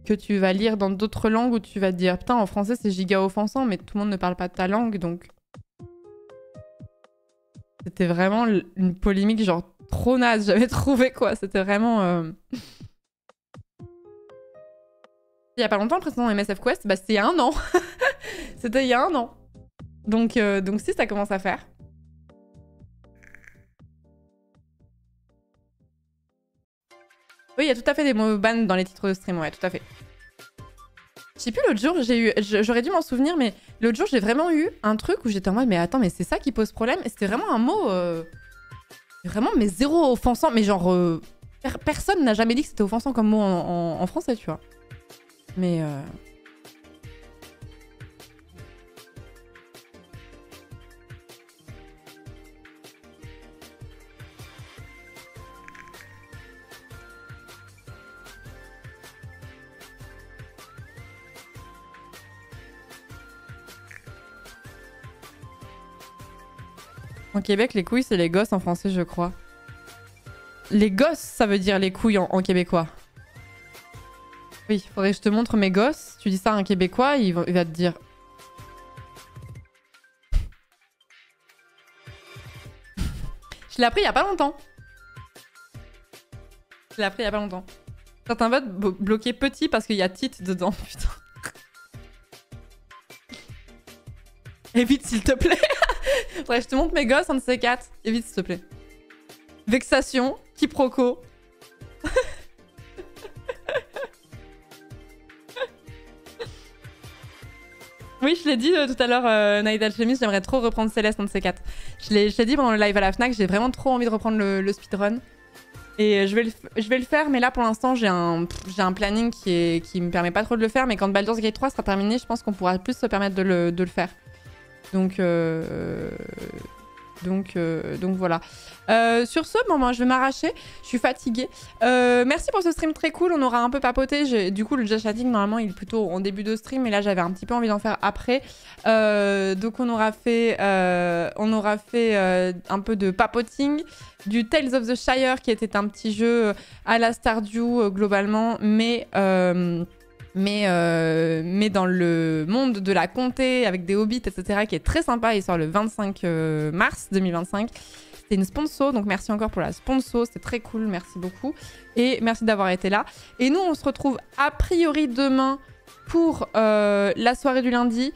que tu vas lire dans d'autres langues où tu vas te dire putain, en français c'est giga offensant, mais tout le monde ne parle pas de ta langue, donc c'était vraiment une polémique genre trop naze, j'avais trouvé quoi. C'était vraiment... Il y a pas longtemps, le précédent MSF Quest, bah c'était il y a 1 an. C'était il y a 1 an. Donc si, ça commence à faire. Oui, il y a tout à fait des mots ban dans les titres de stream, ouais, tout à fait. Je sais plus, l'autre jour, j'aurais dû m'en souvenir, mais l'autre jour, j'ai vraiment eu un truc où j'étais en mode, mais attends, mais c'est ça qui pose problème. Et c'était vraiment un mot, vraiment, mais zéro offensant. Mais genre, personne n'a jamais dit que c'était offensant comme mot en français, tu vois. Mais... En Québec, les couilles, c'est les gosses en français, je crois. Les gosses, ça veut dire les couilles en québécois. Oui, faudrait que je te montre mes gosses. Tu dis ça à un Québécois, il va te dire... Je l'ai appris il y a pas longtemps. Certains votes bloqués petit parce qu'il y a titre dedans, putain. Évite s'il te plaît. Faudrait que je te montre mes gosses, un de ces 4. Évite s'il te plaît. Vexation, quiproquo. Oui, je l'ai dit tout à l'heure, Night Alchemist, j'aimerais trop reprendre Céleste, un de ces 4. Je l'ai dit pendant le live à la Fnac, j'ai vraiment trop envie de reprendre le speedrun. Et je vais le faire, mais là pour l'instant j'ai un planning qui me permet pas trop de le faire, mais quand Baldur's Gate 3 sera terminé, je pense qu'on pourra plus se permettre de le faire. Donc voilà. Sur ce, bon, moi je vais m'arracher. Je suis fatiguée. Merci pour ce stream très cool. On aura un peu papoté. Du coup, le just chatting, normalement, il est plutôt en début de stream. Mais là, j'avais un petit peu envie d'en faire après. Donc, on aura fait un peu de papoting. Du Tales of the Shire, qui était un petit jeu à la Stardew, globalement. Mais dans le monde de la comté avec des hobbits, etc., qui est très sympa. Il sort le 25 mars 2025. C'est une sponsor, donc merci encore pour la sponsor. C'était très cool, merci beaucoup. Et merci d'avoir été là. Et nous, on se retrouve a priori demain pour la soirée du lundi.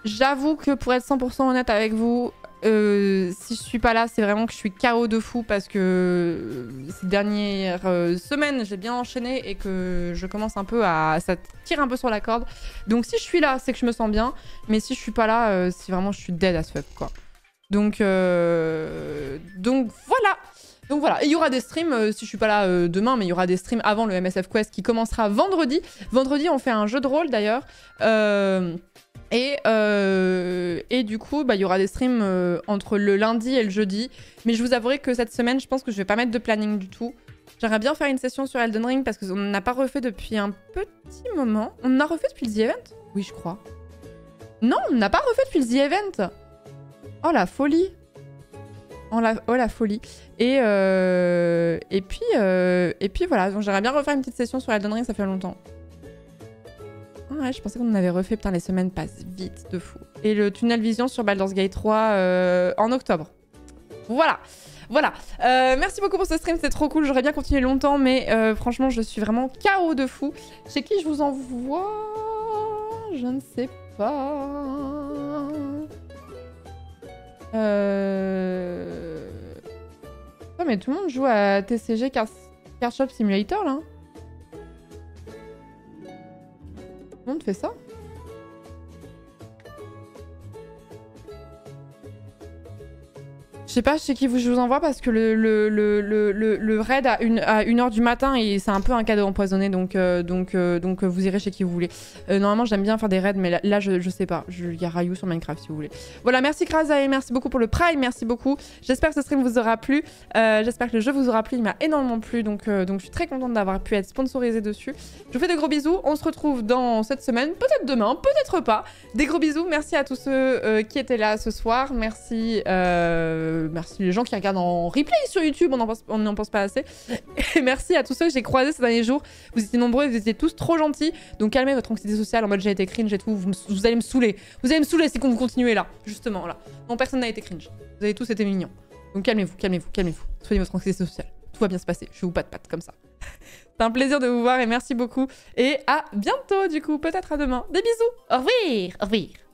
J'avoue que pour être 100% honnête avec vous, si je suis pas là, c'est vraiment que je suis KO de fou parce que ces dernières semaines, j'ai bien enchaîné et que je commence un peu à... ça tire un peu sur la corde. Donc si je suis là, c'est que je me sens bien. Mais si je suis pas là, c'est vraiment je suis dead as fuck, quoi. Donc voilà. Donc voilà, et il y aura des streams, si je suis pas là demain, mais il y aura des streams avant le MSF Quest qui commencera vendredi. Vendredi, on fait un jeu de rôle d'ailleurs. Et du coup, bah, il y aura des streams entre le lundi et le jeudi. Mais je vous avouerai que cette semaine, je pense que je vais pas mettre de planning du tout. J'aimerais bien faire une session sur Elden Ring parce qu'on n'a pas refait depuis un petit moment. On en a refait depuis le The Event? Oui, je crois. Non, on n'a pas refait depuis le The Event. Oh la folie. Oh la folie. Et puis voilà, donc j'aimerais bien refaire une petite session sur Elden Ring, ça fait longtemps. Ouais, je pensais qu'on en avait refait, putain les semaines passent vite de fou. Et le Tunnel Vision sur Baldur's Gate 3 en octobre. Voilà. Voilà. Merci beaucoup pour ce stream, c'était trop cool, j'aurais bien continué longtemps, mais franchement je suis vraiment KO de fou. Chez qui je vous envoie? Je ne sais pas... Oh, mais tout le monde joue à TCG Card Shop Simulator là. Tout le monde fait ça? Je sais pas chez qui je vous envoie parce que le raid à 1h du matin et c'est un peu un cadeau empoisonné donc vous irez chez qui vous voulez. Normalement j'aime bien faire des raids mais là je sais pas. Il y a Rayou sur Minecraft si vous voulez. Voilà, merci Krazae, merci beaucoup pour le Prime, merci beaucoup. J'espère que ce stream vous aura plu. J'espère que le jeu vous aura plu, il m'a énormément plu donc je suis très contente d'avoir pu être sponsorisée dessus. Je vous fais de gros bisous, on se retrouve dans cette semaine, peut-être demain, peut-être pas. Des gros bisous, merci à tous ceux qui étaient là ce soir, merci les gens qui regardent en replay sur YouTube, on n'en pense pas assez. Et merci à tous ceux que j'ai croisés ces derniers jours. Vous étiez nombreux, vous étiez tous trop gentils. Donc calmez votre anxiété sociale en mode j'ai été cringe et tout. Vous allez me saouler. Vous allez me saouler si vous continuez là, justement là. Non, personne n'a été cringe. Vous avez tous été mignons. Donc calmez-vous, calmez-vous, calmez-vous. Soignez votre anxiété sociale. Tout va bien se passer. Je fais vous pas de patte comme ça. C'est un plaisir de vous voir et merci beaucoup. Et à bientôt du coup, peut-être à demain. Des bisous. Au revoir. Au revoir.